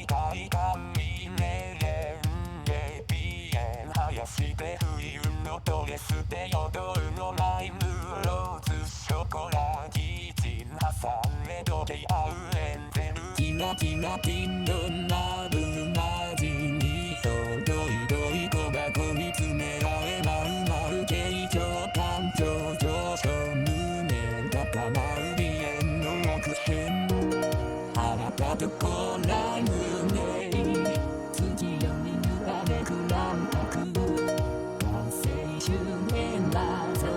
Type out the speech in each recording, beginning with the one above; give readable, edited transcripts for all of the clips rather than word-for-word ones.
海髪ねれんげ鼻炎生やして冬のドレスで踊るのライムローズショコラキチン挟めどけ合うエンゼルキラキラピンのマブマジにとどいどい小箱に詰められまうまる形状感情上昇胸高まる鼻炎の奥変腹立つこら胸月夜に揺らめく卵白完成周年だぞ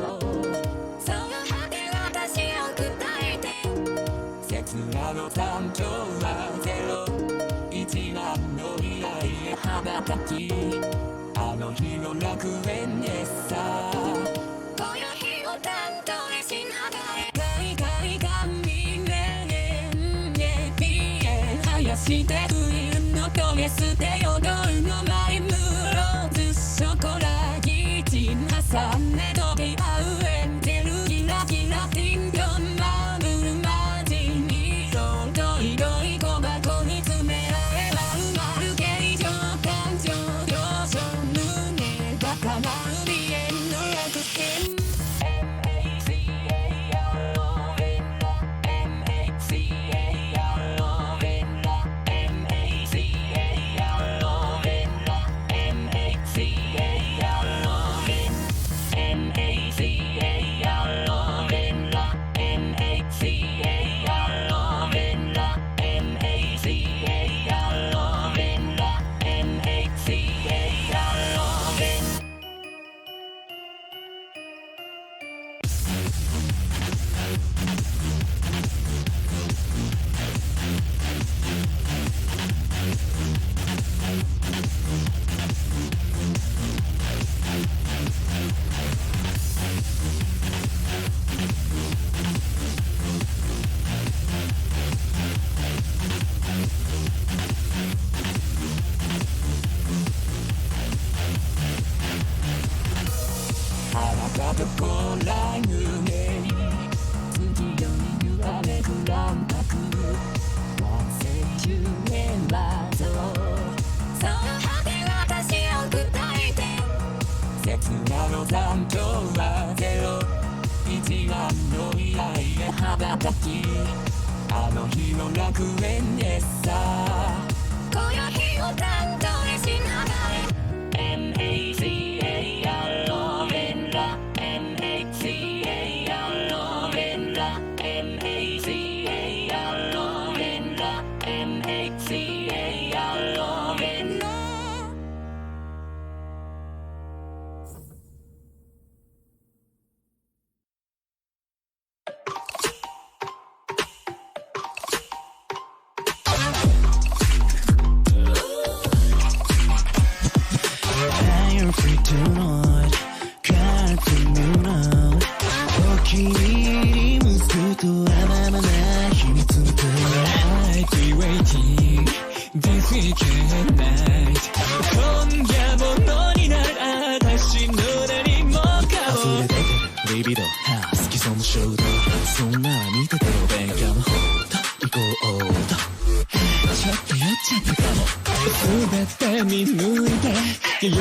その果て私を答えて刹那の誕生はゼロ一覧の未来へ羽ばたきあの日の楽園へさこの日を担当へしながら海髪ねんげ鼻炎生やして冬のドレスで踊るのライムローズショコラキチン挟めどけ合うエンゼルキラキラピンクマブルマジにとどいどい小箱に詰められまうまる形状感情上昇胸高まる鼻炎の楽園どこら胸月夜に揺らめく卵白完成周年だぞその果て私を答えて刹那の誕生はゼロ一覧の未来へ羽ばたきあの日の楽園へさこの日を担当へしながら MACAR Free tonight, can't you know? お気に入り息子と甘々な秘密の声 I'll be waiting this weekend night 今夜ものになる私の何もかも溢れ出てるリビド好きそうな衝動そんなら見ててよ勉強の方と行こうとちょっと酔っちゃったかも全て見抜いて夢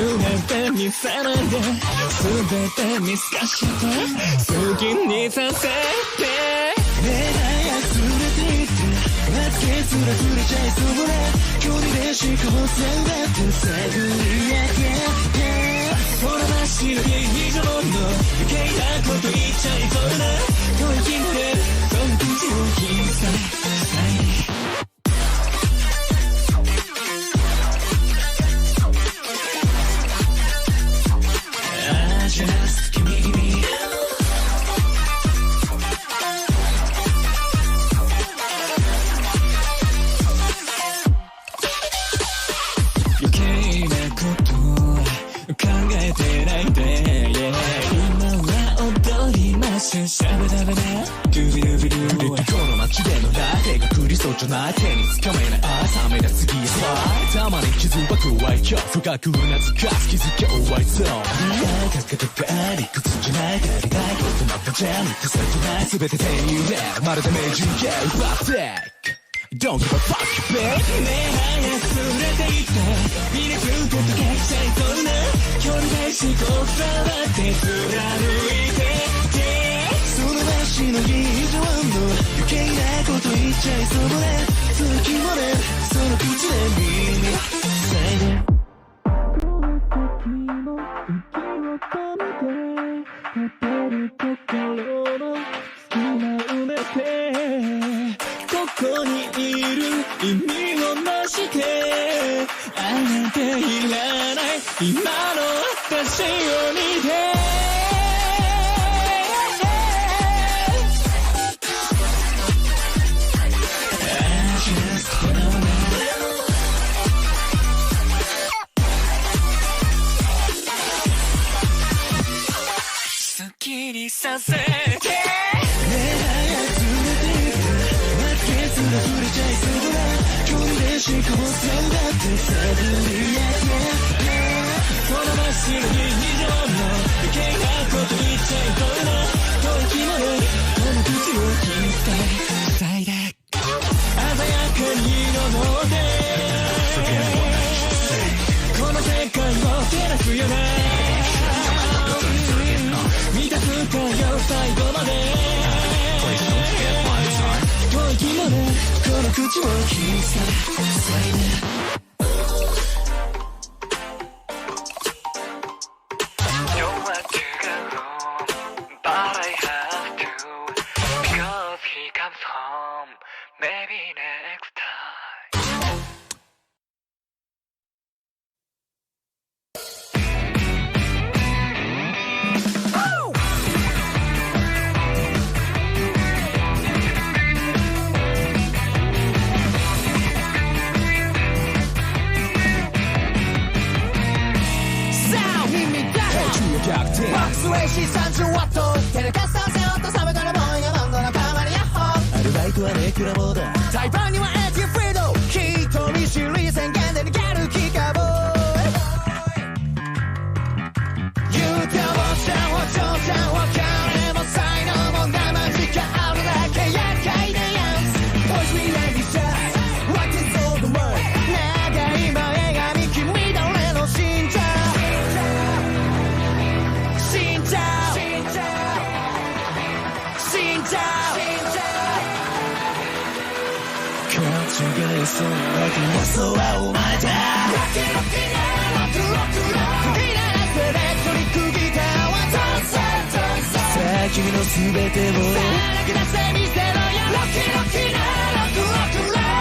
で見せないで全て見透かして好きにさせて目が溢れていってまつげすら触れちゃいそうな距離で思考線だって探り上げてほらましの以上の余計なこと言っちゃいそうな声聞いてその口を引いたJust give me余計なこと考えてないで、yeah、今は踊りましょシャバダバダドゥビドゥビドゥこの街でのラテが降りそうじゃない手につかめない朝目が過ぎそうたまに傷は怖いよ深くうなずかす気づけ終わりそういやかかとか理屈じゃないやりたいことなったじゃん満たされてない全て手に入れるまるで名人ゲー奪って Don't give a fuck, babe ねえ早く連れて行ってミネズコとかけちゃいそうな距離大しこう触って貫いてその足の以上の余計なこと言っちゃいそうねその気もねその口で耳塞いでこの時も息を止めて立てる心の隙間埋めてここにいる意味をなしてあなたいらない今の私を見て好きにさせてねえ早く連れて行く負けずが触れちゃいそうだ距離でしこうそうだって探りやこのまっすぐに以上の余計なこと言っちゃいそうな遠きまでこの口を切って塞いで鮮やかに登ってこの世界を照らすよね満たすかよ最後まで遠い気までこの口を切り裂いてテレカスタンセオとサブカルボーイがバンドの代わりヤッホーアルバイトはネクラモード台湾にはエティフリード人見知り宣言で逃げる気かボーイ言うてもちゃんはちょうちゃんは金も才能も生時間あるだけ厄介なやつ Push me like this What is all the world 長い前髪君誰の信者信者違いそうなそうはお前だロッキーロッキーなロックロックロック好きなエレクトリックギターはトンセトンセさあ君の全てをさあ泣き出せ見せろよロッキーロッキーなロックロックロッ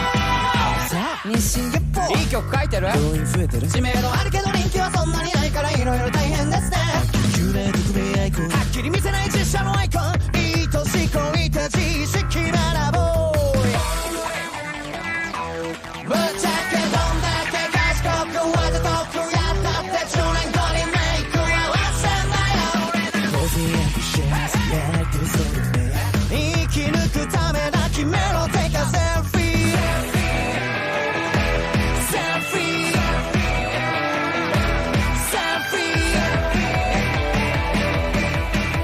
クさあ日進月歩いい曲書いてる動員増えてる知名度あるけど人気はそんなにないからいろいろ大変ですね急な匿名アイコンはっきり見せない実写のアイコン愛しこいて自意識学ぼうぶっちゃけどんだけ賢くわざとくやったって10年後にメイクは忘れんなよ当然やくシェアスやってるそうだね生き抜くためだ決めろてかセルフィーセルフィーセルフィ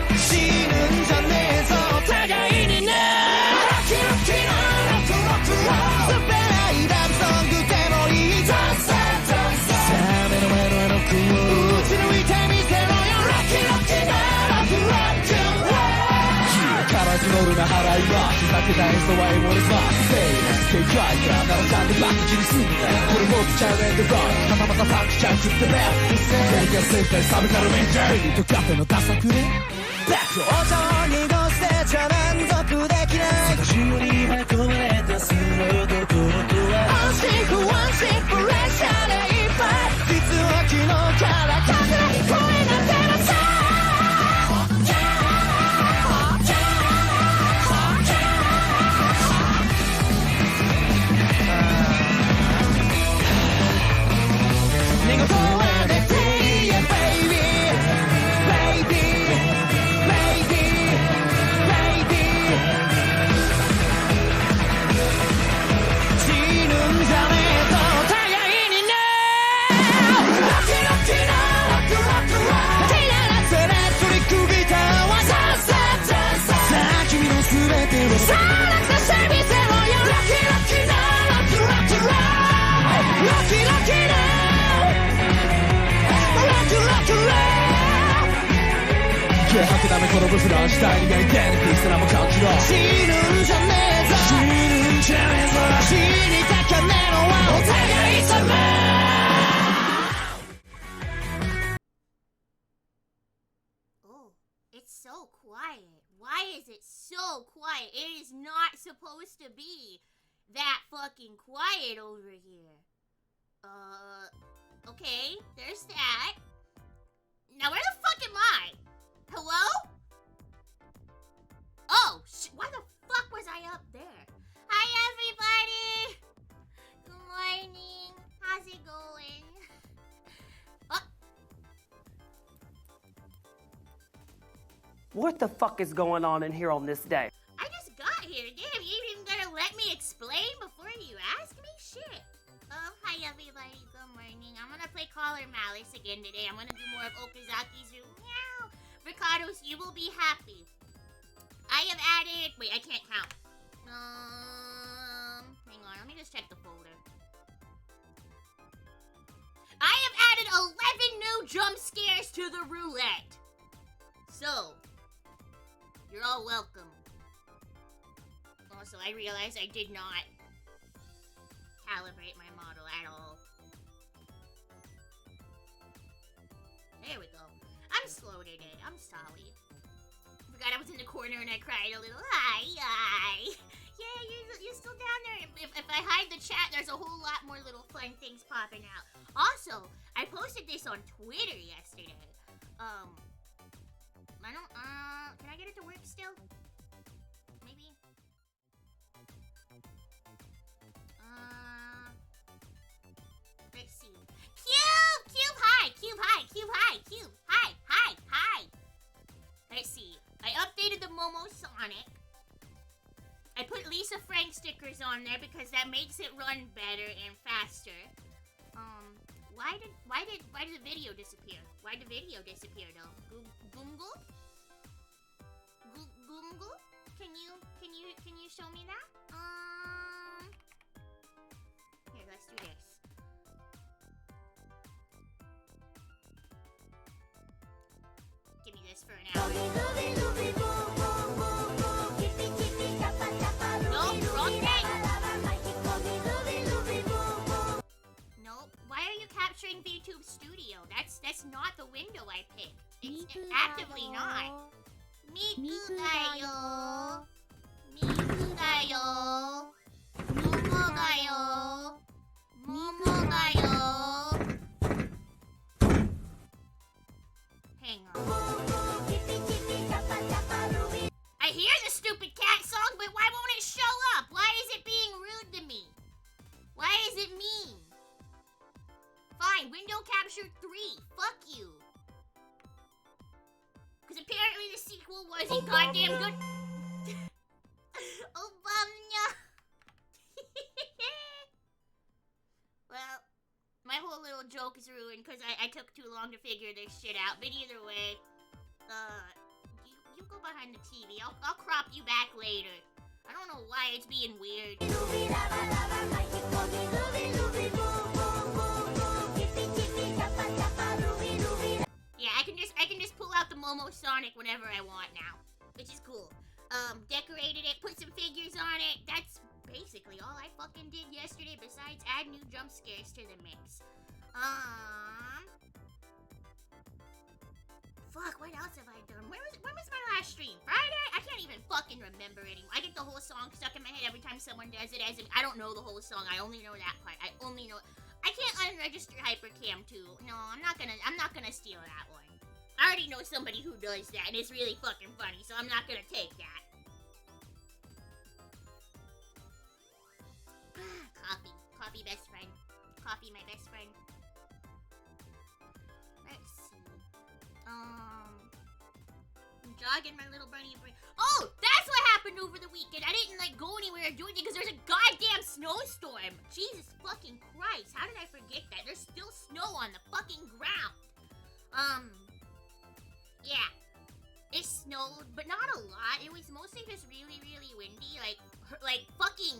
ー死ぬんじゃねえぞ互いにねロッキーロッキーなロックロックロックスペライダーソングでもいいぞさあ目の前のあの子を打ち抜いてみせろよロッキーロッキーなロックロックからく乗るな払いはふざけた演奏はエモレスマセイレス警戒からならちゃんとバック気にすんなこれもっとチャレンジバーまたまたパンクちゃん食ってベル全員が正解サブカルメンジャービートカフェのダサくねバックお茶にごしてちゃ満足できない世界中に運ばれたその男とは安心不安心プレッシャーでいっぱい実は昨日から風に声が出ました寝言は出ていやベイビーベイビーベイビーれ吐くためこのブフラー死体に焼いて抜くすらも感じろ死ぬんじゃねえぞ死ぬんじゃねえぞ死に高めのはお互い様It's so quiet. Why is it so quiet? It is not supposed to be that fucking quiet over here. Okay, there's that. Now where the fuck am I? Hello? Oh, why the fuck was I up there? Hi everybody! Good morning. How's it going? What the fuck is going on in here on this day? I just got here. Damn, you ain't even gonna let me explain before you ask me? Shit. Hi everybody. Good morning. I'm gonna play Caller Malice again today. I'm gonna do more of Okazaki's room. Meow. Ricardo's, you will be happy. I have added... Wait, I can't count. Hang on. Let me just check the folder. I have added 11 new jump scares to the roulette. So... You're all welcome. Also, I realized I did not calibrate my model at all. There we go. I'm slow today. I'm sorry. Forgot I was in the corner and I cried a little. Hi. Yeah, you're still down there. If I hide the chat, there's a whole lot more little fun things popping out. Also, I posted this on Twitter yesterday. Can I get it to work still? Maybe? Let's see. Cube, hi! Cube, hi! Cube, hi! Cube, hi! Let's see. I updated the Momo Sonic. I put Lisa Frank stickers on there because that makes it run better and faster. Why did the video disappear? Why did the video disappear though? Goomgle? Goomgle? Can you show me that? Here, let's do this. Give me this for an hour. Nope, wrong thing! Nope. Why are you capturing VTube Studio? That's not the window I picked. It's actively not. 미끄다요. 미끄다요. 모모가요. 모모가요. Hang on. I hear the stupid cat song, but why won't it show up? Why is it being rude to me? Why is it mean? Fine, window capture 3. Fuck you. Because apparently the sequel wasn't goddamn good. Obama. Well, my whole little joke is ruined because I took too long to figure this shit out. But either way, you go behind the TV. I'll crop you back later. I don't know why it's being weird. Yeah, I can just pull out the Momo Sonic whenever I want now, which is cool. Decorated it, put some figures on it. That's basically all I fucking did yesterday besides add new jump scares to the mix. Fuck, what else have I done? When was my last stream? Friday? I can't even fucking remember anymore. I get the whole song stuck in my head every time someone does it as if I don't know the whole song. I only know that part. I only know I can't unregister Hypercam 2. No, I'm not gonna steal that one. I already know somebody who does that and it's really fucking funny, so I'm not gonna take that. Coffee. Coffee best friend. Coffee my best friend. Let's see. I'm jogging my little bunny brain. Oh, that's what happened over the weekend. I didn't like go anywhere or do anything because there's a goddamn snowstorm. Jesus fucking Christ. How did I forget that? There's still snow on the fucking ground. Yeah. It snowed, but not a lot. It was mostly just really, really windy. Like fucking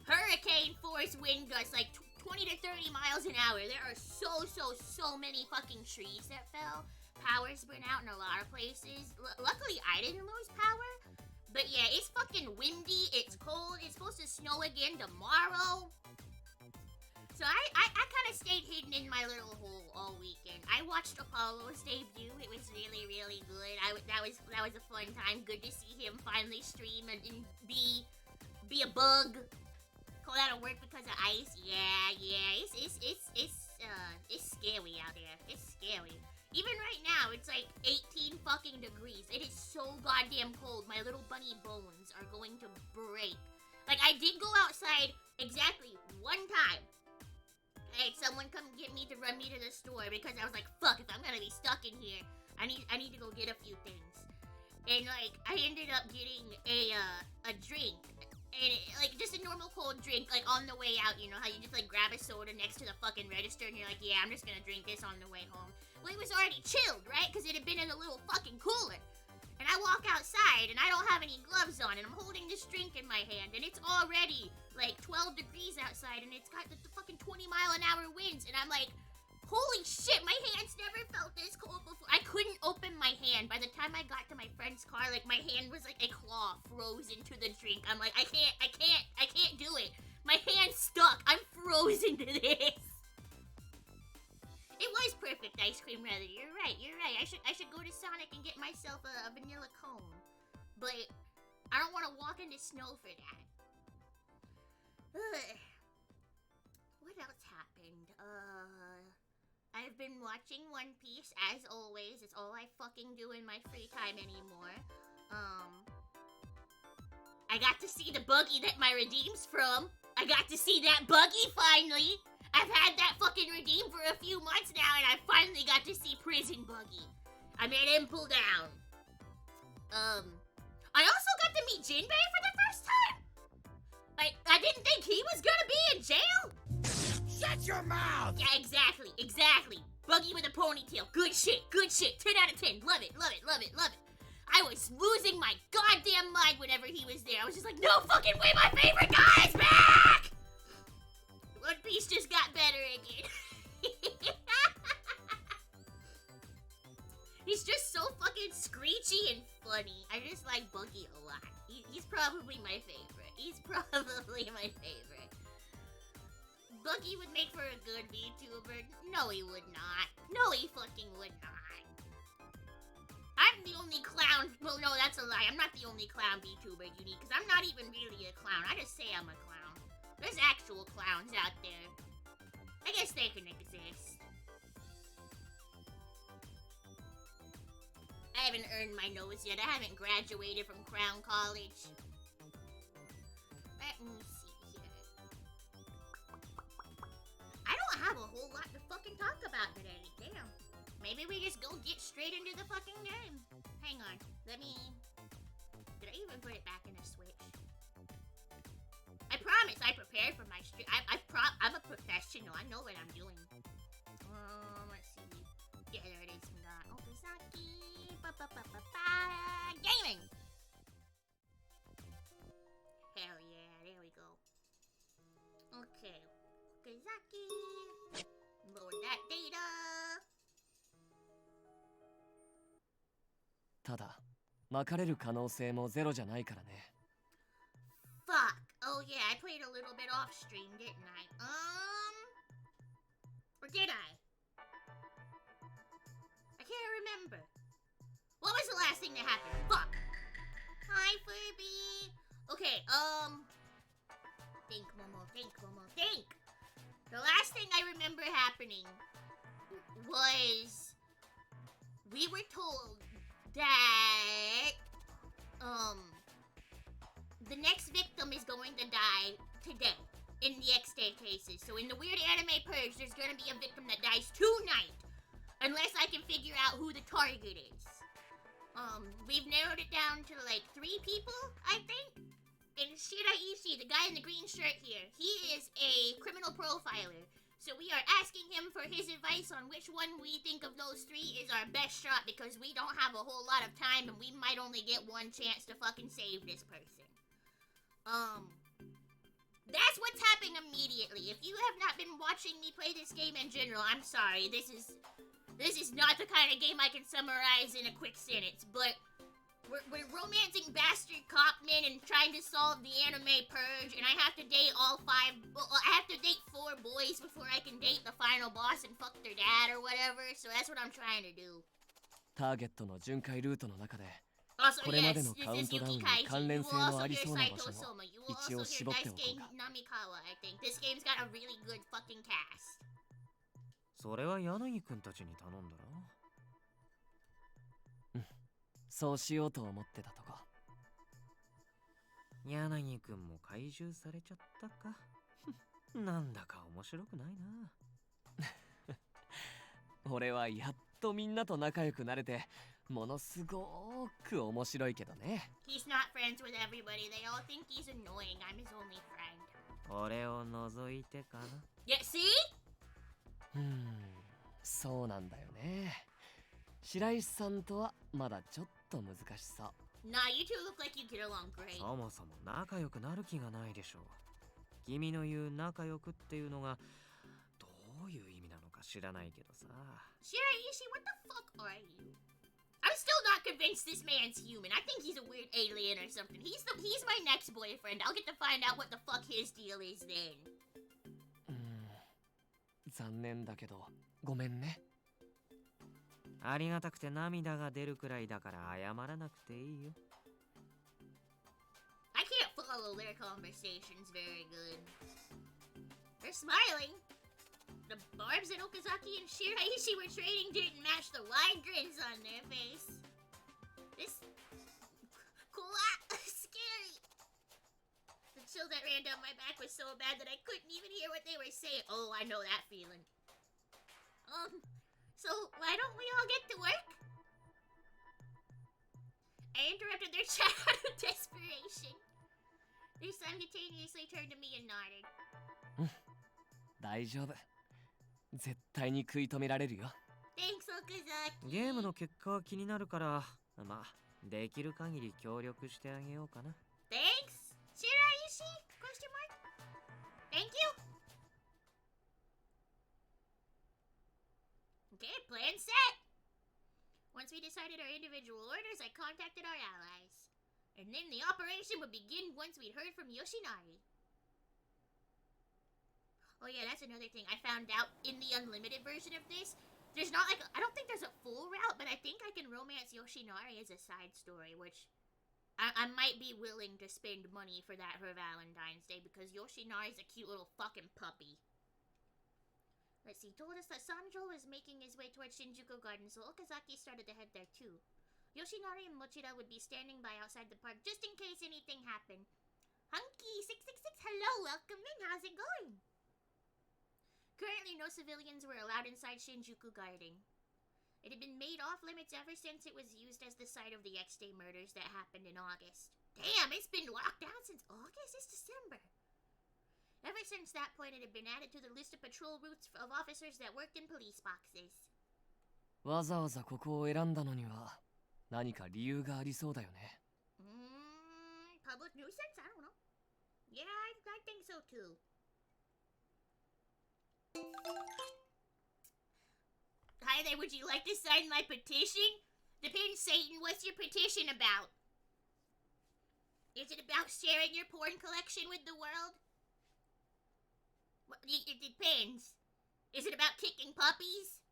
hurricane force wind gusts, like 20 to 30 miles an hour. There are so many fucking trees that fell. power's been out in a lot of places. Luckily, I didn't lose power. But yeah, it's fucking windy, it's cold, it's supposed to snow again tomorrow. So I kind of stayed hidden in my little hole all weekend. I watched Apollo's debut. It was really, really good. That was a fun time. Good to see him finally stream and be a bug. Call out of work because of ice. Yeah. It's scary out there. It's scary. Even right now, it's like 18 fucking degrees. It is so goddamn cold. My little bunny bones are going to break. Like, I did go outside exactly one time. I had someone come get me to run me to the store because I was like, fuck, if I'm gonna be stuck in here, I need to go get a few things. And, like, I ended up getting a drink. And, like, just a normal cold drink, like, on the way out, you know, how you just, like, grab a soda next to the fucking register and you're like, yeah, I'm just gonna drink this on the way home. Well, it was already chilled, right? Because it had been in a little fucking cooler. And I walk outside, and I don't have any gloves on, and I'm holding this drink in my hand, and it's already, like, 12 degrees outside, and it's got the fucking 20-mile-an-hour winds, and I'm like, holy shit, my hands never felt this cold before. I couldn't open my hand. By the time I got to my friend's car, like, my hand was like a claw froze into the drink. I'm like, I can't do it. My hand's stuck. I'm frozen to this. It was perfect ice cream, rather. You're right. I should go to Sonic and get myself a vanilla cone. But I don't want to walk into snow for that. Ugh. What else happened? I've been watching One Piece, as always. It's all I fucking do in my free time anymore. I got to see the buggy that my redeem's from. I got to see that buggy finally. I've had that fucking redeem for a few months now, and I finally got to see Prison Buggy. I made him pull down. I also got to meet Jinbei for the first time. Like, I didn't think he was gonna be in jail. Shut your mouth! Yeah, exactly. Buggy with a ponytail. Good shit. 10 out of 10. Love it. I was losing my goddamn mind whenever he was there. I was just like, no fucking way, my favorite guy is back! One Piece just got better again. He's just so fucking screechy and funny. I just like Buggy a lot. He's probably my favorite. Buggy would make for a good VTuber. No, he would not. No, he fucking would not. I'm the only clown. Well, no, that's a lie. I'm not the only clown VTuber you need, because I'm not even really a clown. I just say I'm a clown. There's actual clowns out there. I guess they can exist. I haven't earned my nose yet. I haven't graduated from Crown College. Let me see here. I don't have a whole lot to fucking talk about today. Damn. Maybe we just go get straight into the fucking game. Hang on. Let me... Did I even put it back in the Switch? I promise I prepared for my stream. I'm a professional. I know what I'm doing. Let's see. Yeah, there it is. We got Okazaki. Gaming! Hell yeah, there we go. Okay. Okazaki. Load that data. ただ、まかれる可能性もゼロじゃないからね。Fuck. Oh yeah, I played a little bit off stream, didn't I? Or did I? I can't remember. What was the last thing that happened? Fuck. Hi, Furby. Okay, think, Momo, think. The last thing I remember happening was we were told that, the next victim is going to die today in the X-Day cases. So in the Weird Anime Purge, there's going to be a victim that dies tonight. Unless I can figure out who the target is. We've narrowed it down to like 3 people, I think. And Shiraishi, the guy in the green shirt here, he is a criminal profiler. So we are asking him for his advice on which one we think of those 3 is our best shot, because we don't have a whole lot of time and we might only get one chance to fucking save this person. That's what's happening immediately. If you have not been watching me play this game in general, I'm sorry. This This is not the kind of game I can summarize in a quick sentence, but we're romancing bastard copmen and trying to solve the anime purge, and I have to date all 5. Well, I have to date 4 boys before I can date the final boss and fuck their dad or whatever. So that's what I'm trying to do. ターゲットの巡回ルートの中で Also, これまで yes, の this カウン is トダウン Yuki に Kaiji. 関 You 連 will 性の also あり hear そうな場 Saito 所も Soma. You will 一 also 応 hear 絞っておこ Daisuke うか。 Namikawa, I think. This game's got a really good fucking cast. それは柳くんたちに頼んだろ。そうしようと思ってたとこ。柳くんも怪獣されちゃったか。なんだか面白くないな。俺はやっとみんなと仲良くなれて、ものすごーく面白いけどね。He's not friends with everybody. They all think he's annoying. I'm his only friend. 俺を除いてかな。Yeah, see? そうなんだよね。白石さんとはまだちょっと難しそう。Nah, you two look like you get along great. そもそも仲良くなる気がないでしょう。君の言う仲良くっていうのがどういう意味なのか知らないけどさ。Shiraishi, what the fuck are you? I'm still not convinced this man's human. I think he's a weird alien or something. He's my next boyfriend. I'll get to find out what the fuck his deal is then. 残念だけどごめんね。ありがたくて涙が出るくらいだから謝らなくていいよ。I can't follow their conversations very good. They're smiling. The barbs that Okazaki and Shiraishi were trading didn't match the wide grins on their face. This... scary. The chill that ran down my back was so bad that I couldn't even hear what they were saying. Oh, I know that feeling. So why don't we all get to work? I interrupted their chat out of desperation. They simultaneously turned to me and nodded. 大丈夫。絶対に食い止められるよ。Thanks, Okazaki. ゲームの結果は気になるから、まあできる限り協力してあげようかな。Thanks, Shiraishi? Question mark? Thank you. Okay, plan set. Once we decided our individual orders, I contacted our allies. And then the operation would begin once we'd heard from Yoshinari. Oh yeah, that's another thing. I found out in the unlimited version of this, there's not like, I don't think there's a full route, but I think I can romance Yoshinari as a side story, which I might be willing to spend money for that for Valentine's Day, because Yoshinari's a cute little fucking puppy. Let's see, told us that Sanjo was making his way towards Shinjuku Garden, so Okazaki started to head there too. Yoshinari and Mochida would be standing by outside the park just in case anything happened. Hunky666, hello, welcome in, how's it going? Currently, no civilians were allowed inside Shinjuku Garden. It had been made off limits ever since it was used as the site of the X-Day murders that happened in August. Damn, it's been locked down since August? It's December. Ever since that point, it had been added to the list of patrol routes of officers that worked in police boxes. わざわざここを選んだのには何か理由がありそうだよね。Public nuisance? I don't know. Yeah, I think so too. Hi there, would you like to sign my petition? Depends, Satan, what's your petition about? Is it about sharing your porn collection with the world? Well, it depends. Is it about kicking puppies?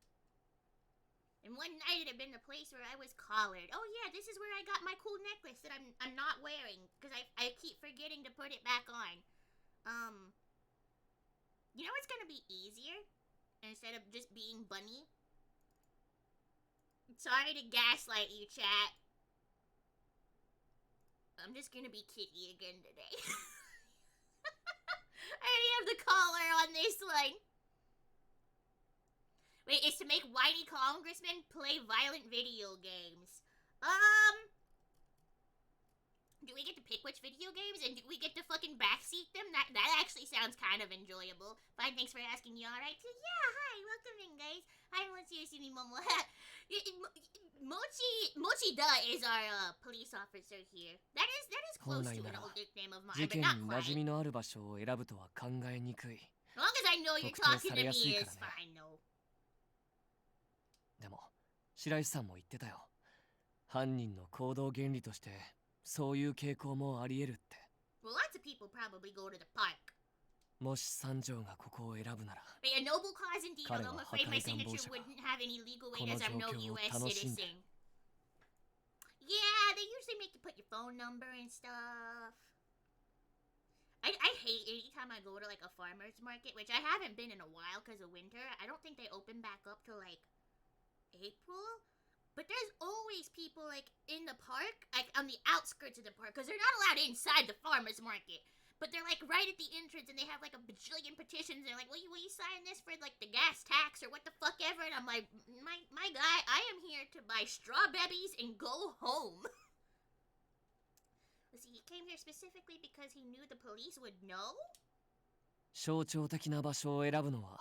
And one night it had been the place where I was collared. Oh yeah, this is where I got my cool necklace that I'm not wearing because I keep forgetting to put it back on. You know what's gonna be easier instead of just being bunny? Sorry to gaslight you, chat. I'm just gonna be kitty again today. I already have the collar on this one. Wait, it's to make whiny congressmen play violent video games. Do we get to pick which video games? And do we get to fucking backseat them? That actually sounds kind of enjoyable. Fine, thanks for asking. You alright too? Yeah, hi, welcome in, guys. Hi, Momo. Mochida is our police officer here. That is close to an old nickname of mine, 事 but 件 not に quite. 馴染みのある場所を選ぶとは考えにくい。 As long as I know you're talking to me, it's fine, no. で白石さんも言ってたよ。犯人の行動原理としてそういう傾向もあり得るって。 Well, lots of people probably go to the park. もし三条がここを選ぶなら A noble cause indeed,彼 although は I'm afraid my 破壊願望 signature 者が wouldn't have any legal こ weight の as I'm 状 no 況を US 楽しんで citizen. Yeah, they usually make you put your phone number and stuff. I hate anytime I go to like a farmer's market, which I haven't been in a while because of winter. I don't think they open back up till like April. But there's always people like in the park, like on the outskirts of the park, because they're not allowed inside the farmer's market. But they're like right at the entrance, and they have like a bajillion petitions. They're like, will you sign this for like the gas tax or what the fuck ever? And I'm like, my guy, I am here to buy strawberries and go home. Let's see, he came here specifically because he knew the police would know? 象徴的な場所を選ぶのは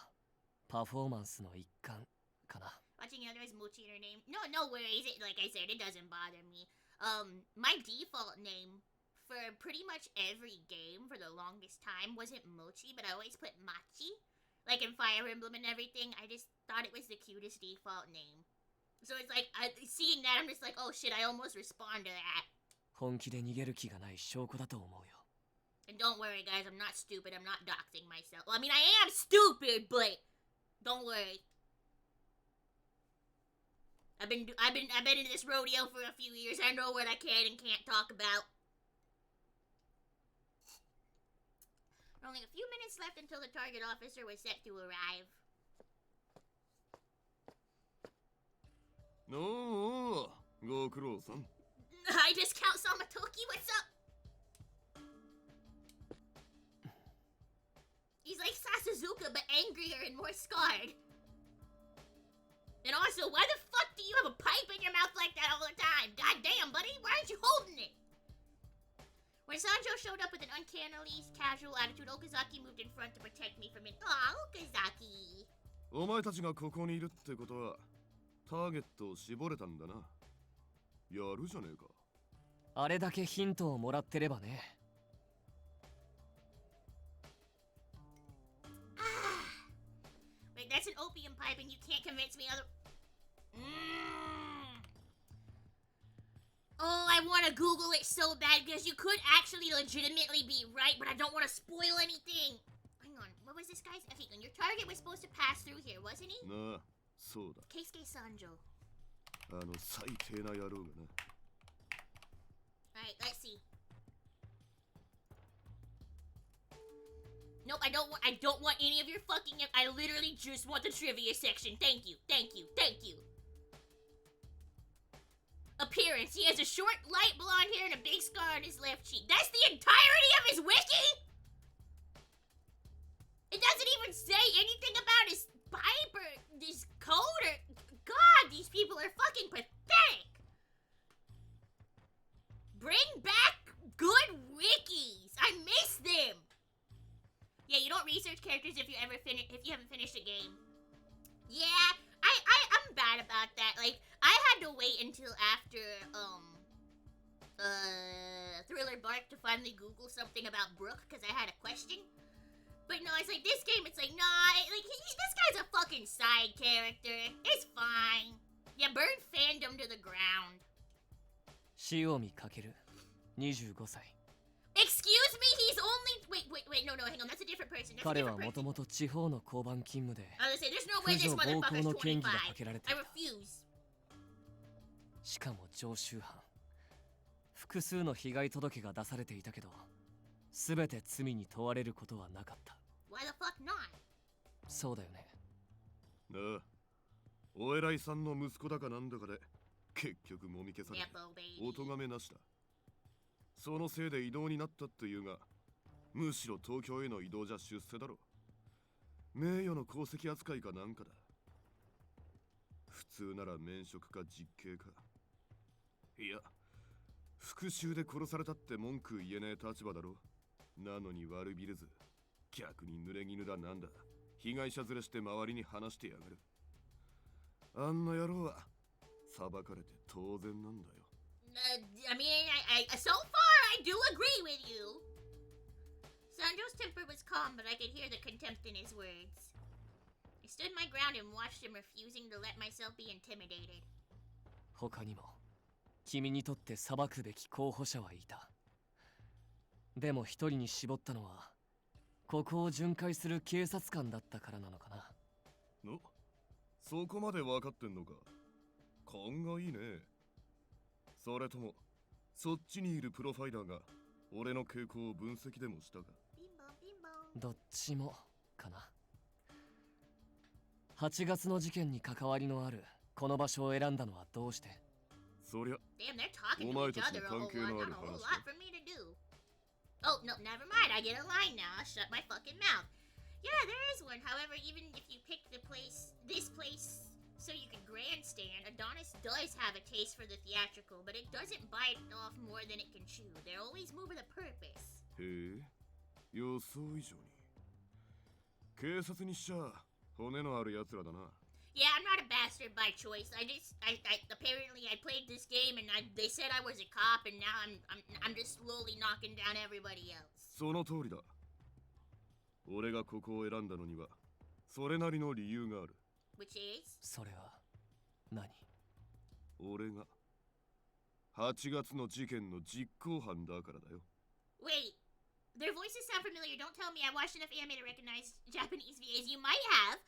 パフォーマンスの一環かな。 Watching others mochi in her name. No worries. Like I said, it doesn't bother me. My default name for pretty much every game for the longest time wasn't Mochi, but I always put Machi. Like in Fire Emblem and everything, I just thought it was the cutest default name. So it's like, seeing that, I'm just like, oh shit, I almost respond to that. 本気で逃げる気がない証拠だと思うよ。 And don't worry, guys, I'm not stupid. I'm not doxing myself. Well, I mean, I am stupid, but don't worry. I've been in this rodeo for a few years. I know what I can and can't talk about. Only a few minutes left until the target officer was set to arrive. おお、ご苦労さん。Hi, Discount Samatoki, what's up? He's like Sasuzuka, but angrier and more scarred. And also, why the fuck do you have a pipe in your mouth like that all the time? God damn, buddy, why aren't you holding it? When Sanjo showed up with an uncannily casual attitude, Okazaki moved in front to protect me from it. Aw, Okazaki. お前たちがここにいるってことは、ターゲットを絞れたんだな。やるじゃねえか。あれだけヒントをもらってればね。 Wait, that's an opium pipe and you can't convince me other... Oh, I want to Google it so bad because you could actually legitimately be right, but I don't want to spoil anything. Hang on, what was this guy's... Okay, your target was supposed to pass through here, wasn't he? なあ、そうだ。 Keisuke Sanjo. あの最低な野郎がな。 Alright, let's see. Nope, I don't want any of your fucking... I literally just want the trivia section. Thank you. Appearance. He has a short, light blonde hair and a big scar on his left cheek. That's the entirety of his wiki? It doesn't even say anything about his pipe or his coat or... God, these people are fucking pathetic. Bring back good wikis. I miss them. Yeah, you don't research characters if you haven't finished a game. Yeah, I'm bad about that. Like, I had to wait until after Thriller Bark to finally Google something about Brooke because I had a question. But no, it's like this game. It's like this guy's a fucking side character. It's fine. Yeah, burn fandom to the ground. 塩見かける25歳。 Excuse me, he's only... Wait, no, hang on, that's a different person. 彼はもともと地方の交番勤務で I was gonna say, there's no way 婦 this 女暴行 motherfucker's の嫌疑がか 25. けられて I いた。 refuse. しかも常習犯。複数の被害届が出されていたけど、すべて罪に問われることはなかった。 Why the fuck not? そうだよね。なあ、お偉いさんの息子だかなんだかで、結局もみ消され、 Nepo baby. お咎めなしだ。そのせいで異動になったっていうが、むしろ東京への移動じゃ出世だろ。名誉の功績扱いかなんかだ。普通なら免職か実刑か。いや、復讐で殺されたって文句言えねえ立場だろ。なのに悪びれず、逆に濡れ衣だなんだ。被害者ずれして周りに話してやがる。あんな野郎は裁かれて当然なんだよ。I mean, so far I do agree with you. Sanjo's temper was calm, but I could hear the contempt in his words. I stood my ground and watched him, refusing to let myself be intimidated. 他にも君にとって裁くべき候補者はいた。でも一人に絞ったのはここを巡回する警察官だったからなのかな。のそこまで分かってんのか。勘がいいね。それともそっちにいるプロファイラーが俺の傾向を分析でもしたか。ピンポンピンポン。どっちもかな。8月の事件に関わりのあるこの場所を選んだのはどうして？そりゃ Damn, they're talking to Omae each tachi other a no whole kankei no lot. aru Not a whole hanashi lot for me to do. Oh, no, never mind. I get a line now. I'll shut my fucking mouth. Yeah, there is one. However, even if you pick this place, so you can grandstand, Adonis does have a taste for the theatrical, but it doesn't bite off more than it can chew. They're always moving a purpose. へえ、予想以上に。警察にしちゃ骨のある奴らだな。Yeah, I'm not a bastard by choice. Apparently I played this game and they said I was a cop, and now I'm just slowly knocking down everybody else. その通りだ。俺がここを選んだのにはそれなりの理由がある。Which is? それは何？俺が8月の事件の実行犯だからだよ。 Wait, their voices sound familiar. Don't tell me I watched enough anime to recognize Japanese VAs. You might have.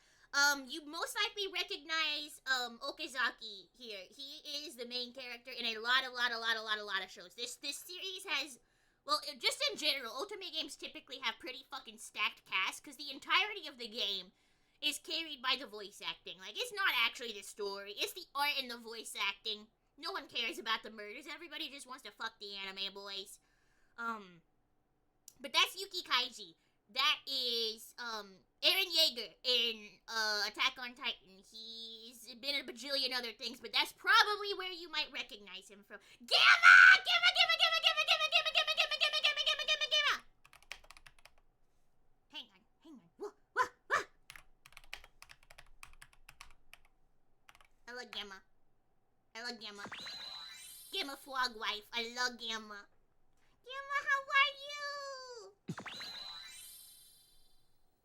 You most likely recognize Okazaki here. He is the main character in a lot of shows. This series has, well, just in general, Ultimate games typically have pretty fucking stacked casts because the entirety of the game is carried by the voice acting. Like, it's not actually the story, it's the art and the voice acting. No one cares about the murders. Everybody just wants to fuck the anime boys. But that's Yuki Kaiji. That is Eren Yeager in Attack on Titan. He's been in a bajillion other things, but that's probably where you might recognize him from. Gamma! Gamma! Gamma! Gamma! Gamma! Gamma! Gamma! Gamma! Gamma! Gamma! Gamma! Gamma! Gamma! Gamma! Hang on. Whoa, whoa, whoa. I love Gamma. Gamma Frog Wife. I love Gamma. Gamma, how are you?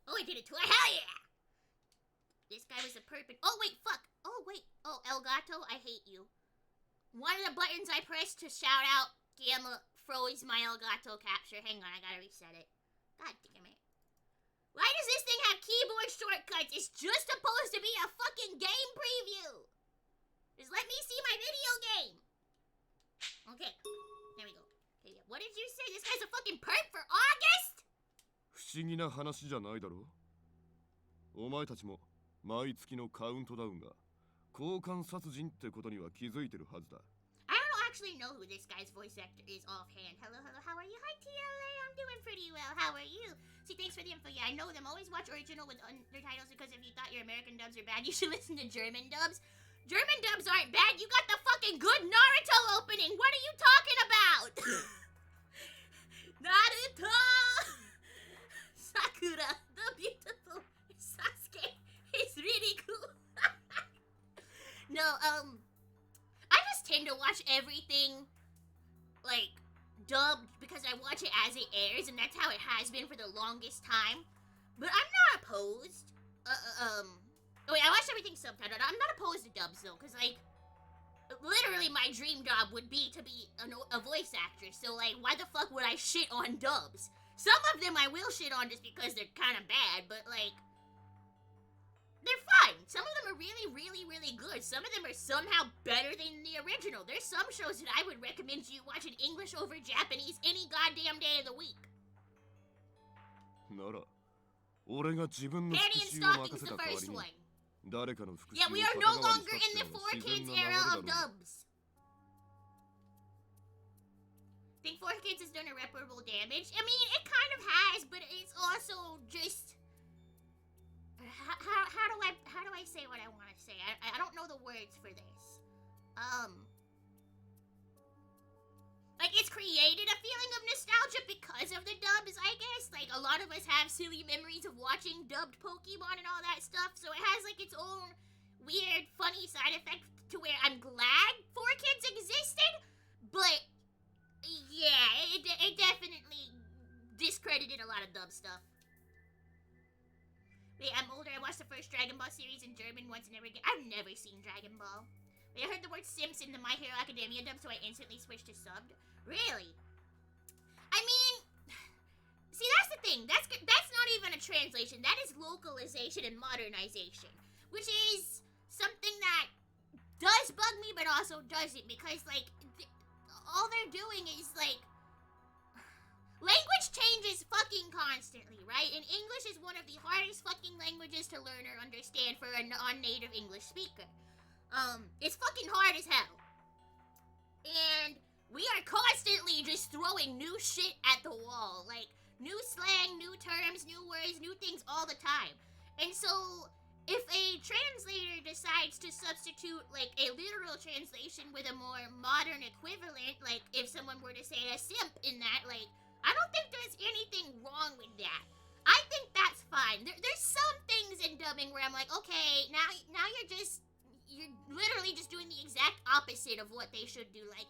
Oh, I did it too. Hell yeah! This guy was a perfect. Oh, wait, fuck. Oh, wait. Oh, Elgato, I hate you. One of the buttons I pressed to shout out Gamma froze my Elgato capture. Hang on, I gotta reset it. God damn it. Why does this thing have keyboard shortcuts? It's just supposed to be a fucking game preview. Just let me see my video game. Okay, there we go. Okay, what did you say? This guy's a fucking perp for August? 不思議な話じゃないだろう。お前たちも毎月のカウントダウンが交換殺人ってことには気づいてるはずだ。I don't actually know who this guy's voice actor is offhand. Hello, how are you? Hi, TLA, I'm doing pretty well. How are you? See, thanks for the info. Yeah, I know them. Always watch original with undertitles because if you thought your American dubs are bad, you should listen to German dubs. German dubs aren't bad. You got the fucking good Naruto opening. What are you talking about? Naruto! Sakura, the beautiful Sasuke is really cool. No, I just tend to watch everything, like, dubbed because I watch it as it airs, and that's how it has been for the longest time. But I'm not opposed. Wait, I watched everything subtitled. I'm not opposed to dubs, though, because, like, literally my dream job would be to be a voice actress, so, like, why the fuck would I shit on dubs? Some of them I will shit on just because they're kind of bad, but, like, they're fine. Some of them are really, really, really good. Some of them are somehow better than the original. There's some shows that I would recommend you watch in English over Japanese any goddamn day of the week. なら、俺が自分の Panty 復 and 讐を任 Stockings せ the た代わ first りに one. 誰かの復讐 Yeah, を we are 肩 no 代わり longer した in って the のは 4 自然 kids な era 流れだろ of う。 dubs. Think 4 kids has done irreparable damage? I mean, it kind of has, but it's also just... How do I say what I want to say? I don't know the words for this. Like, it's created a feeling of nostalgia because of the dubs, I guess. Like, a lot of us have silly memories of watching dubbed Pokemon and all that stuff, so it has, like, its own weird, funny side effect to where I'm glad 4 kids existed, but, yeah, it definitely discredited a lot of dub stuff. Wait, I'm older. I watched the first Dragon Ball series in German once and never again. I've never seen Dragon Ball. I heard the word simps in the My Hero Academia dub, so I instantly switched to subbed. Really? I mean, see, that's the thing. That's not even a translation. That is localization and modernization, which is something that does bug me, but also doesn't, because, like, all they're doing is, like, language changes fucking constantly, right? And English is one of the hardest fucking languages to learn or understand for a non-native English speaker. It's fucking hard as hell. And we are constantly just throwing new shit at the wall. Like, new slang, new terms, new words, new things all the time. And so, if a translator decides to substitute, like, a literal translation with a more modern equivalent, like, if someone were to say a simp in that, like, I don't think there's anything wrong with that. I think that's fine. There's some things in dubbing where I'm like, okay, now you're literally just doing the exact opposite of what they should do. Like,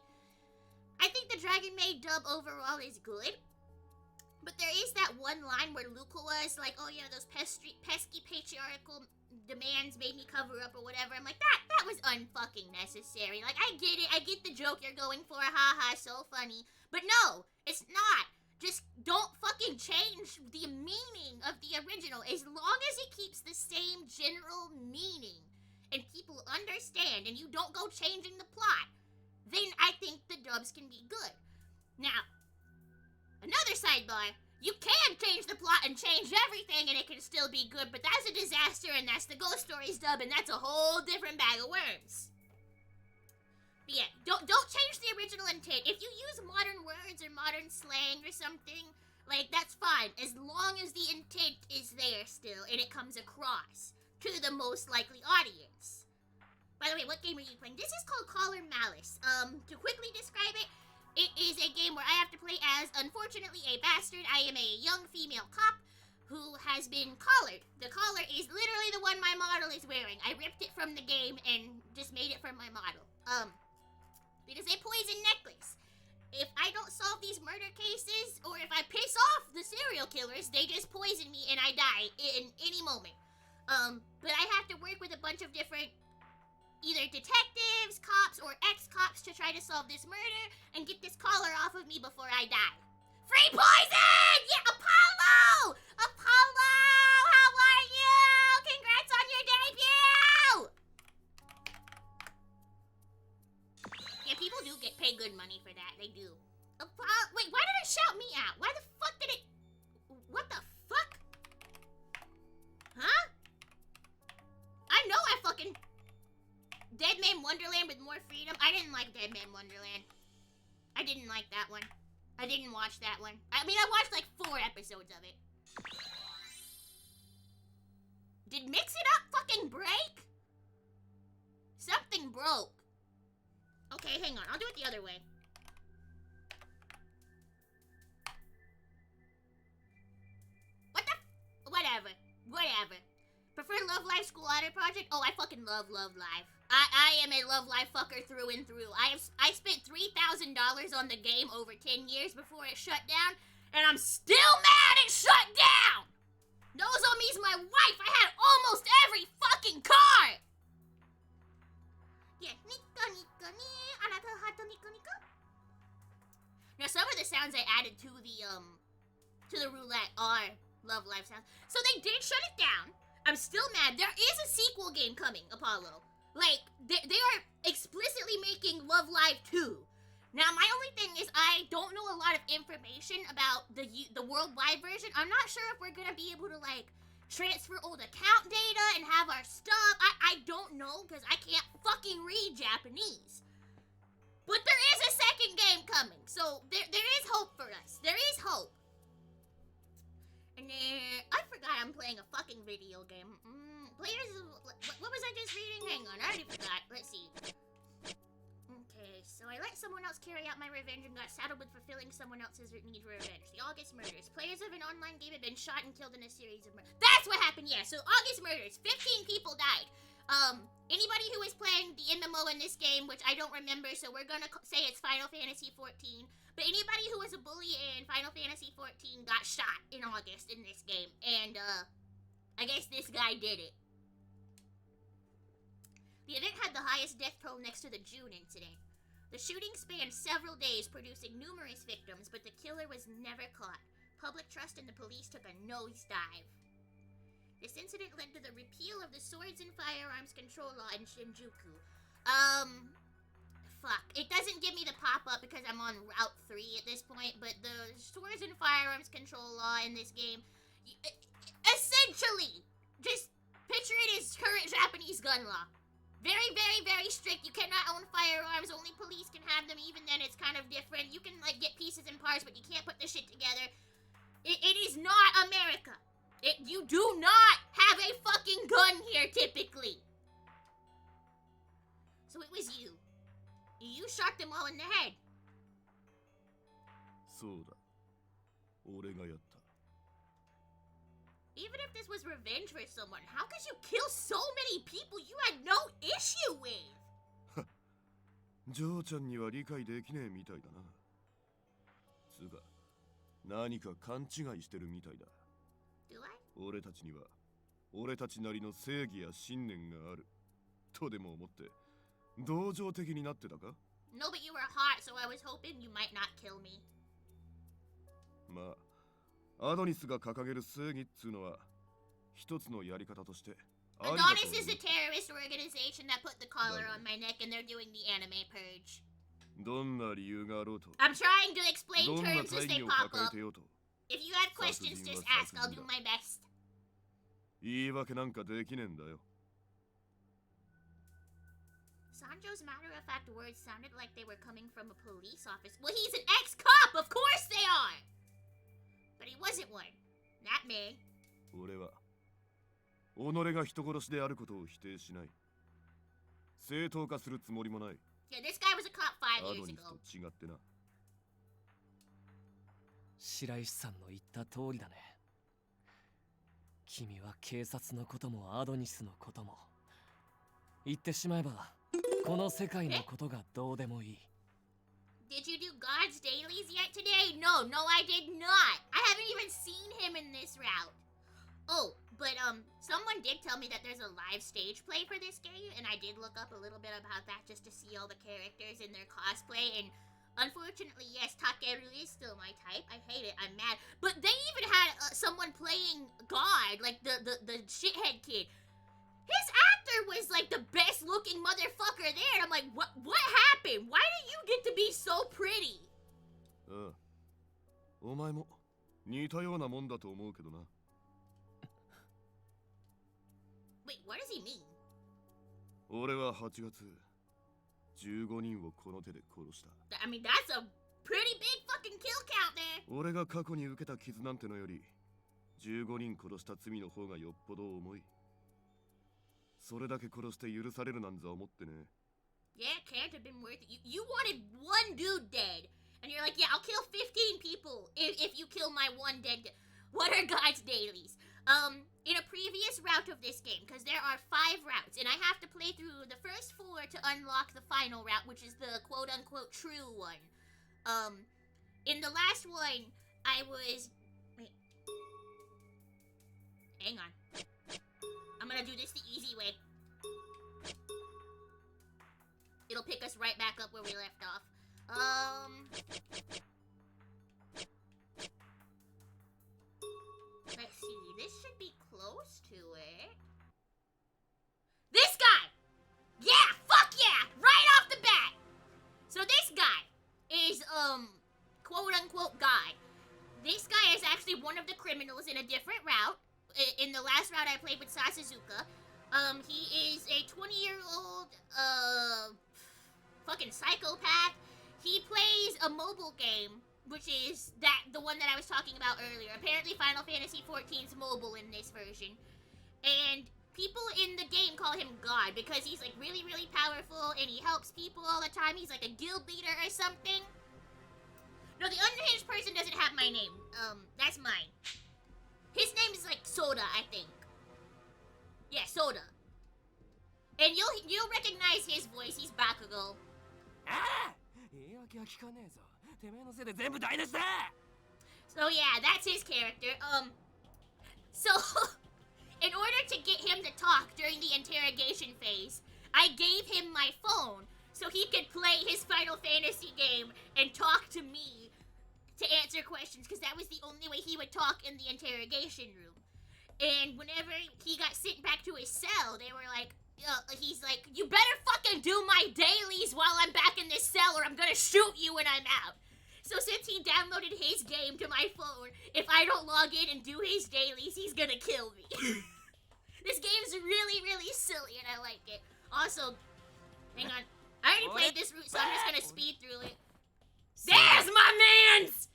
I think the Dragon Maid dub overall is good, but there is that one line where Luca was like, oh yeah, those pesky patriarchal demands made me cover up or whatever. I'm like, that was unfucking necessary. Like, I get it, I get the joke you're going for, haha, so funny. But no, it's not. Just don't fucking change the meaning of the original. As long as it keeps the same general meaning and people understand and you don't go changing the plot, then I think the dubs can be good. Now, another sidebar, you can change the plot and change everything and it can still be good, but that's a disaster and that's the Ghost Stories dub and that's a whole different bag of worms. But yeah, don't change the original intent. If you use modern words or modern slang or something, like, that's fine, as long as the intent is there still and it comes across to the most likely audience. By the way, what game are you playing? This is called Collar Malice. To quickly describe it, it is a game where I have to play as, unfortunately, a bastard. I am a young female cop who has been collared. The collar is literally the one my model is wearing. I ripped it from the game and just made it from my model. It is a poison necklace. If I don't solve these murder cases, or if I piss off the serial killers, they just poison me and I die in any moment. But I have to work with a bunch of different either detectives, cops, or ex-cops to try to solve this murder and get this collar off of me before I die. Free poison! Yeah, Apollo! Apollo! How are you? Congrats on your debut! Yeah, people do pay good money for that. They do. Wait, why did it shout me out? Why the fuck did it... What the fuck? Huh? I know I fucking... Dead Man Wonderland with more freedom? I didn't like Dead Man Wonderland. I didn't like that one. I didn't watch that one. I mean, I watched like 4 episodes of it. Did Mix It Up fucking break? Something broke. Okay, hang on. I'll do it the other way. What the? Whatever. Prefer Love Live School Otter Project? Oh, I fucking love Love Live. I am a Love Live fucker through and through. I spent $3,000 on the game over 10 years before it shut down, and I'm still mad it shut down! Nozomi's my wife! I had almost every fucking card! Yeah, now some of the sounds I added to the roulette are Love Live sounds. So they did shut it down. I'm still mad. There is a sequel game coming, Apollo. Like, they are explicitly making Love Live 2. Now, my only thing is I don't know a lot of information about the worldwide version. I'm not sure if we're gonna be able to, like, transfer old account data and have our stuff. I don't know, because I can't fucking read Japanese. But there is a second game coming, so there is hope for us. There is hope. And then, I forgot I'm playing a fucking video game. What was I just reading? Hang on, I already forgot. Let's see. Okay, so I let someone else carry out my revenge and got saddled with fulfilling someone else's need for revenge. The August Murders. Players of an online game have been shot and killed in a series of murders. That's what happened, yeah. So August Murders. 15 people died. Anybody who is playing the MMO in this game, which I don't remember, so we're gonna say it's Final Fantasy 14. But anybody who was a bully in Final Fantasy 14 got shot in August in this game. And, I guess this guy did it. The event had the highest death toll next to the June incident. The shooting spanned several days, producing numerous victims, but the killer was never caught. Public trust in the police took a nosedive. This incident led to the repeal of the Swords and Firearms Control Law in Shinjuku. Fuck. It doesn't give me the pop-up because I'm on Route 3 at this point, but the Swords and Firearms Control Law in this game, essentially, just picture it as current Japanese gun law. Very, very, very strict. You cannot own firearms. Only police can have them. Even then, it's kind of different. You can, like, get pieces and parts, but you can't put the shit together. It is not America. You do not have a fucking gun here, typically. So it was you. You shot them all in the head. そうだ。俺がやった。 Even if this was revenge for someone, how could you kill so many people you had no issue with? ジョーちゃんには理解できねえみたいだな。つうか、何か勘違いしてるみたいだ。 Do I? 俺たちには、俺たちなりの正義や信念がある。とでも思って、同情的になってたか？ No, but you were hot, so I was hoping you might not kill me. まあ、アドニスが掲げる正義っつうのは、一つのやり方として、ありだと思う。 Adonis is a terrorist organization that put the collar on my neck and they're doing the anime purge. どんな理由があろうと、 I'm trying to explain どんな terms as 大 they 義を pop 抱え up. てようと、 If you have questions, just ask. I'll do my best. 言い訳なんかできねえんだよ。 Sanjo's matter-of-fact words sounded like they were coming from a police office. Well, he's an ex-cop! Of course they are! But he wasn't one. Not me. 俺は、己が人殺しであることを否定しない。正当化するつもりもない。 Yeah, this guy was a cop 5ア years ドニ ago. スと違ってな。白石さんの言った通りだね。君は警察のこともアドニスのことも、言ってしまえばこの世界のことがどうでもいい。 Did you do God's dailies yet today? No, I did not. I haven't even seen him in this route. Oh, but someone did tell me that there's a live stage play for this game, and I did look up a little bit about that just to see all the characters in their cosplay, and unfortunately, yes, Takeru is still my type. I hate it. I'm mad. But they even had someone playing God, like the shithead kid. His actor was like the best looking motherfucker there. And I'm like, what happened? Why do you get to be so pretty? ああ、お前も似たようなもんだと思うけどな。 Wait, what does he mean? 俺は8月、15人をこの手で殺した。 I mean, that's a pretty big fucking kill count there. 俺が過去に受けた傷なんてのより、15人殺した罪の方がよっぽど重い。それだけ殺して許されるなんざ思ってね。 Yeah, can't have been worth it. You wanted one dude dead. And you're like, yeah, I'll kill 15 people if you kill my one dead. What are God's dailies? In a previous route of this game, because there are 5 routes, and I have to play through the first 4 to unlock the final route, which is the quote-unquote true one. In the last one, I was... Wait. Hang on. I'm gonna do this the easy way. It'll pick us right back up where we left off. Let's see. This should be close to it. This guy! Yeah! Fuck yeah! Right off the bat! So this guy is, quote-unquote guy. This guy is actually one of the criminals in a different route. In the last route I played with Sasuzuka. He is a 20-year-old, fucking psychopath. He plays a mobile game, which is the one that I was talking about earlier. Apparently Final Fantasy XIV's mobile in this version. And people in the game call him God because he's like really, really powerful and he helps people all the time. He's like a guild leader or something. No, the unhinged person doesn't have my name. That's mine. His name is like Soda, I think. Yeah, Soda. And you'll recognize his voice. He's Bakugo. So yeah, that's his character. So in order to get him to talk during the interrogation phase, I gave him my phone so he could play his Final Fantasy game and talk to me to answer questions, because that was the only way he would talk in the interrogation room. And whenever he got sent back to his cell, they were like, he's like, you better fucking do my dailies while I'm back in this cell or I'm gonna shoot you when I'm out. So since he downloaded his game to my phone, if I don't log in and do his dailies, he's gonna kill me. This game's really, really silly and I like it. Also, hang on. I already played this route, so I'm just gonna speed through it. There's my mans!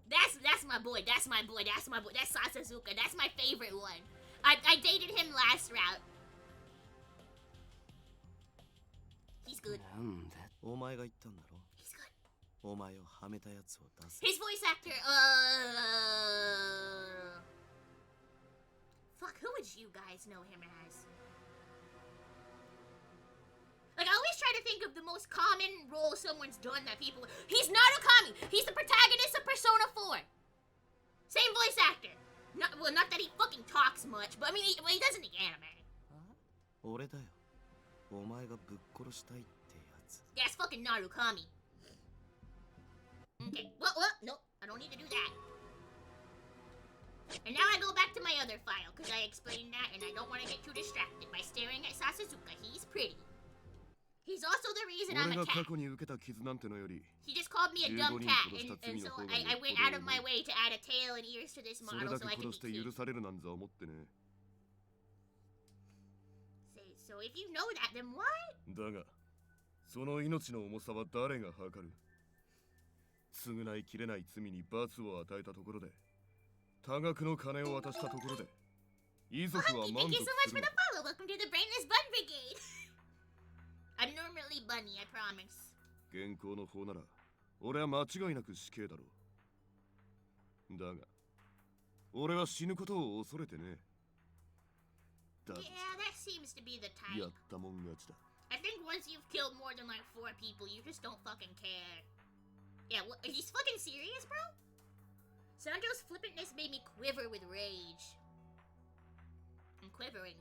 That's my boy, that's my boy, that's my boy. That's Sasazuka, that's my favorite one. I dated him last route. He's good. なんだ。お前が言ったんだろ。 He's good. お前をはめたやつを出す。 His voice actor, fuck, who would you guys know him as? Like, I always try to think of the most common role someone's done that people... He's Narukami! He's the protagonist of Persona 4! Same voice actor! Well, not that he fucking talks much, but I mean, he does in the anime. 俺だよ。お前がぶっ殺したいってやつ。 That's fucking Narukami. Okay, well, nope, I don't need to do that. And now I go back to my other file, because I explained that, and I don't want to get too distracted by staring at Sasazuka. He's pretty. He's also the reason I'm 俺 a が過 cat. 去に受けた傷なんてのより He just called me a dumb 15 cat, 人殺した and 罪 so の方が I よっ went ぽど out of 重 my い way to add a tail and ears to this それ model だ so け I can 殺して be 許 cute. されるなんざ思ってね So if you know that, then what? だがその命の重さは誰が測る償いきれない罪に罰を与えたところで多額の金を渡したところで遺族は Monkey, 満 thank you 足 so much す for る the follow. Welcome to the Brainless Bun Brigade. I'm normally bunny, I promise. 現行の法なら俺は間違いなく死刑だろうだが俺は死ぬことを恐れてねだと Yeah, that seems to be the や type. ったもん勝ちだ I think once you've killed more than like 4 people, you just don't fucking care. Yeah, what, are you fucking serious, bro? Sanjo's flippantness made me quiver with rage. I'm quivering.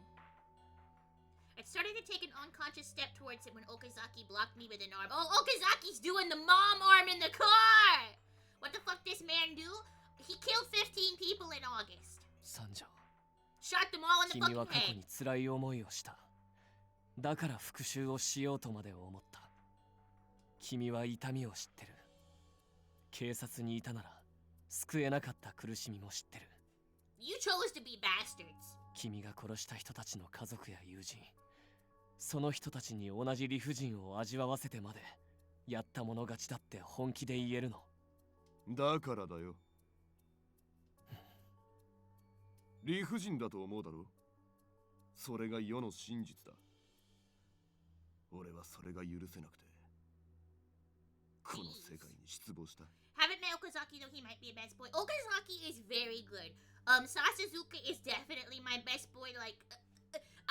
I started to take an unconscious step towards it when Okazaki blocked me with an arm. Oh, Okazaki's doing the mom arm in the car! What the fuck this man do? He killed 15 people in August. 三条 Shot them all in the 君は fucking 過去 head. に辛い思いをした。だから復讐をしようとまで思った。君は痛みを知ってる。警察にいたなら救えなかった苦しみも知ってる。You chose to be bastards. 君が殺した人たちの家族や友人、その人たちに同じ理不尽を味わわせてまでやった者勝ちだって本気で言えるの。だからだよ理不尽だと思うだろそれが世の真実だ俺はそれが許せなくてこの世界に失望した Haven't met Okazaki though, he might be a best boy. Okazaki is very good. Sasazuka is definitely my best boy. Like,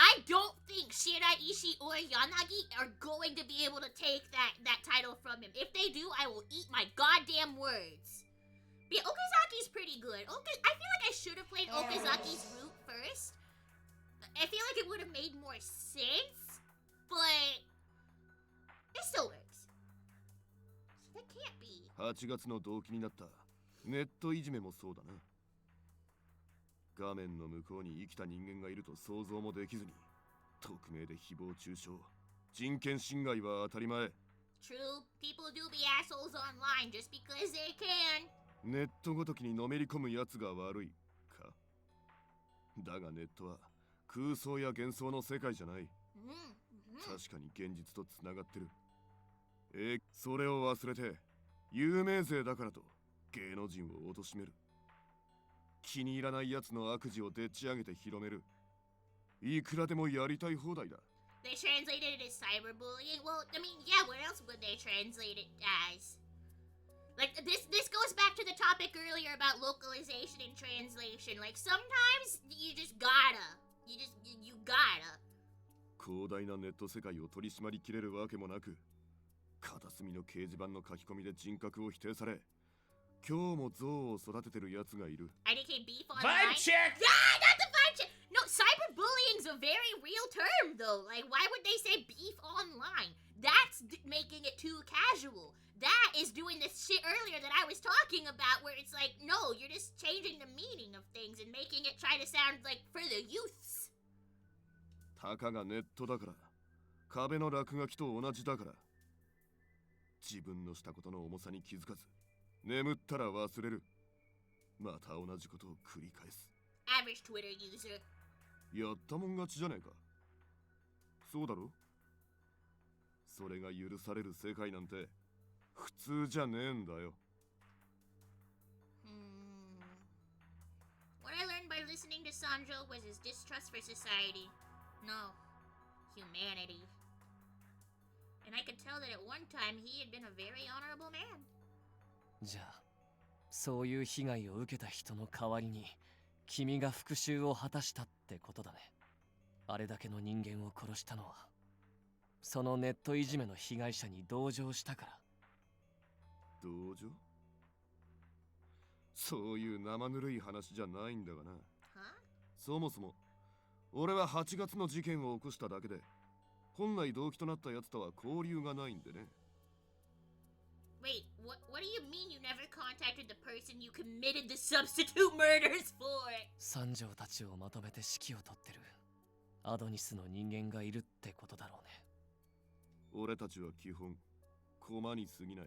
I don't think Shiraishi or Yanagi are going to be able to take that title from him. If they do, I will eat my goddamn words. But yeah, Okazaki's pretty good. I feel like I should have played Okazaki's route first. I feel like it would have made more sense, but it still works. So that can't be. 8月の動機になったネットいじめもそうだな画面の向こうに生きた人間がいると想像もできずに匿名で誹謗中傷人権侵害は当たり前 True, people do be assholes online just because they can. ネットごときにのめり込むやつが悪いかだがネットは空想や幻想の世界じゃない確かに現実とつながってるそれを忘れて有名税だからと芸能人を貶める気に入らないやつの悪事をでっち上げて広めるいくらでもやりたい放題だ They translated it as cyberbullying. Well, I mean, yeah, what else would they translate it as? Like, this goes back to the topic earlier about localization and translation. Like, sometimes you just gotta. You gotta. 広大なネット世界を取り締まりきれるわけもなく片隅の掲示板の書き込みで人格を否定され今日も象を育ててるやつがいる IDK beef online? Vibe check! Yeah, not the vibe check! No, cyber Cyberbullying's a very real term, though. Like, why would they say beef online? That's making it too casual. That is doing this shit earlier that I was talking about, where it's like, no, you're just changing the meaning of things and making it try to sound like for the youths. たかがネットだから、壁の落書きと同じだから。自分のしたことの重さに気づかず、眠ったら忘れる。また同じことを繰り返す。Average Twitter user. やったもん勝ちじゃねえか。そうだろ？それが許される世界なんて普通じゃねえんだよ。What I learned by listening to Sanjo was his distrust for society. No, humanity. And I could tell that at one time he had been a very honorable man. じゃあそういう被害を受けた人の代わりに君が復讐を果たしたってことだね。あれだけの人間を殺したのはそのネットいじめの被害者に同情したから。同情？そういう生ぬるい話じゃないんだがな。そもそも俺は8月の事件を起こしただけで本来動機となったやつとは交流がないんでね。Wait, what do you mean you never contacted the person you committed the substitute murders for? 三条たちをまとめて指揮を執ってるアドニスの人間がいるってことだろうね。俺たちは基本駒に過ぎない。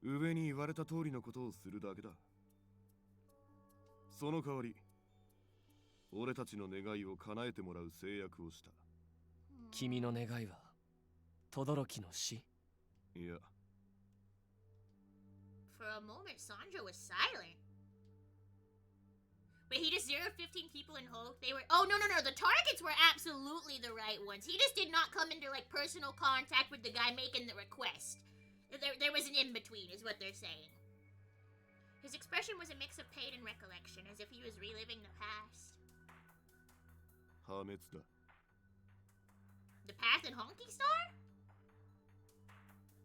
上に言われた通りのことをするだけだ。その代わり俺たちの願いを叶えてもらう制約をした。君の願いは轟の死？いや。For a moment, Sanjo was silent. Wait, he just 0-15 people in Hulk? They were... Oh, no. The targets were absolutely the right ones. He just did not come into, like, personal contact with the guy making the request. There was an in-between, is what they're saying. His expression was a mix of pain and recollection, as if he was reliving the past. 破滅だ。The past in Honky Star?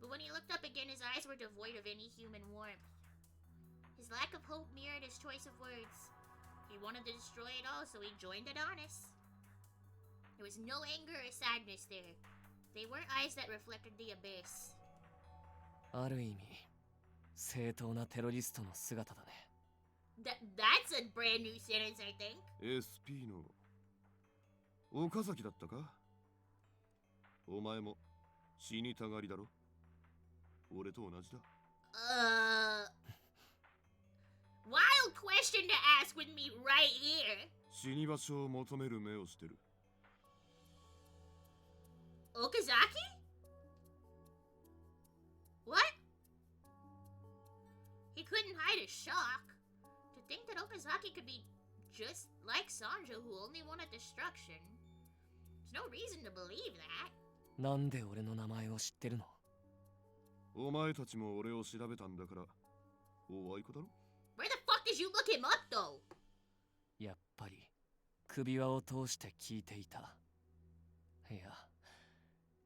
But when he looked up again, his eyes were devoid of any human warmth. His lack of hope mirrored his choice of words. He wanted to destroy it all, so he joined Adonis. There was no anger or sadness there. They weren't eyes that reflected the abyss. ある意味、正当なテロリストの姿だね。That's a brand new sentence, I think. SP の岡崎だったか？お前も死にたがりだろ？俺と同じだ。Wild question to ask with me right here. 死に場所を求める目をしてる。Okazaki? What? He couldn't hide his shock. To think that Okazaki could be just like Sanjo, who only wanted destruction. There's no reason to believe that. なんで俺の名前を知ってるの？お前たちも俺を調べたんだからおあいこだろ？ Where the fuck did you look him up, though? やっぱり首輪を通して聞いていた。いや、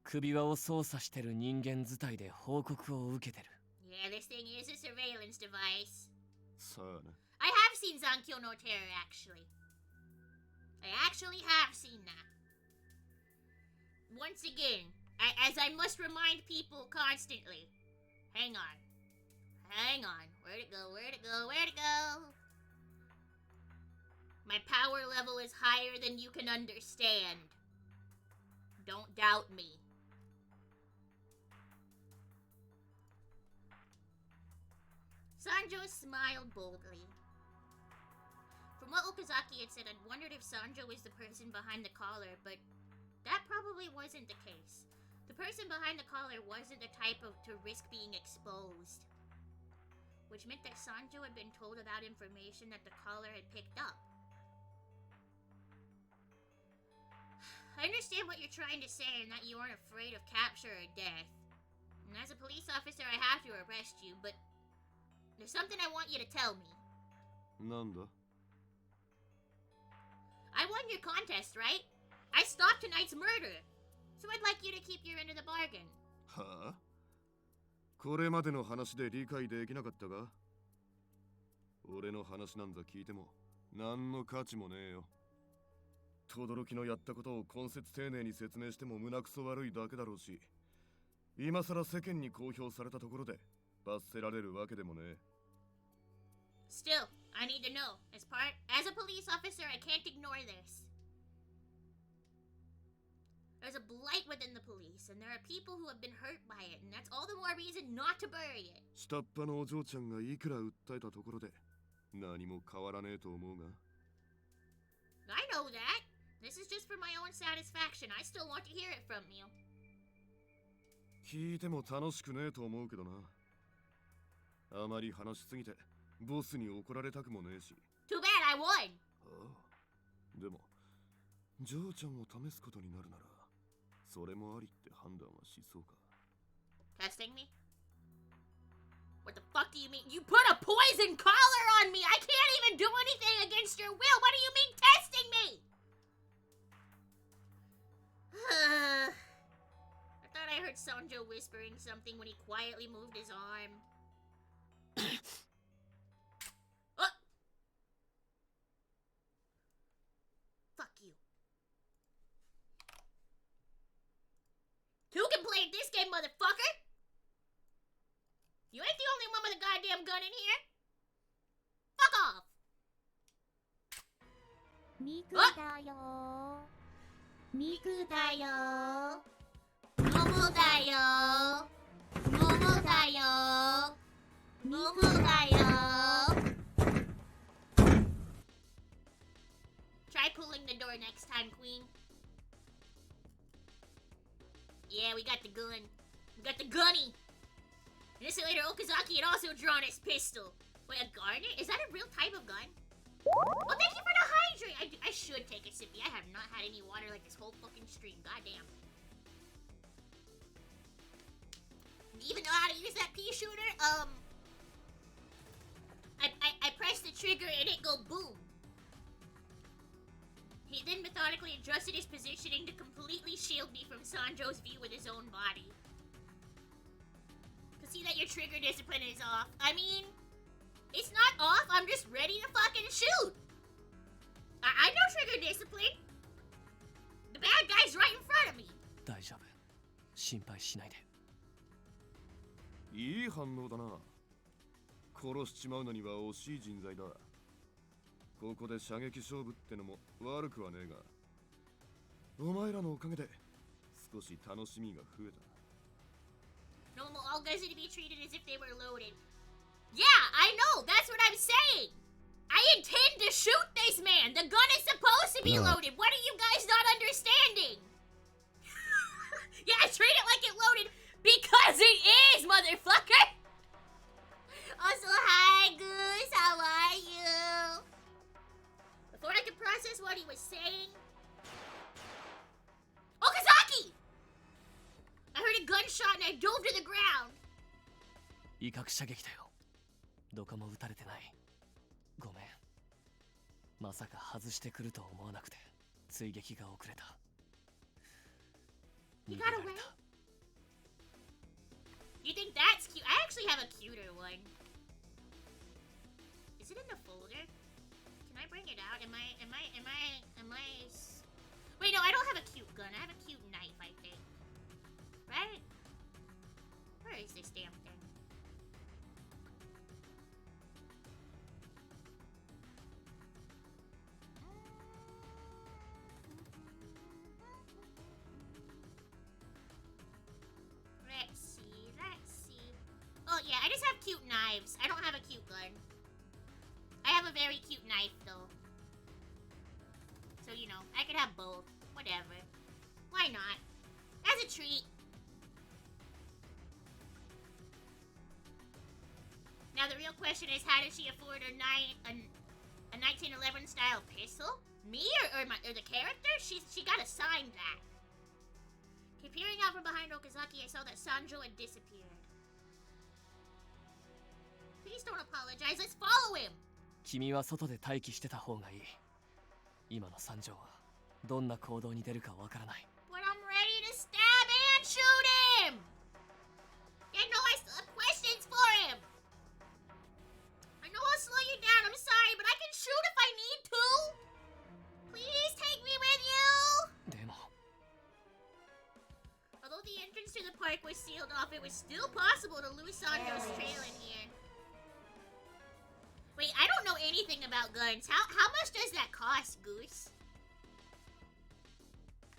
首輪を操作してる人間伝いで報告を受けてる。Yeah, this thing is a surveillance device. さあな。I have seen Zankyo no Terror, actually. I actually have seen that. Once again, as I must remind people constantly. Hang on. Where'd it go? My power level is higher than you can understand. Don't doubt me. Sanjo smiled boldly. From what Okazaki had said, I'd wondered if Sanjo was the person behind the collar, but that probably wasn't the case. The person behind the collar wasn't the type to risk being exposed. Which meant that Sanjo had been told about information that the collar had picked up. I understand what you're trying to say and that you aren't afraid of capture or death. And as a police officer, I have to arrest you, but there's something I want you to tell me. なんだ? I won your contest, right? I stopped tonight's murder. So I'd like you to keep your end of the bargain. はあ? これまでの話で理解できなかったか? 俺の話なんざ聞いても何の価値もねえよ。轟のやったことを根節丁寧に説明しても胸くそ悪いだけだろうし、今さら世間に公表されたところで罰せられるわけでもね。 Still, I need to know. As a police officer, I can't ignore this. There's a blight within the police, and there are people who have been hurt by it, and that's all the more reason not to bury it. 下っ端のお嬢ちゃんがいくら訴えたところで何も変わらねえと思うが。 I know that. This is just for my own satisfaction. I still want to hear it from you. 聞いても楽しくねえと思うけどな。あまり話しすぎてボスに怒られたくもねえし。 Too bad I won. ああ、でも嬢ちゃんを試すことになるならそれもありって判断はしそうか。 Testing me? What the fuck do you mean? You put a poison collar on me! I can't even do anything against your will! What do you mean testing me? I thought I heard Sanjo whispering something when he quietly moved his arm. Oh! Fuck you. Two can play at this game, motherfucker! You ain't the only one with a goddamn gun in here! Fuck off! ミクだよミクだよモモだよモモだよモモだよ Try pulling the door next time, Queen. Yeah, we got the gun. We got the gunny. Insulator Okazaki had also drawn his pistol. Wait, a garnet? Is that a real type of gun? Oh, thank you for the hydrate! I should take a sippy. I have not had any water like this whole fucking stream. Goddamn. You even know how to use that pea shooter? I pressed the trigger and it go boom. He then methodically adjusted his positioning to completely shield me from Sanjo's view with his own body. See that your trigger discipline is off. I mean, it's not off. I'm just ready to fucking shoot. I know trigger discipline. The bad guy's right in front of me. 大丈夫。心配しないで。いい反応だな。殺しちまうのには惜しい人材だ。ここで射撃勝負ってのも悪くはねえが、お前らのおかげで少し楽しみが増えた。 Normal, all guns need to be treated as if they were loaded. Yeah, I know. That's what I'm saying. I intend to shoot this man. The gun is supposed to be loaded. What are you guys not understanding? Yeah, treat it like it loaded because it is, motherfucker. Also, hi, Goose. How are you? Before I could process what he was saying, Okazaki! I heard a gunshot and I dove to the ground. 威嚇射撃だよ。どこも撃たれてない。ごめん。まさか外してくると思わなくて追撃が遅れた。逃げられた。You think that's cute? I actually have a cuter one. Is it in the folder? Can I bring it out? Am I... Wait, no, I don't have a cute gun. I have a cute knife, I think. Right? Where is this damn thing? Let's see. Oh yeah, I just have cute knives. I don't have a cute gun. I have a very cute knife though. So, you know, I could have both. Whatever. Why not? As a treat. Now the real question is, how did she afford a 1911 style pistol? Me or the character? She got assigned that. Okay, peering out from behind Okazaki, I saw that Sanjo had disappeared. Please don't apologize. Let's follow him. 君は外で待機してた方がいい。今の惨状はどんな行動に出るかわからない。But I'm ready to stab and shoot him. I know I still have questions for him. I know I'll slow you down. I'm sorry, but I can shoot if I need to. Please take me with sealed off, it was still possible to lose Sanjo's trail in here. Wait, I don't know anything about guns. How much does that cost, Goose?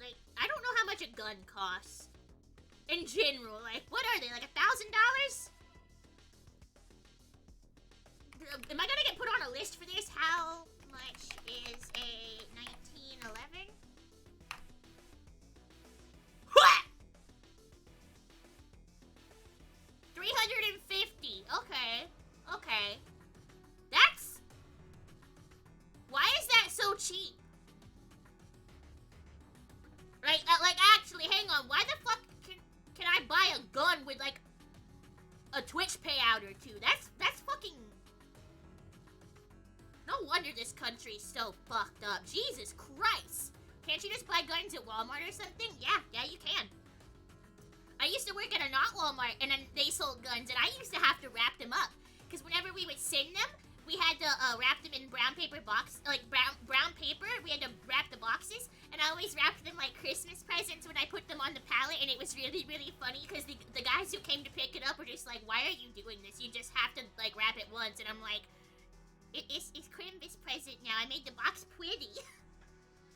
Like, I don't know how much a gun costs. In general, like, what are they, like $1,000? Am I gonna get put on a list for this? How much is a 1911? What? 350. Okay. That's... Why is that so cheap? Right, like, actually, hang on. Why the fuck can I buy a gun with, like, a Twitch payout or two? That's fucking... No wonder this country's so fucked up. Jesus Christ. Can't you just buy guns at Walmart or something? Yeah, you can. I used to work at a not Walmart, and then they sold guns, and I used to have to wrap them up. Because whenever we would send them, we had to wrap them in brown paper box, like brown paper. We had to wrap the boxes, and I always wrapped them like Christmas presents when I put them on the pallet, and it was really, really funny because the guys who came to pick it up were just like, why are you doing this? You just have to, like, wrap it once, and I'm like, it's Christmas present now. I made the box pretty.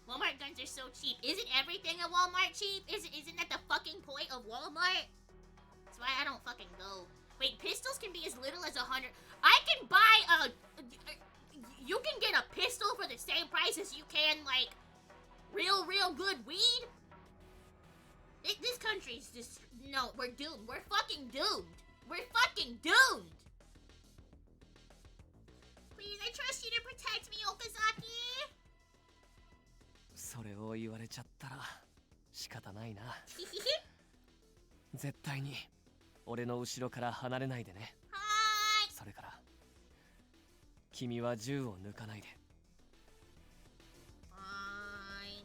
Walmart guns are so cheap. Isn't everything at Walmart cheap? Isn't that the fucking point of Walmart? That's why I don't fucking go. Wait, pistols can be as little as 100. I can buy you can get a pistol for the same price as you can, like, real good weed? This country's just... No, we're doomed. We're fucking doomed. We're fucking doomed. Please, I trust you to protect me, Okazaki. それを言われちゃったら仕方ないな。絶対に俺の後ろから離れないでね。はーい。それから君は銃を抜かないで。Fine.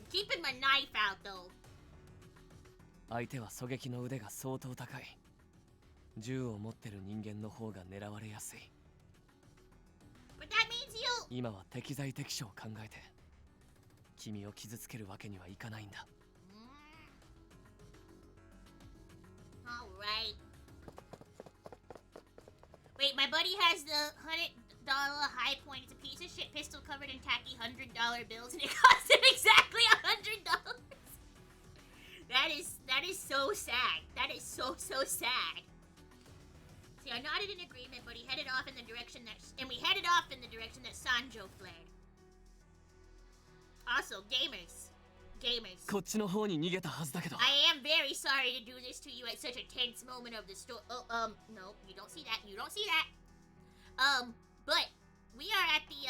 Keeping my knife out though. 相手は狙撃の腕が相当高い。銃を持ってる人間の方が狙われやすい。But that means you. 今は適材適所を考えて君を傷つけるわけにはいかないんだ。Alright. Wait, my buddy has the $100 high point. It's a piece of shit pistol covered in tacky $100 bills, and it cost him exactly $100. That is so sad. That is so sad. See, I nodded in agreement, but he headed off in the direction that, we headed off in the direction that Sanjo fled. Also, gamers. こっちの方に逃げたはずだけど。I am very sorry to do this to you at such a tense moment of the story. No, you don't see that. You don't see that. But we are at the,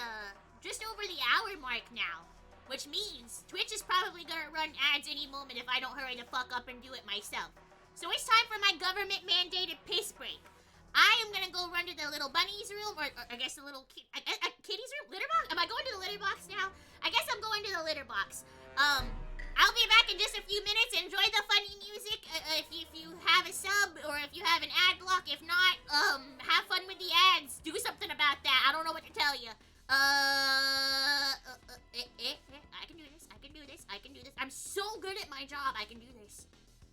just over the hour mark now. Which means Twitch is probably gonna run ads any moment if I don't hurry the fuck up and do it myself. So it's time for my government-mandated piss break. I am gonna go run to the little bunny's room, or I guess the little kitty's room? Litter box? Am I going to the litter box now? I guess I'm going to the litter box. I'll be back in just a few minutes. Enjoy the funny music. If you have a sub, or if you have an ad block. If not, have fun with the ads. Do something about that. I don't know what to tell you. I can do this. I can do this. I can do this. I'm so good at my job. I can do this.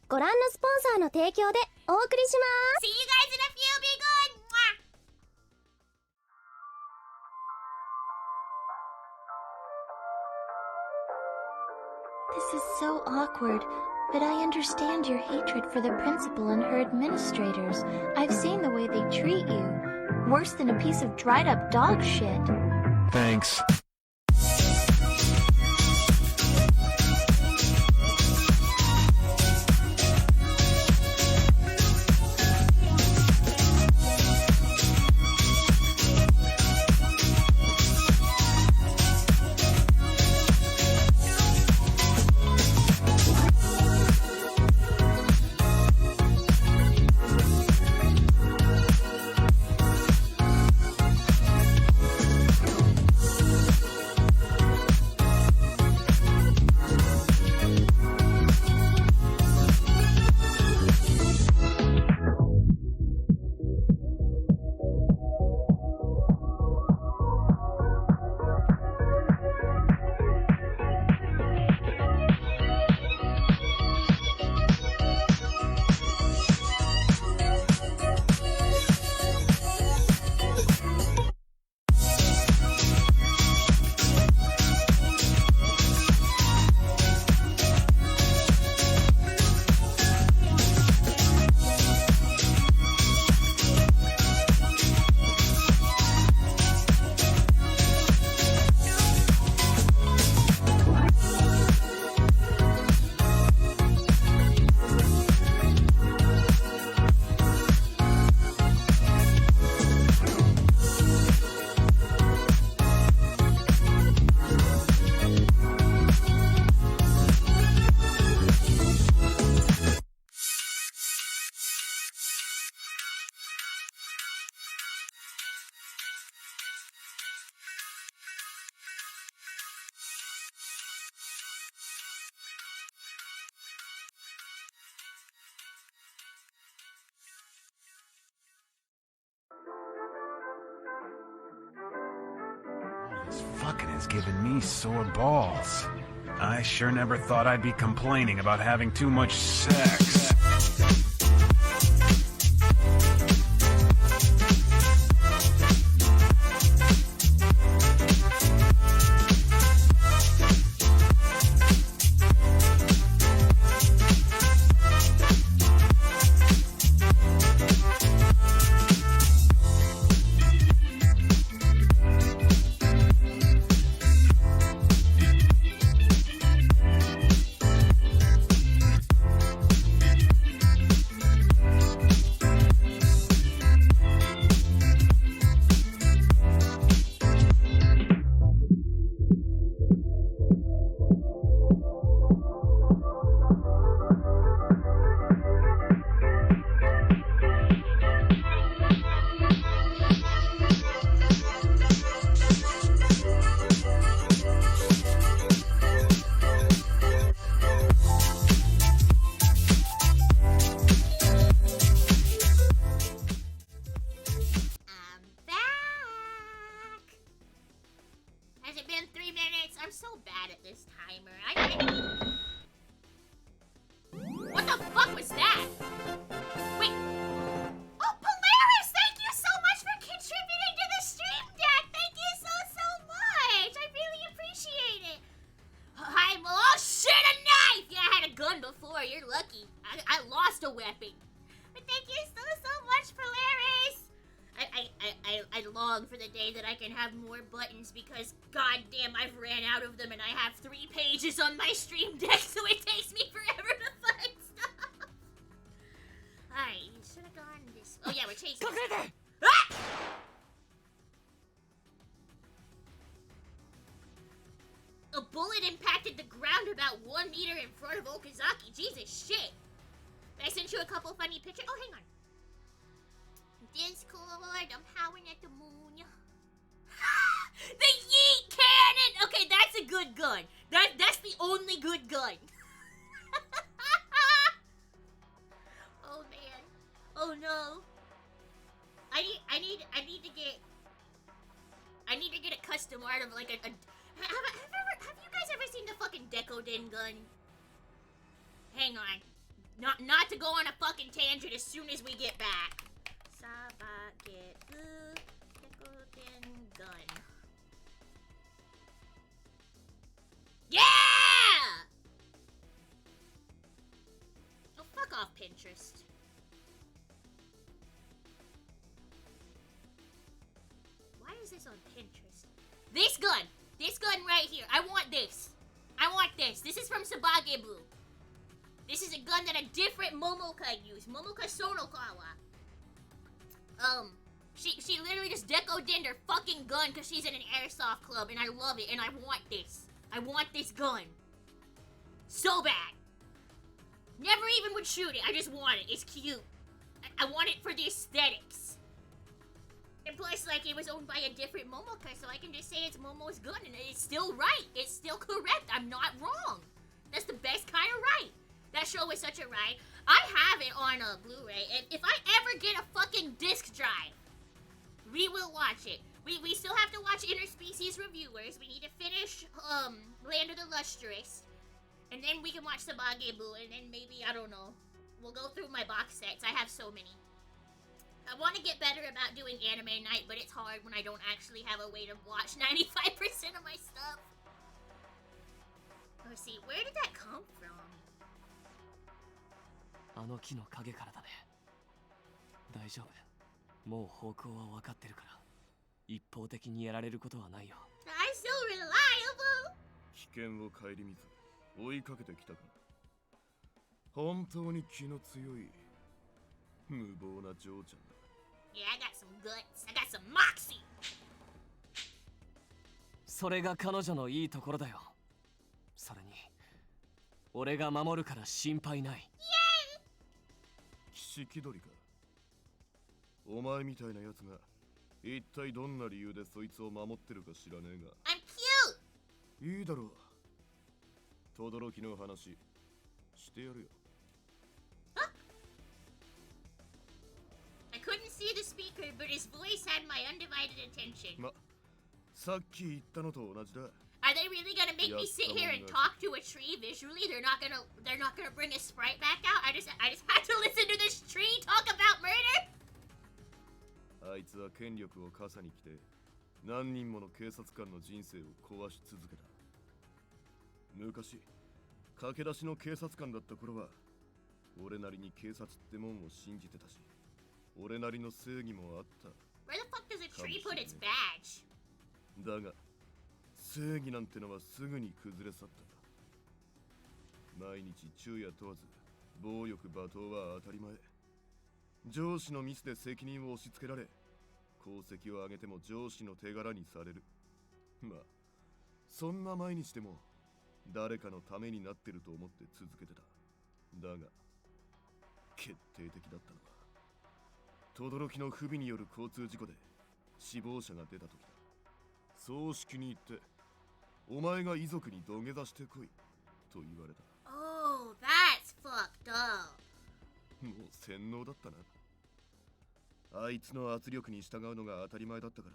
ご覧のスポンサーの提供でお送りします。 See you guys in a few. Be good. Mwah. This is so awkward, but I understand your hatred for the principal and her administrators. I've seen the way they treat you. Worse than a piece of dried up dog shit. Thanks. This fucking is giving me sore balls. I sure never thought I'd be complaining about having too much sex. Because goddamn, I've ran out of them and I have 3 pages on my stream deck, so it takes me forever to find stuff. Alright, you should have gone this. Oh yeah, we're chasing. Ah! A bullet impacted the ground about 1 meter in front of Okazaki. Jesus shit. I sent you a couple funny pictures. Oh, hang on. Discord, I'm howling at the moon. The yeet cannon! Okay, that's a good gun. That's the only good gun. Oh man. Oh no. I need to get a custom art of like a have you guys ever seen the fucking Decoden gun? Hang on. Not to go on a fucking tangent as soon as we get back. Decoden gun. Yeah! Oh, fuck off, Pinterest. Why is this on Pinterest? This gun! This gun right here. I want this. I want this. This is from Sabage Blue. This is a gun that a different Momoka used. Momoka Sonokawa. She literally just deco-dinned her fucking gun because she's in an airsoft club, and I love it, and I want this. I want this gun. So bad. Never even would shoot it. I just want it. It's cute. I want it for the aesthetics. And plus, like, it was owned by a different Momoka, so I can just say it's Momo's gun, and it's still right. It's still correct. I'm not wrong. That's the best kind of right. That show was such a ride. I have it on a Blu-ray, and if I ever get a fucking disc drive, we will watch it. We still have to watch Interspecies Reviewers. We need to finish Land of the Lustrous, and then we can watch Sabage Blue, and then maybe, I don't know, we'll go through my box sets. I have so many. I want to get better about doing anime night, but it's hard when I don't actually have a way to watch 95% of my stuff. Let's see, where did that come from? あの木の影からだね。大丈夫。もう方向は分かってるから、一方的にやられることはないよ。I'm so reliable. 危険を顧みず追いかけてきたか。本当に気の強い無謀な嬢ちゃんだ。Yeah, I got some guts. I got some moxie. それが彼女のいいところだよ。それに、俺が守るから心配ない。キシキドリか。お前みたいなやつが一体どんな理由でそいつを守ってるか知らねえが。I'm cute. いいだろう。轟の話してやるよ。I couldn't see the speaker, but his voice had my undivided attention. ま、さっき言ったのと同じだ。 Are they really gonna make me sit here and talk to a tree visually? They're not gonna bring a sprite back out? I just had to listen to this tree talk about murder? あいつは権力を傘に来て何人もの警察官の人生を壊し続けた。昔駆け出しの警察官だった頃は俺なりに警察ってもんを信じてたし、俺なりの正義もあった。 Where the fuck does a tree put its badge? だが正義なんてのはすぐに崩れ去った。毎日昼夜問わず暴力罵倒は当たり前。上司のミスで責任を押し付けられ、功績を上げても上司の手柄にされる。まあそんな毎日でも誰かのためになってると思って続けてた。だが決定的だったのは轟の不備による交通事故で死亡者が出た時だ。葬式に行ってお前が遺族に土下座してこいと言われた。 Oh, that's fucked up. もう洗脳だったな。あいつの圧力に従うのが当たり前だったから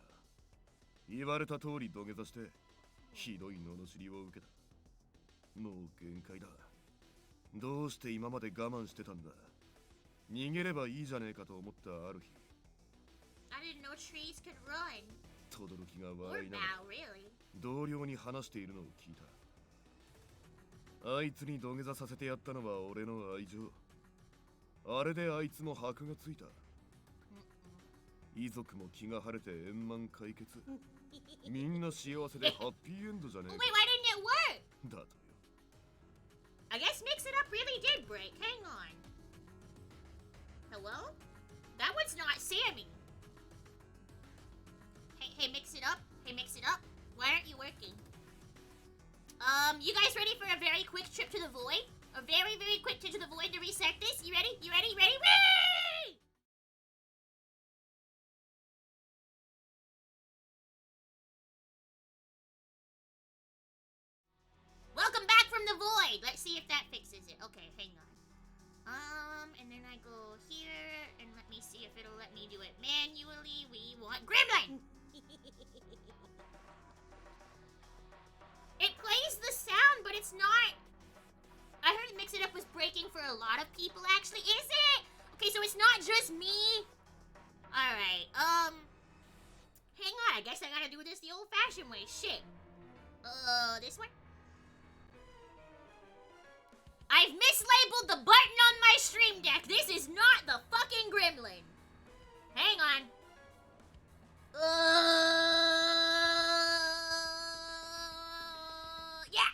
言われた通り土下座してひどい罵りを受けた。もう限界だ。どうして今まで我慢してたんだ。逃げればいいじゃねえかと思ったある日、 I didn't know trees could run. 轟が Or 笑いながら bow, really. 同僚に話しているのを聞いた。あいつに土下座させてやったのは俺の愛情。あれであいつも箔がついた。遺族も気が晴れて円満解決。みんな幸せでハッピーエンドじゃね Oh, え wait, why didn't it work? か。だとよ。 I guess Mix It Up really did break. Hang on. Hello? That one's not Sammy. Hey, Mix It Up. Hey, Mix It Up. Why aren't you working? You guys ready for a very quick trip to the void? A very, very quick trip to the void to reset this? You ready? You ready? Ready? Whee! Welcome back from the void. Let's see if that fixes it. Okay, hang on. And then I go here, and let me see if it'll let me do it manually. We want Gremlin! It plays the sound, but it's not... I heard Mix It Up was breaking for a lot of people, actually. Is it? Okay, so it's not just me? Alright, hang on, I guess I gotta do this the old-fashioned way. Shit. This one? I've mislabeled the button on my stream deck. This is not the fucking Gremlin. Hang on. Yeah.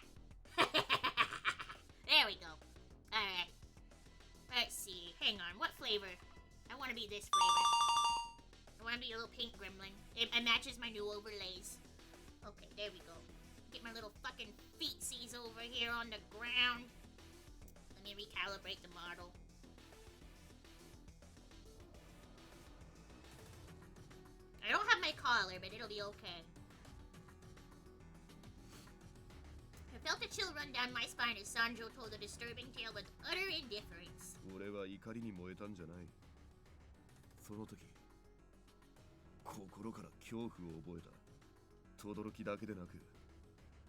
There we go. Alright. Let's see. Hang on. What flavor? I want to be this flavor. I want to be a little pink Gremlin. It matches my new overlays. Okay, there we go. Get my little fucking feetsies over here on the ground. Let me recalibrate the model. I don't have my collar, but it'll be okay. I felt a chill run down my spine as Sanjo told a disturbing tale with utter indifference. 俺は怒りに燃えたんじゃない。その時心から恐怖を覚えた。轟だけでなく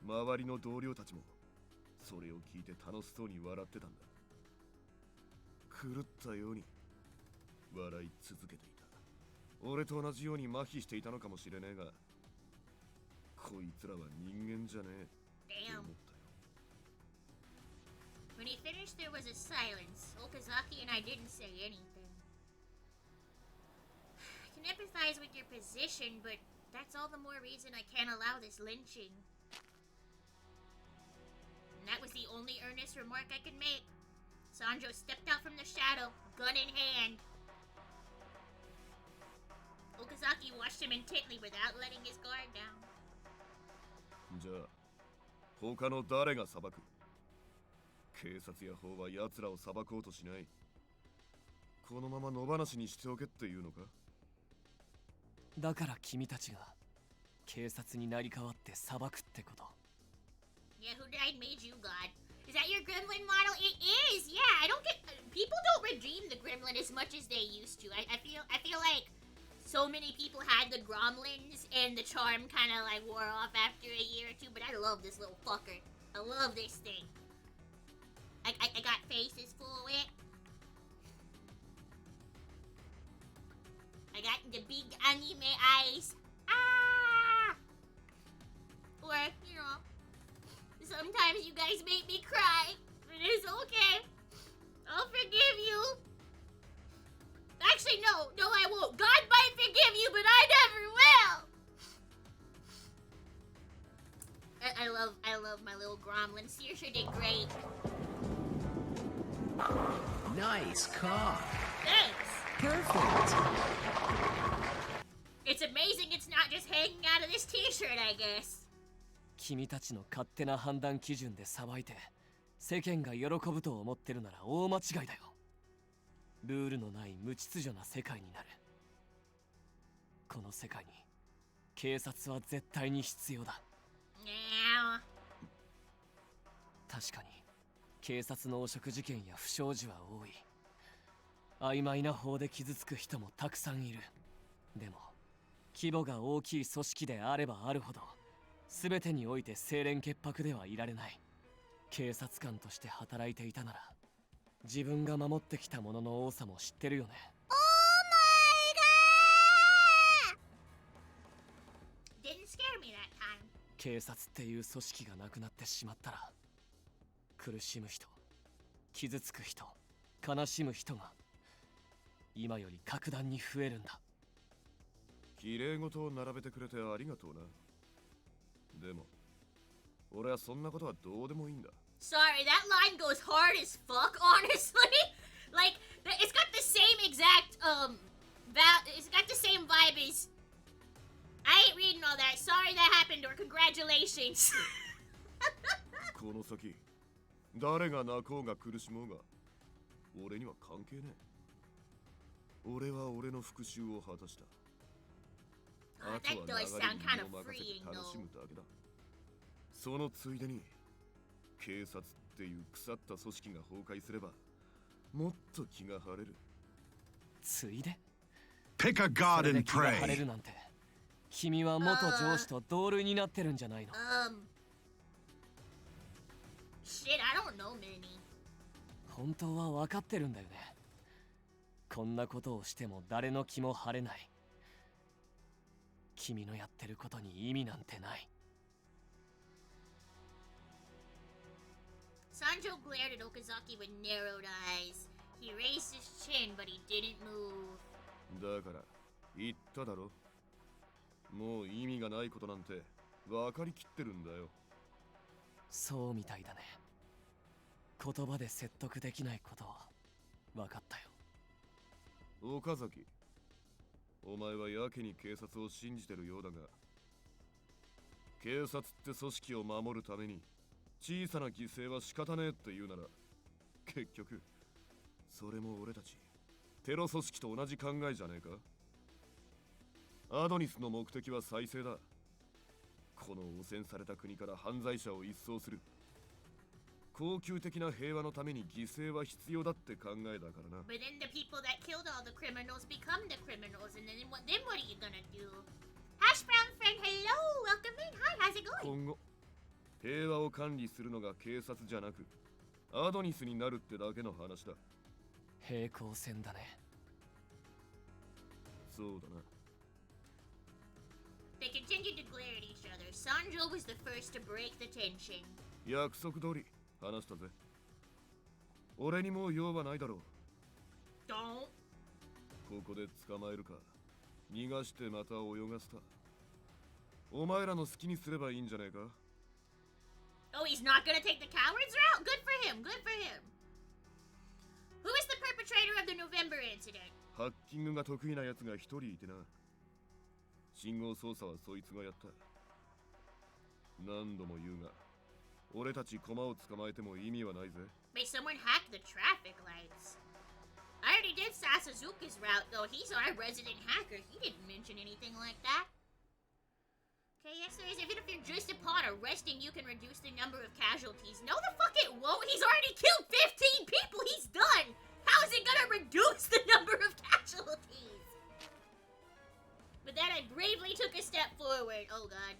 周りの同僚たちもそれを聞いて楽しそうに笑ってたんだ。狂ったように笑い続けていた。俺と同じように麻痺していたのかもしれねえが、こいつらは人間じゃねえって思ったよ。 When he finished, there was a silence. Okazaki and I didn't say anything. I can empathize with your position, but that's all the more reason I can't allow this lynching. And that was the only earnest remark I could make. Sanjo stepped out from the shadow, gun in hand. Okazaki watched him intently without letting his guard down. じゃあ他の誰が裁く？警察や法は奴らを裁こうとしない。このまま野放しにしておけっていうのか？だから君たちが警察になり代わって裁くってこと。 Yeah, who died made you God. Is that your gremlin model? It is. Yeah, I don't get. People don't redeem the gremlin as much as they used to. I feel like so many people had the gremlins and the charm kind of like wore off after a year or two, but I love this little fucker. I love this thing. I got faces for it. I got the big anime eyes. Ah! Or, you know, sometimes you guys make me cry, but it's okay. I'll forgive you. Actually, no, I won't. God might forgive you, but I never will. I love my little gremlin. Saoirse did great. Nice car. Thanks. Perfect. It's amazing it's not just hanging out of this t-shirt, I guess. 君たちの勝手な判断基準で裁いて世間が喜ぶと思ってるなら大間違いだよ。ルールのない無秩序な世界になる。この世界に警察は絶対に必要だ。確かに警察の汚職事件や不祥事は多い。曖昧な法で傷つく人もたくさんいる。でも規模が大きい組織であればあるほど全てにおいて清廉潔白ではいられない。警察官として働いていたなら自分が守ってきたものの多さも知ってるよね。Oh my god! Didn't scare me that time. 警察っていう組織がなくなってしまったら苦しむ人、傷つく人、悲しむ人が今より格段に増えるんだ。綺麗事を並べてくれてありがとうな。でも俺はそんなことはどうでもいいんだ。Sorry, that line goes hard as fuck, honestly. Like, it's got the same exact, it's got the same vibe as... I ain't reading all that. Sorry that happened, or congratulations. この先、誰が泣こうが苦しもうが、俺には関係ねえ。俺は俺の復讐を果たした。あとは流れに身を任せて楽しむだけだ。そのついでに、警察っていう腐った組織が崩壊すればもっと気が晴れる。ついで Pick a god and 気が晴れ pray. るなんて君は元上司と同類になってるんじゃないの。Shit, I don't know, Minnie. 本当は分かってるんだよね。こんなことをしても誰の気も晴れない。君のやってることに意味なんてない。Sanjo glared at Okazaki with narrowed eyes. He raised his chin, but he didn't move. だから言っただろ。もう意味がないことなんて分かりきってるんだよ。そうみたいだね。言葉で説得できないことは分かったよ。岡崎、お前はやけに警察を信じてるようだが、警察って組織を守るために小さな犠牲は仕方ねえって言うなら、結局それも俺たちテロ組織と同じ考えじゃねえか。アドニスの目的は再生だ。この汚染された国から犯罪者を一掃する。恒久的な平和のために犠牲は必要だって考えだからな。But then the people that killed all the criminals become the criminals, and then what are you gonna do? Hash brown friend, hello, welcome in. Hi, how's it going? 今後平和を管理するのが警察じゃなくアドニスになるってだけの話だ。平行線だね。そうだな。They continued to glare at each other. Sanjo was the first to break the tension. 約束通り話したぜ。俺にもう用はないだろう。 Don't. ここで捕まえるか逃がしてまた泳がせた。お前らの好きにすればいいんじゃねえか。 Oh, he's not gonna take the coward's route? Good for him, good for him. Who is the perpetrator of the November incident? ハッキングが得意なやつが一人いてな。信号操作はそいつがやった。何度も言うが俺たち駒を捕まえても意味はないぜ。 May someone hack the traffic lights? I already did Sasazuka's route, though. He's our resident hacker. He didn't mention anything like that. Okay, yes, there is. Even if you're just upon arresting, you can reduce the number of casualties. No, the fuck it won't. He's already killed 15 people. He's done. How is it gonna reduce the number of casualties? With that, I bravely took a step forward. Oh god.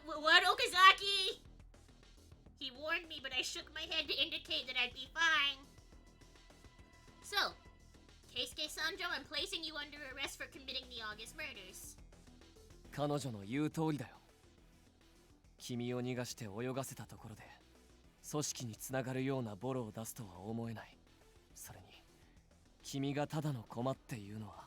What, Okazaki? He warned me, but I shook my head to indicate that I'd be fine. So, Keisuke Sanjo, I'm placing you under arrest for committing the August murders. 彼女の言う通りだよ。君を逃がして泳がせたところで組織につながるようなボロを出すとは思えない。それに君がただの駒っていうのは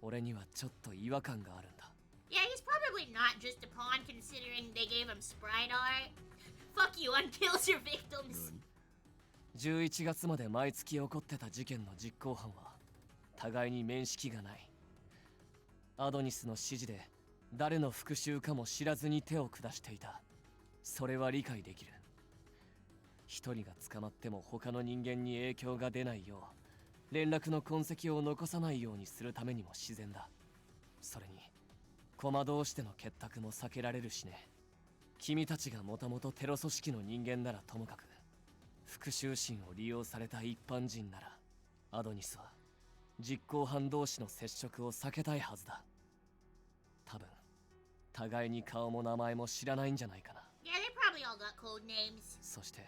俺にはちょっと違和感があるんだ。 Yeah, he's probably not just a pawn considering they gave him sprite art. Fuck you, unkills your victims. 11月まで毎月起こってた事件の実行犯は互いに面識がない。アドニスの指示で誰の復讐かも知らずに手を下していた。それは理解できる。一人が捕まっても他の人間に影響が出ないよう連絡の痕跡を残さないようにするためにも自然だ。それに駒同士での結託も避けられるしね。君たちがもともとテロ組織の人間ならともかく復讐心を利用された一般人ならアドニスは実行犯同士の接触を避けたいはずだ。多分互いに顔も名前も知らないんじゃないかな。 Yeah, they probably all got code names. そして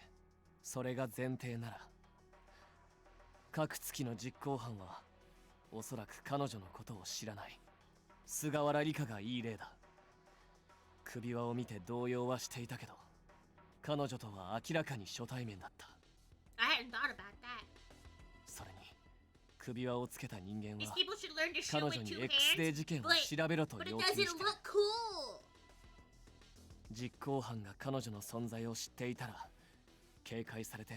それが前提なら各月の実行犯はおそらく彼女のことを知らない。菅原理香がいい例だ。首輪を見て動揺はしていたけど彼女とは明らかに初対面だった。 I hadn't thought about that. それに首輪をつけた人間 These は people should learn to 彼 shoot 女 with に two X デー hands. 事件を調べろと But it 要求 doesn't して look cool. 実行犯が彼女の存在を知っていたら警戒されて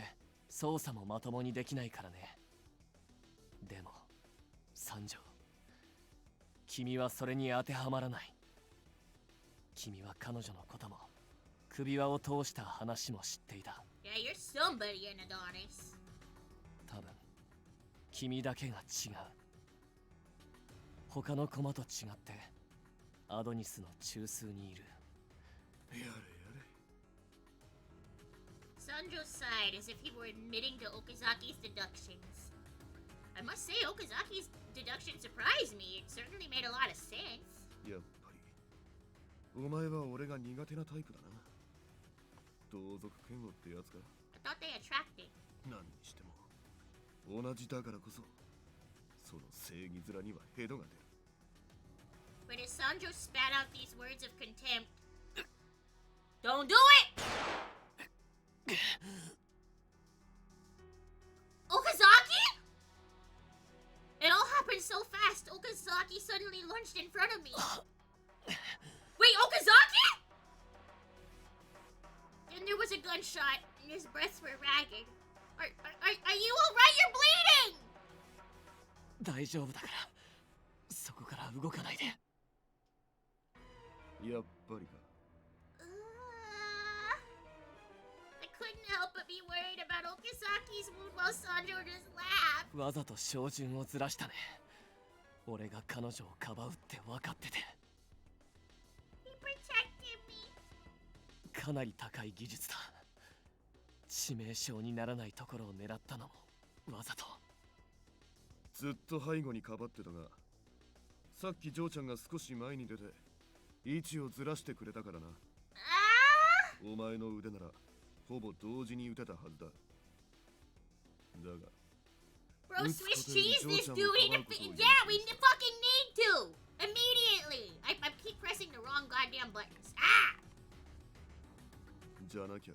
捜査もまともにできないからね。でも三条、君はそれに当てはまらない。君は彼女のことも首輪を通した話も知っていた。 Yeah, you're somebody in Adonis. 多分君だけが違う。他の駒と違ってアドニスの中枢にいる。やれやれ。 Sanjo sighed as if he were admitting to Okazaki's deductions. I must say, Okazaki's deduction surprised me. It certainly made a lot of sense. やっぱりお前は俺が苦手なタイプだな。同族嫌悪ってやつか。 I thought they attracted. 何にしても同じだからこそその正義面にはヘドが出る。 But as Sanjo spat out these words of contempt, don't do it! Okazaki? It all happened so fast. Okazaki suddenly lunged in front of me. Wait, Okazaki? Then there was a gunshot, and his breaths were ragged. Are you alright? You're bleeding! 大丈夫だからそこから動かないで。やっぱりか。I couldn't help but be worried about Okazaki's mood while Sanjo just laughed. わざと照準をずらしたね。俺が彼女をかばうって分かってて。 He protected me. かなり高い技術だ。致命傷にならないところを狙ったのもわざと。ずっと背後にかばってたが、さっきジョーちゃんが少し前に出て位置をずらしてくれたからな。お前の腕ならほぼ同時に撃てたはずだ。だが Bro, Swiss cheese this dude. Yeah, we fucking need to immediately. I keep pressing the wrong goddamn buttons. Ah! じゃなきゃ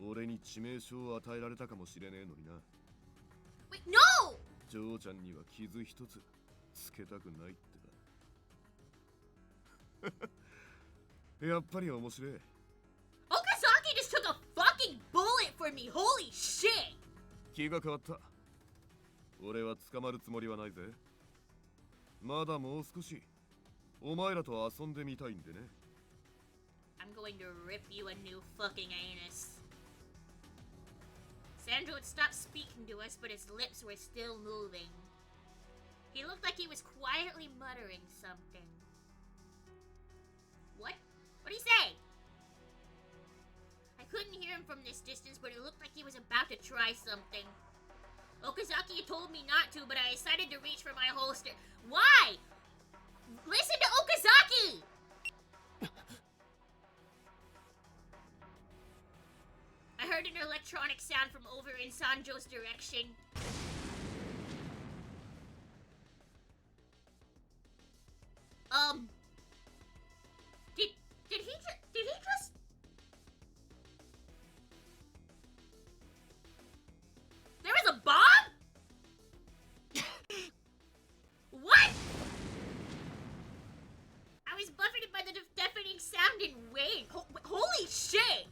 俺に致命傷を与えられたかもしれねえのにな。 Wait, no! ジョーちゃんには傷一つつけたくないってな。やっぱり面白い。 Okazaki just took a fucking bullet for me. Holy shit! 気が変わった。俺は捕まるつもりはないぜ。まだもう少しお前らと遊んでみたいんでね。 I'm going to rip you a new fucking anus. Sanjo had stopped speaking to us, but his lips were still moving. He looked like he was quietly muttering something. What? What'd he say? I couldn't hear him from this distance, but it looked like he was about to try something. Okazaki told me not to, but I decided to reach for my holster. Why? Listen to Okazaki! I heard an electronic sound from over in Sanjo's direction. Did he just... There was a bomb? What? I was buffeted by the deafening sound and rain. Holy shit!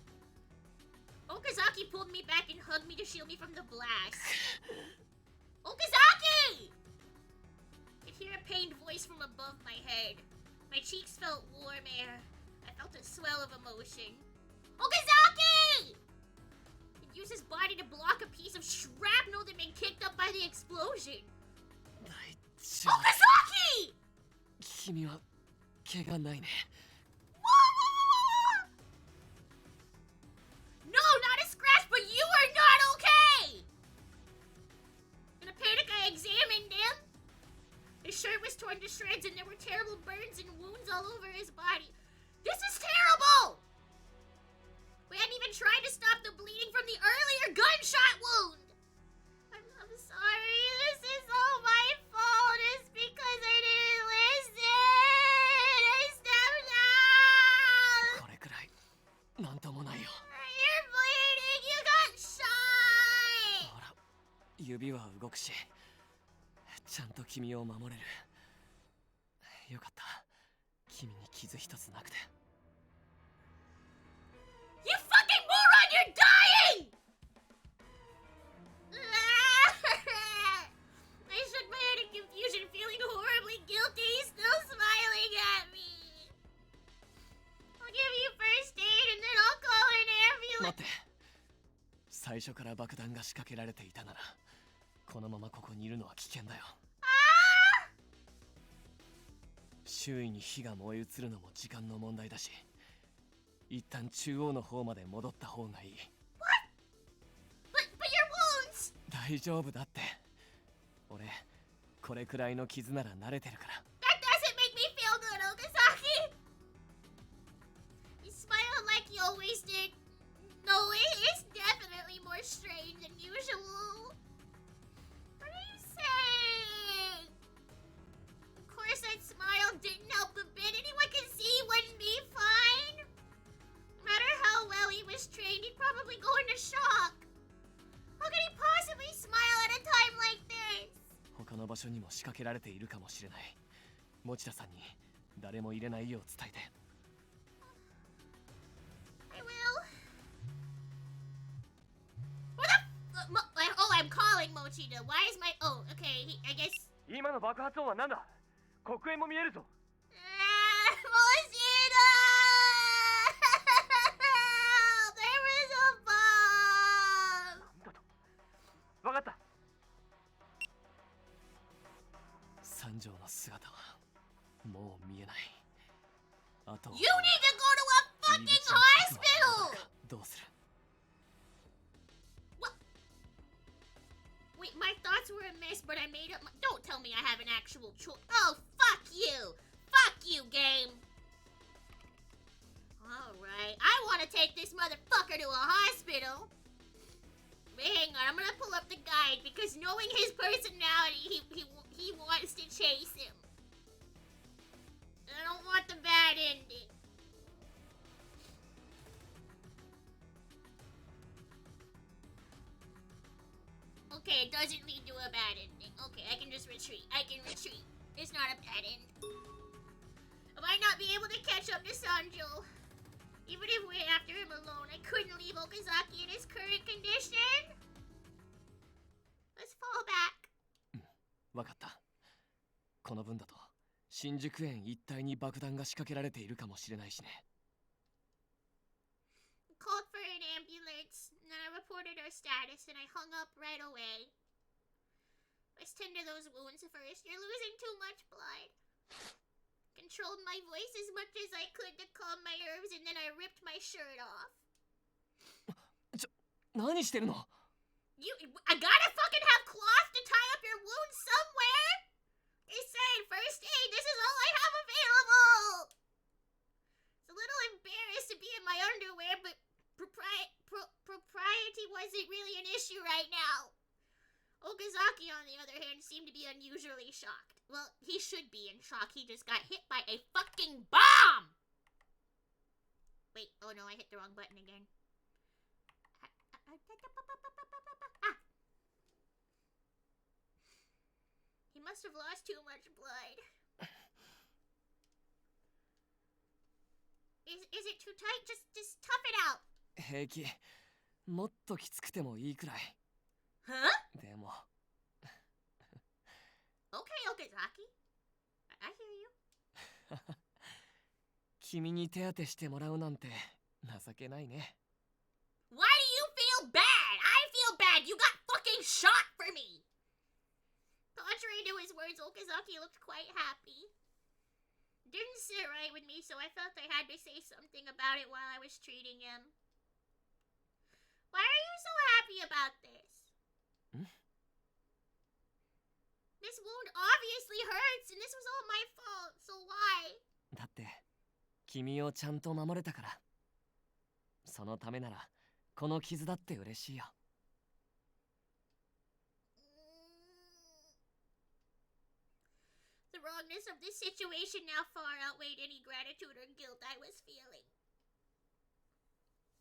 Okazaki pulled me back and hugged me to shield me from the blast. Okazaki! I could hear a pained voice from above my head. My cheeks felt warm air. I felt a swell of emotion. Okazaki! He used his body to block a piece of shrapnel that had been kicked up by the explosion. Okazaki! 君は怪我ないね。 No, not a scratch, but you are not okay! In a panic, I examined him. His shirt was torn to shreds and there were terrible burns and wounds all over his body. This is terrible! We hadn't even tried to stop the bleeding from the earlier gunshot wound. I'm sorry. This is all my fault. It's because I didn't listen. I stepped out. これくらいなんともないよ。 You're bleeding. You got shot. ほら、指は動くし、ちゃんと君を守れる。よかった。君に傷一つなくて。 You fucking moron! You're dying! I shook my head in confusion, feeling horribly guilty. He's still smiling at me. I'll give you first aid and then I'll call an 待 ambulance. って。最初から爆弾が仕掛けられていたなら、このままここにいるのは危険だよ。周囲に火が燃え移るのも時間の問題だし、一旦中央の方まで戻った方がいい。But your wounds! 大丈夫だって。俺、これくらいの傷なら慣れてるから。 That doesn't make me feel good, Okazaki! You smile like you always did. No, it's definitely more strange than usual. What are you saying? Of course, that smile didn't help a bit. Anyone can see he wouldn't be fine. No matter how well he was trained, he'd probably go into shock. How could he possibly smile at a time like this? 他の場所にも仕掛けられているかもしれない。持田さんに誰も入れないよう伝えて。I will. What the? Oh, I'm calling Mochida. Why is my... Oh, okay. I guess... 今の爆発音は何だ？黒煙も見えるぞ。Mochida! There was a bomb! なんだと？わかった。三条の姿はもう見えない。あと You need to go to a fucking hospital! どうする？ What? Wait, my thoughts were a mess, but I made up my... Don't tell me I have an actual choice. Oh, fuck you! Fuck you, game! Alright, I want to take this motherfucker to a hospital. But hang on, I'm gonna pull up the guide because knowing his personality, he wants to chase him. I don't want the bad ending. Okay, it doesn't lead to a bad ending. Okay, I can just retreat. I can retreat. It's not a bad end. I might not be able to catch up to Sanjo. Even if we're after him alone, I couldn't leave Okazaki in his current condition. Let's fall back. わかった。この分だと新宿園一帯に爆弾が仕掛けられているかもしれないしね。Called for an ambulance, and then I reported our status, and I hung up right away. Let's tend to those wounds first. You're losing too much blood. Controlled my voice as much as I could to calm my nerves, and then I ripped my shirt off. 何してるの？ I gotta fucking have cloth to tie up your wound somewhere! They said first aid, this is all I have available! It's a little embarrassed to be in my underwear, but propriety wasn't really an issue right now. Okazaki, on the other hand, seemed to be unusually shocked. Well, he should be in shock. He just got hit by a fucking bomb! Wait, oh no, I hit the wrong button again. Ah. He must have lost too much blood. Is it too tight? Just tough it out. 平気。もっときつくてもいいくらい。 Huh? でも。 Okay, Okazaki. I hear you. 君に手当てしてもらうなんて情けないね。 Why do you feel bad? I feel bad. You got fucking shot for me. Contrary to his words, Okazaki looked quite happy. Didn't sit right with me, so I felt I had to say something about it while I was treating him. Why are you so happy about this? Hmm? This wound obviously hurts, and this was all my fault, so why? だって君をちゃんと守れたから。そのためならこの傷だって嬉しいよ。The wrongness of this situation now far outweighed any gratitude or guilt I was feeling.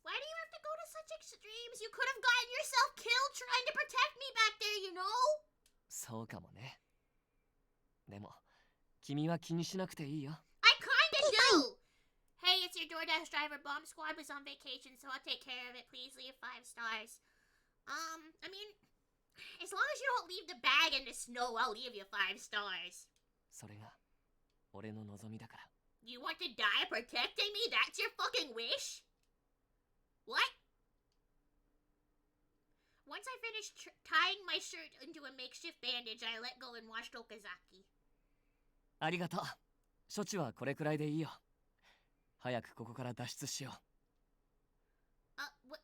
Why do you have to go to such extremes? You could have gotten yourself killed trying to protect me back there, you know? そうかもね。でも君は気にしなくていいよ。I kinda do! Hey, it's your DoorDash driver. Bomb Squad was on vacation, so I'll take care of it. Please leave 5 stars. I mean, as long as you don't leave the bag in the snow, I'll leave you 5 stars. それが俺の望みだから。 You want to die protecting me? That's your fucking wish? What? Once I finished tying my shirt into a makeshift bandage, I let go and watched Okazaki. ありがとう。処置はこれくらいでいいよ。早くここから脱出しよう。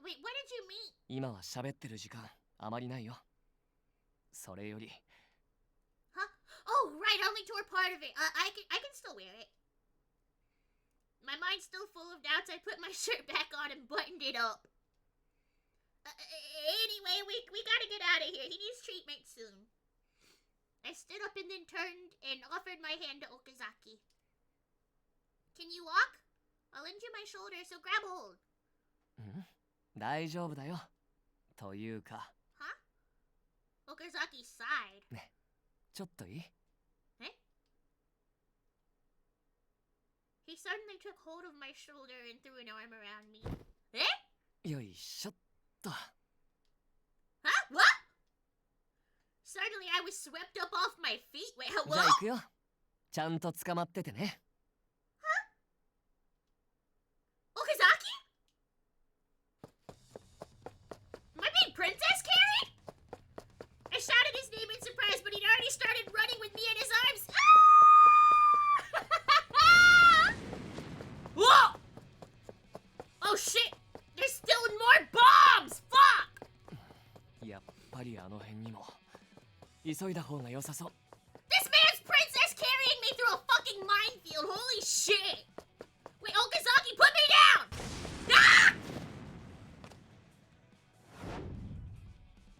Wait, what did you mean? 今は喋ってる時間あまりないよ。それより。 Huh? Oh, right, I only tore part of it. I can still wear it. My mind's still full of doubts. I put my shirt back on and buttoned it up. Anyway, we gotta get out of here. He needs treatment soon. I stood up and then turned and offered my hand to Okazaki. Can you walk? I'll lend you my shoulder, so grab a hold. 大丈夫だよ。というか。Huh? Okazaki sighed. ね、ちょっといい？ He suddenly took hold of my shoulder and threw an arm around me. よいしょっと。 Huh? What? Suddenly I was swept up off my feet. Wait, じゃ hello? あ行くよ。ちゃんと捕まっててね。 Okazaki? Am I being princess carried? I shouted his name in surprise, but he'd already started running with me in his arms. Ah! Whoa! Oh shit! There's still more bombs! Fuck! やっぱりあの辺にも。急いだ方が良さそう。 This man's princess carrying me through a fucking minefield. Holy shit! Wait, Okazaki, put me down! Ah!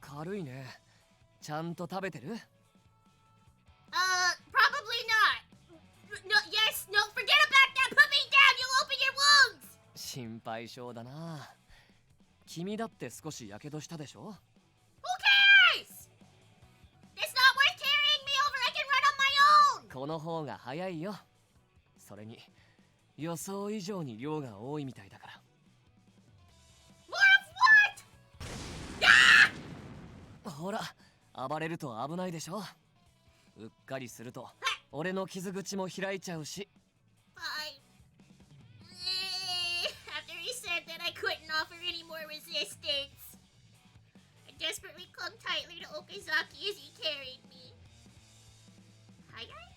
軽いね。ちゃんと食べてる？ Probably not. No, yes, no, forget about that. Put me down. You'll open your wounds. 心配性だな。君だって少しやけどしたでしょ？ Who cares? It's not worth carrying me over. I can run on my own. この方が早いよ。それに予想以上に量が多いみたいだから。 More of what? Ah! ほら、暴れると危ないでしょ。うっかりすると俺の傷口も開いちゃうし。 After he said that, I couldn't offer any more resistance. I desperately clung tightly to Okazaki as he carried me. Hi-hi?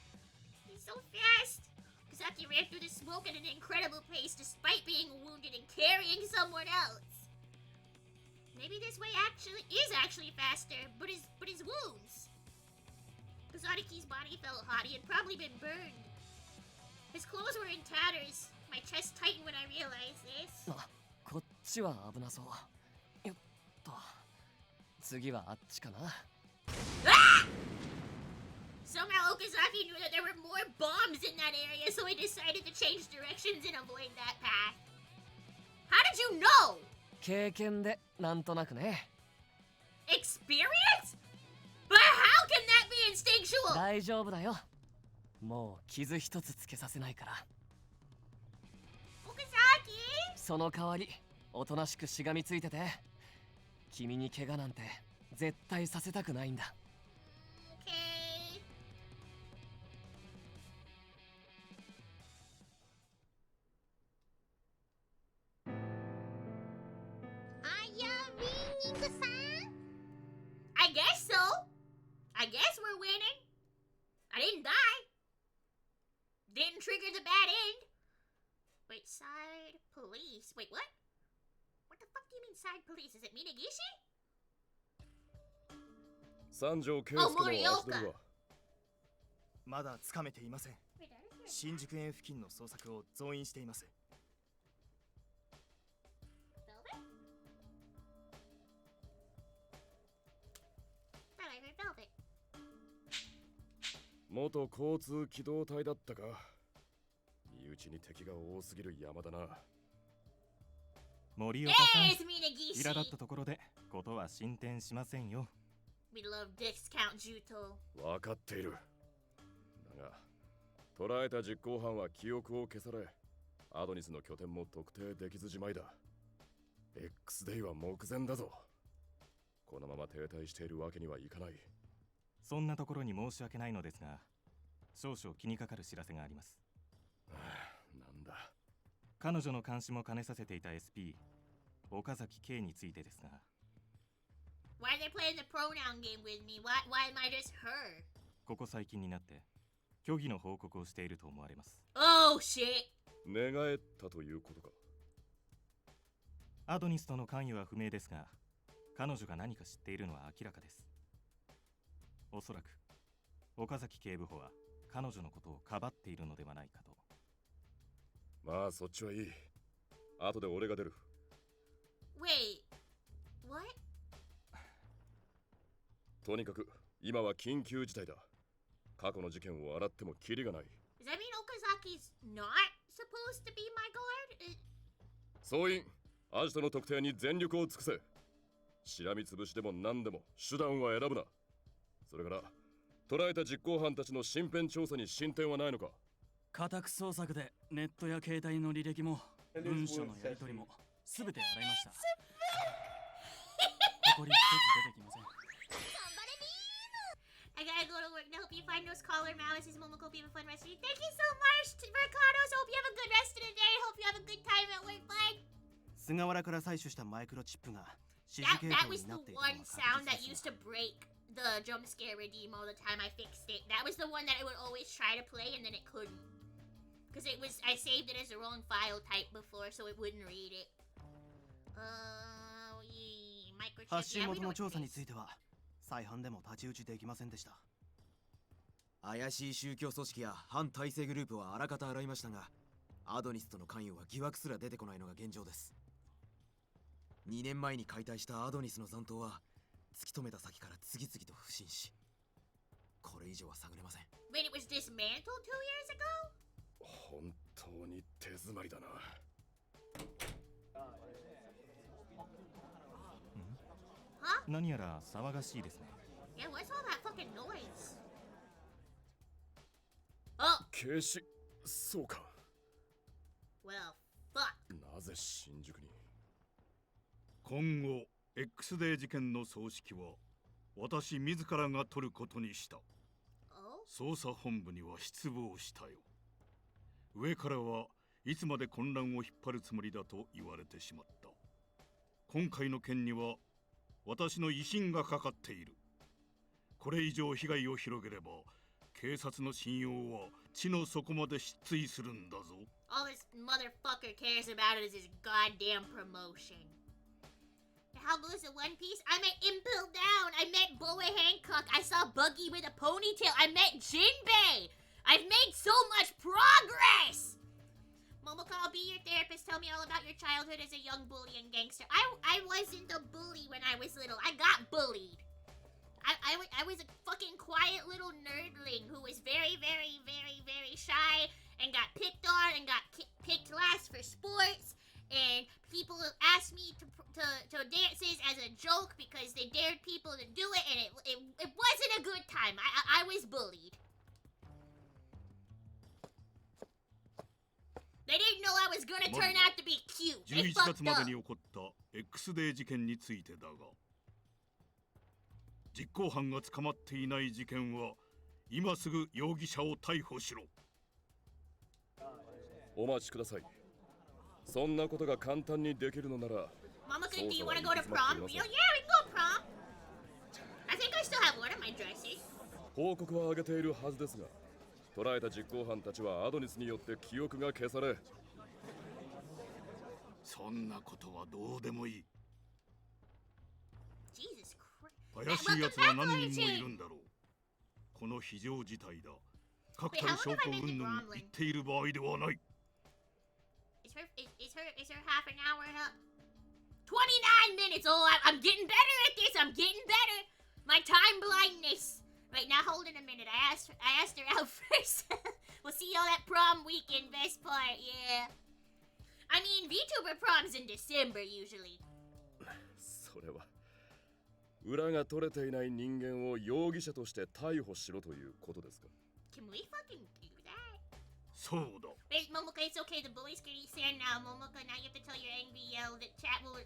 He's so fast. Okazaki ran through the smoke at an incredible pace despite being wounded and carrying someone else. Maybe this way actually faster, but his wounds. Okazaki body felt hot. He had probably been burned. His clothes were in tatters. My chest tightened when I realized this. こっちは危なそう。よっと。次はあっちかな。Somehow Okazaki knew that there were more bombs in that area, so he decided to change directions and avoid that path. How did you know? 経験でなんとなくね。Experience? But how can that be instinctual? 大丈夫だよ。もう傷一つつけさせないから。Okazaki? その代わり、おとなしくしがみついてて。君に怪我なんて絶対させたくないんだ。Okay. Are you winning, I guess so. I guess we're winning. I didn't die. Didn't trigger the bad end. Wait, side police. Wait, what? What the fuck do you mean side police? Is it Minagishi? 三条圭介の足取りはまだつかめていません。 Wait, that is 新宿園付近の捜索を増員しています。 Velvet? Thought I heard Velvet. 元交通機動隊だったか。身内に敵が多すぎる山だな。森岡さん、 There's 苛立っ Minagishi. たところでことは進展しませんよ。 We love discount Juto. 分かっている。だが、捕らえた実行犯は記憶を消され、アドニスの拠点も特定できずじまいだ。X デイは目前だぞ。このまま停滞しているわけにはいかない。そんなところに申し訳ないのですが、少々気にかかる知らせがあります。なんだ。彼女の監視も兼ねさせていた SP、岡崎 K についてですが。Why are they playing the pronoun game with me? Why am I just her? ここ最近になって虚偽の報告をしていると思われます。Oh shit! 寝返ったということか。アドニスとの関与は不明ですが、彼女が何か知っているのは明らかです。おそらく岡崎警部補は彼女のことをかばっているのではないかと。まあそっちはいい。後で俺が出る。 Wait, what? とにかく今は緊急事態だ。過去の事件を洗ってもキリがない。 Does that mean Okazaki's not supposed to be my guard? 総員、アジトの特定に全力を尽くせ。しらみつぶしでも何でも手段は選ぶな。それから捕らえた実行犯たちの身辺調査に進展はないのか。家宅捜索でネットや携帯の履歴も文書のやり取りも全て洗いました。残り一つ出てきません。I gotta go to work to help you find those caller malices. Momoko, be a fun rest of your day. Thank you so much, Ricardos. Hope you have a good rest of the day. Hope you have a good time at work. Bye. 菅原から採取したマイクロチップが指 That 示系 that 統 was にな the っているのは one 確 sound 実 that です used to break the jump scare redeem all the time. I fixed it. That was the one that I would always try to play and then it couldn't. Because it was, I saved it as the wrong file type before, so it wouldn't read it. Microchip. 発信 Yeah, we 元 know の what 調査 it に is. ついては再犯でも太刀打ちできませんでした。怪しい宗教組織や反体制グループはあらかた洗いましたが、アドニスとの関与は疑惑すら出てこないのが現状です。2年前に解体したアドニスの残党は突き止めた先から次々と不審し、これ以上は探れません。 When it was dismantled 2 years ago? 本当に手詰まりだな。何やら騒がしいですね。Yeah, what's all that fucking noise? Oh! 警視、そうか。 Well, fuck. なぜ新宿に。今後 X デー事件の葬式は私自らが取ることにした。 Oh? 捜査本部には失望したよ。上からはいつまで混乱を引っ張るつもりだと言われてしまった。今回の件には私の威信がかかっている。これ以上被害を広げれば警察の信用は地の底まで失墜するんだぞ。 All this motherfucker cares about is his goddamn promotion. how goes the One Piece? I met Impel Down. I met Boa Hancock. I saw Buggy with a ponytail. I met Jinbei. I've made so much progress. Momoka, I'll be your therapist. Tell me all about your childhood as a young bully and gangster. I wasn't a bully when I was little. I got bullied. I was a fucking quiet little nerdling who was very, very, very, very shy and got picked on and got picked last for sports. And people asked me to dances as a joke because they dared people to do it, and it wasn't a good time. I was bullied. They didn't know I was gonna turn out to be cute. They 11 fucked 月まで up. に起こった X デー事件についてだが、実行犯が捕まっていない事件は今すぐ容疑者を逮捕しろ。お待ちください。そんなことが簡単にできるのなら、 Mama, do you want to go to prom? Yeah, we can go prom. I think I still have one of my dresses. 報告は上げているはずですが、捕らえた実行犯たちはアドニスによって記憶が消され、そんなことはどうでもいい。 Jesus Christ. 怪しい奴は何人もいるんだろう。この非常事態だ。確たる証拠云々言っている場合ではない。Is her half an hour up? 29 minutes. Oh, I'm getting better at this. I'm getting better. My time blindness. Right now, hold on a minute. I asked her out first. We'll see y'all at prom weekend. Best part, yeah. I mean, VTuber prom's in December usually. それは裏が取れていない人間を容疑者として逮捕しろということですか？ Can we fucking do that? そうだ。 Wait, Momoka, it's okay. The bullies can eat sand now. Momoka, now you have to tell your angry yell that chat will...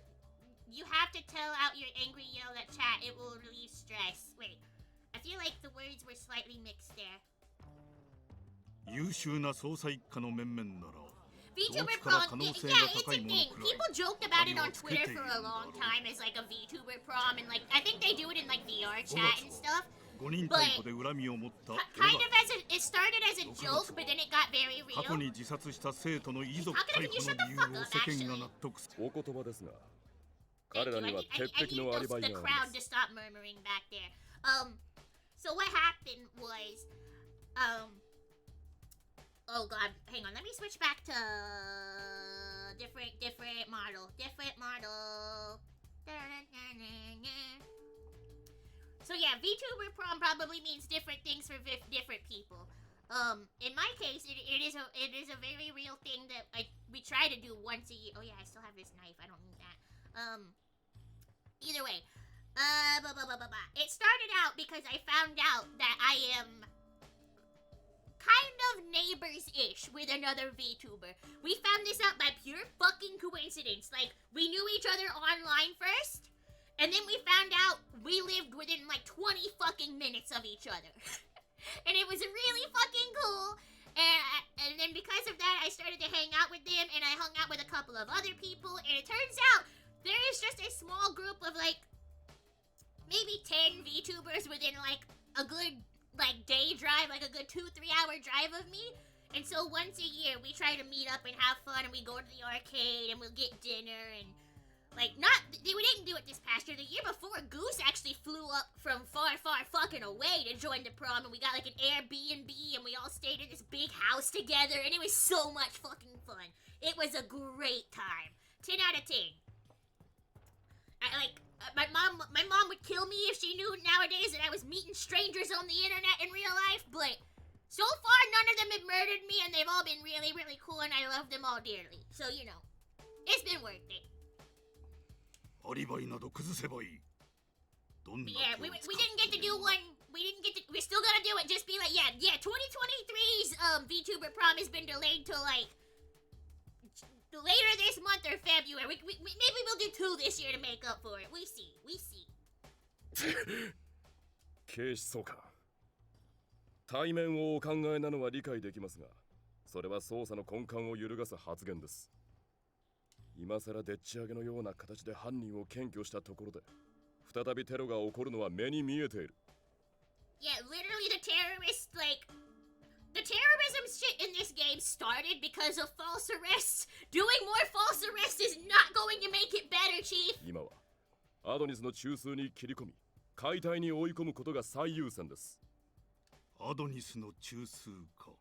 You have to tell out your angry yell that chat. It will relieve stress. Wait, I feel like the words were slightly mixed there. 優秀な捜査一課の面々なら VTuber prom, yeah, it's a thing. People joked about it on Twitter for a long time as like a VTuber prom, and like I think they do it in like VR chat and stuff. 5人逮捕で恨みを持った Kind of as it started as a joke, but then it got very 過去 real. に自殺した生徒の遺族逮捕の理由を世間が納得する。お言葉ですが、 Thank 彼 you. らには I 鉄壁 need のアリバイ the がありま crowd to す。 stop murmuring back there. So what happened was, oh god, hang on, let me switch back to different model. So yeah, VTuber prom probably means different things for different people. In my case, it is a very real thing that we try to do once a year. Oh yeah, I still have this knife. I don't need that. Either way, it started out because I found out that I am kind of neighbors-ish with another VTuber. We found this out by pure fucking coincidence. Like, we knew each other online first, and then we found out we lived within like 20 fucking minutes of each other. And it was really fucking cool. And then because of that, I started to hang out with them, and I hung out with a couple of other people, and it turns out there is just a small group of like maybe 10 VTubers within like a good like day drive, like a good 2-3 hour drive of me. And so once a year we try to meet up and have fun, and we go to the arcade and we'll get dinner, and like we didn't do it this past year. The year before, Goose actually flew up from far fucking away to join the prom, and we got like an Airbnb, and we all stayed in this big house together, and it was so much fucking fun. It was a great time. 10 out of 10. My mom would kill me if she knew nowadays that I was meeting strangers on the internet in real life, but so far none of them have murdered me, and they've all been really, really cool, and I love them all dearly. So, you know, it's been worth it. アリバイなど崩せばいい。どんな Yeah, we didn't get to do one. We're still gonna do it. Just be like, yeah. 2023's VTuber prom has been delayed till like later this month or February. Maybe we'll do 2 this year to make up for it. We see. 警視総監、対面をお考えなのは理解できますが、それは捜査の根幹を揺るがす発言です。今さらでっち上げのような形で犯人を検挙したところで、再びテロが起こるのは目に見えている。Yeah, literally the terrorism shit in this game started because of false arrests. Doing more false arrests is not going to make it better, Chief. 今はアドニスの中枢に切り込み、解体に追い込むことが最優先です。アドニスの中枢か。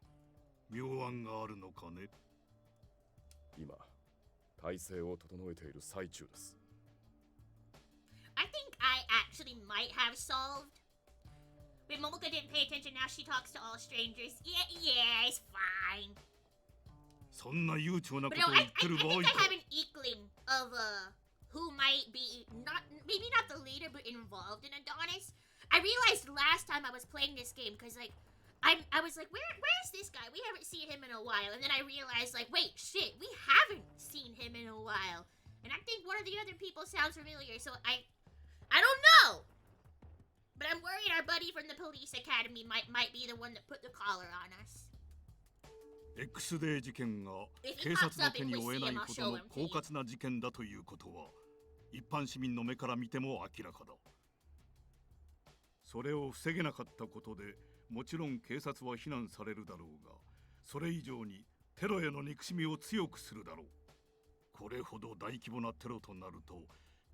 妙案があるのかね。今、体制を整えている最中です。I think I actually might have solved. But Momoka didn't pay attention. Now she talks to all strangers. Yeah, it's fine. そんな悠長なこ But と no, を I 言ってる場 think 合 I か。 have an inkling of who might be maybe not the leader, but involved in Adonis. I realized last time I was playing this game because like I was like, where's this guy? We haven't seen him in a while, and then I realized like, wait, shit, we haven't seen him in a while, and I think one of the other people sounds familiar. So I don't know, but I'm worried our buddy from the police academy might be the one that put the collar on us. X デー事件が If 警 he 察 pops の up 手 and に we 負え see ない him, こ I'll と show の him to 狡 you. 猾な事件だということは一般市民の目から見ても明らかだ。それを防げなかったことでもちろん警察は非難されるだろうが、それ以上にテロへの憎しみを強くするだろう。これほど大規模なテロとなると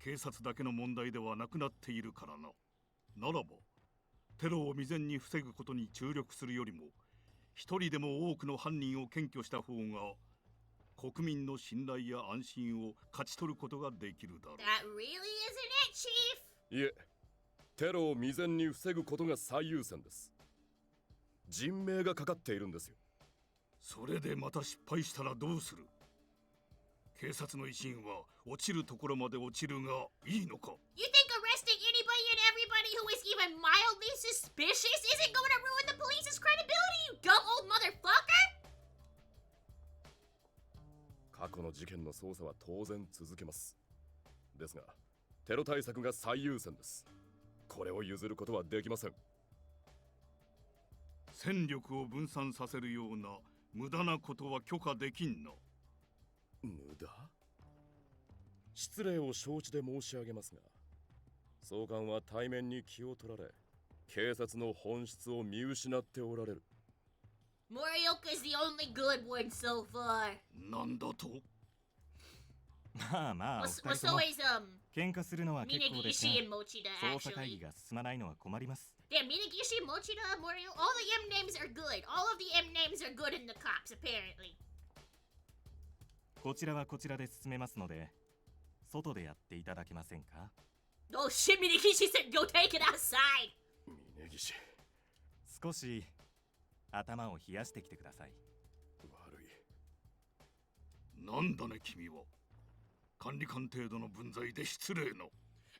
警察だけの問題ではなくなっているからな。ならばテロを未然に防ぐことに注力するよりも一人でも多くの犯人を検挙した方が国民の信頼や安心を勝ち取ることができるだろう。 That really isn't it, Chief. いえ、テロを未然に防ぐことが最優先です。人命がかかっているんですよ。それでまた失敗したらどうする？警察の威信は落ちるところまで落ちるがいいのか？ You think arresting anybody and everybody who is even mildly suspicious isn't going to ruin the police's credibility, you dumb old motherfucker? 過去の事件の捜査は当然続けます。ですが、テロ対策が最優先です。これを譲ることはできません。戦力を分散させるような無駄なことは許可できんな。無駄？失礼を承知で申し上げますが、総監は対面に気を取られ、警察の本質を見失っておられる。Morioka's the only good one so far. なんだと？まあまあ、お Well, 二人とも so is 喧嘩するのは結構ですが Minagishi and Mochida 捜査会議 actually. が進まないのは困ります。 Damn, Minagishi, Mochida, Morio, all the M names are good. All of the M names are good in the cops, apparently. こちらはこちらで進めますので、外でやっていただけませんか？ Oh shit, Minagishi said go take it outside. 峯岸、少し頭を冷やしてきてください。悪い。なんだね君は。管理官程度の分際で失礼な。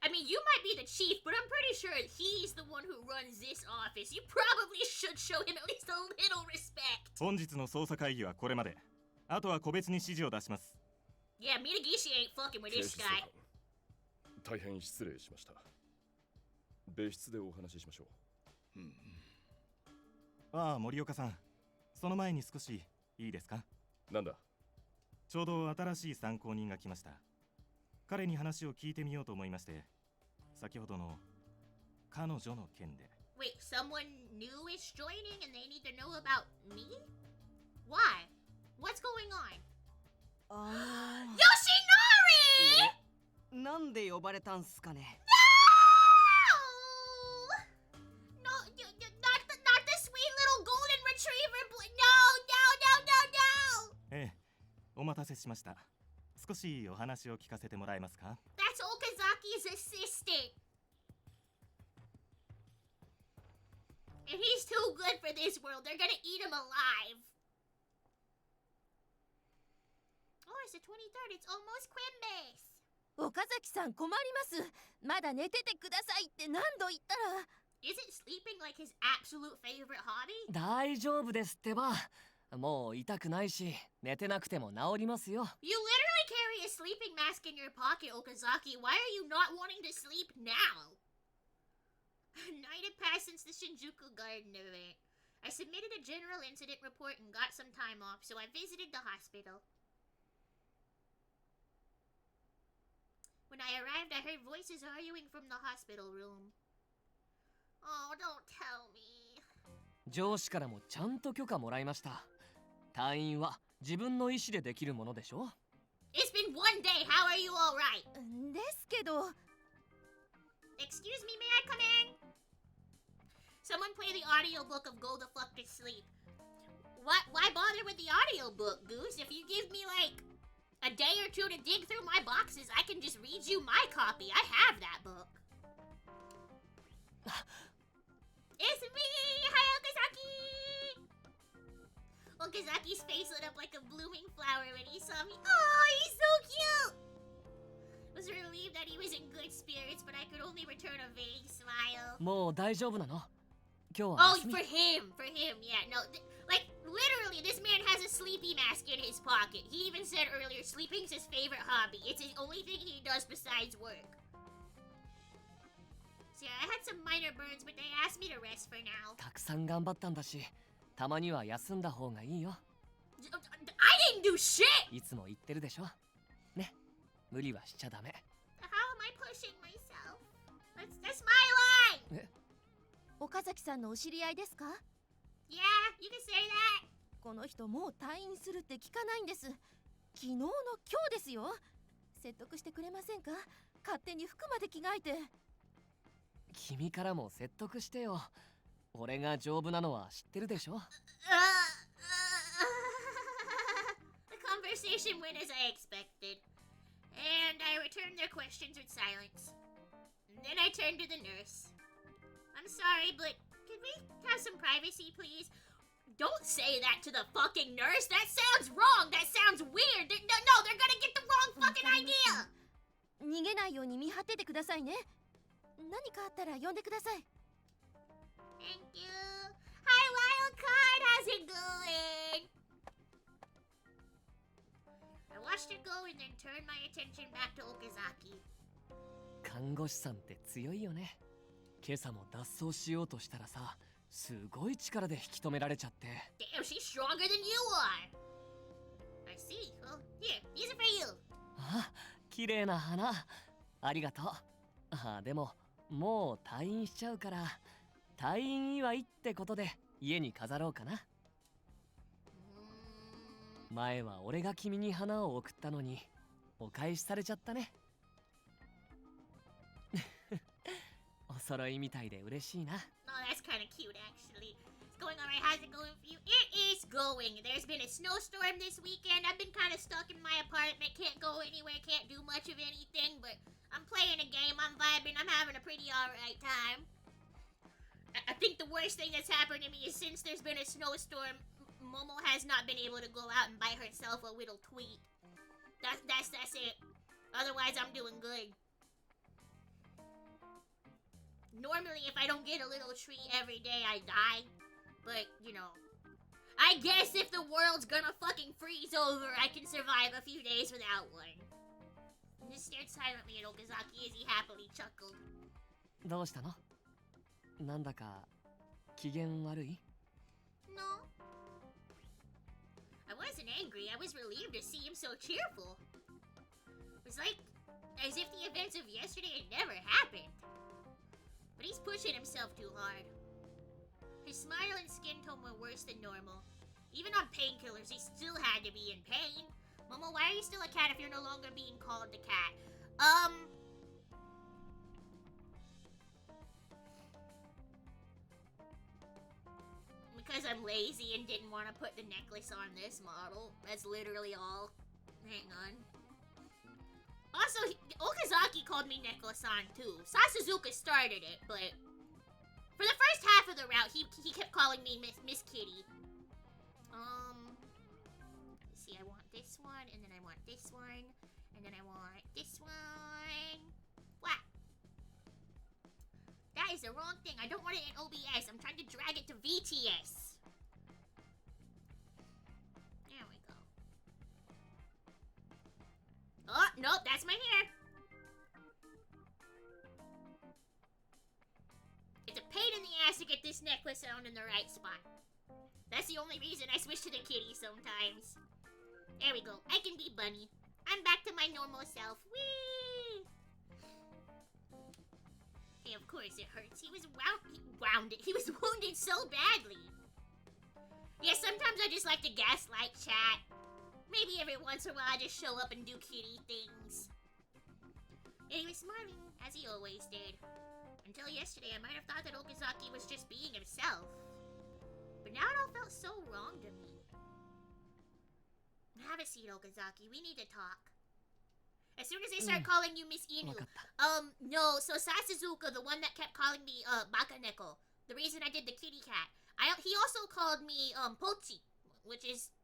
I mean, you might be the chief, but I'm pretty sure he's the one who runs this office. You probably should show him at least a little respect. 本日の捜査会議はこれまで。あとは個別に指示を出します。Yeah, Minagishi ain't fucking with 警 this 視総 guy. 監、大変失礼しました。別室でお話ししましょう。ああ、森岡さん。その前に少しいいですか？なんだ？ちょうど新しい参考人が来ました。彼に話を聞いてみようと思いまして、先ほどの彼女の件で。Wait, someone new is joining and they need to know about me? Why? What's going on? あ Yoshinori! なんで呼ばれたんすかね。 No! No, not the sweet little golden retriever. No! ええ、お待たせしました。少しお話を聞かせてもらえますか？ That's Okazaki's assistant. And he's too good for this world. They're gonna eat him alive. Oh, it's the 23rd. It's almost Quimbase. 岡崎さん困ります。まだ寝ててくださいって何度言ったら。 Isn't sleeping like his absolute favorite hobby? 大丈夫ですってば。もう痛くないし、寝てなくても治りますよ。You literally carry a sleeping mask in your pocket, Okazaki. Why are you not wanting to sleep now? Night had passed since the Shinjuku Garden event. I submitted a general incident report and got some time off, so I visited the hospital. When I arrived, I heard voices arguing from the hospital room. Oh, don't tell me. 上司からもちゃんと許可もらいました。退院は自分の意思でできるものでしょ？ It's been one day. How are you all right? ですけど。Excuse me, may I come in? Someone play the audiobook of Go the Fuck to Sleep. Why bother with the audiobook, Goose? If you give me, like, a day or two to dig through my boxes, I can just read you my copy. I have that book. It's me! Hi, Okazaki! Okazaki's face lit up like a blooming flower when he saw me. Oh, he's so cute! Was relieved that he was in good spirits, but I could only return a vague smile. もう大丈夫なの？今日は Oh, 休み。 for him, yeah, no, like, literally, this man has a sleepy mask in his pocket. He even said earlier, sleeping's his favorite hobby. It's the only thing he does besides work. So yeah, I had some minor burns, but they asked me to rest for now. たくさん頑張ったんだし、たまには休んだ方がいいよ。I didn't do shit! いつも言ってるでしょ。ね、無理はしちゃダメ。 How am I pushing myself? That's my line! え？岡崎さんのお知り合いですか？ Yeah, you can say that. この人もう退院するって聞かないんです。昨日の今日ですよ。説得してくれませんか？勝手に服まで着替えて。君からも説得してよ。俺が丈夫なのは知ってるでしょ。The conversation went as I expected, and I returned their questions with silence. Then I turned to the nurse. I'm sorry, but can we have some privacy, please? Don't say that to the fucking nurse. That sounds wrong. That sounds weird. No, they're gonna get the wrong fucking idea. 逃げないように見張っててくださいね。何かあったら呼んでください。Thank you. Hi, Wildcard. How's it going? I watched it go and then turned my attention back to Okazaki. 看護師さんって強いよね。今朝も脱走しようとしたらさ、すごい力で引き止められちゃって。Damn, she's stronger than you are. I see. Well, here, these are for you. あ、綺麗な花。ありがとう。あ、でももう退院しちゃうから、退院祝いってことで家に飾ろうかな。前は俺が君に花を送ったのにお返しされちゃったね。お揃いみたいで嬉しいな。Oh, that's kind of cute, actually. It's going alright. How's it going for you? It is going. There's been a snowstorm this weekend. I've been kind of stuck in my apartment. Can't go anywhere. Can't do much of anything. But I'm playing a game. I'm vibing. I'm having a pretty alright time. I think the worst thing that's happened to me is since there's been a snowstorm, Momo has not been able to go out and buy herself a little tweet. That's it. Otherwise, I'm doing good. Normally, if I don't get a little treat every day, I die. But, you know, I guess if the world's gonna fucking freeze over, I can survive a few days without one. And just stared silently at Okazaki as he happily chuckled. どうしたの？なんだか機嫌悪い？ No. I wasn't angry. I was relieved to see him so cheerful. It was like as if the events of yesterday had never happened. But he's pushing himself too hard. His smile and skin tone were worse than normal. Even on painkillers, he still had to be in pain. Momo, why are you still a cat if you're no longer being called the cat? Because I'm lazy and didn't want to put the necklace on this model. That's literally all. Hang on. Also, Okazaki called me Necklace-san too. Sasuzuka started it, but for the first half of the route, he kept calling me Miss Kitty. Let's see, I want this one, and then I want this one, and then I want this one. What? That is the wrong thing. I don't want it in OBS. I'm trying to drag it to VTS. There we go. Oh, nope, that's my hair. It's a pain in the ass to get this necklace on in the right spot. That's the only reason I switch to the kitty sometimes. There we go. I can be Bunny. I'm back to my normal self. Whee! Hey, of course it hurts. He was wounded. He was wounded so badly. Yeah, sometimes I just like to gaslight chat. Maybe every once in a while I just show up and do kitty things. And he was smiling, as he always did. Until yesterday, I might have thought that Okazaki was just being himself. But now it all felt so wrong to me. Have a seat, Okazaki. We need to talk. As soon as they start calling you Miss Inu. No, so Sasuzuka, the one that kept calling me, Bakaneko. The reason I did the kitty cat. He also called me, Pochi. Which is,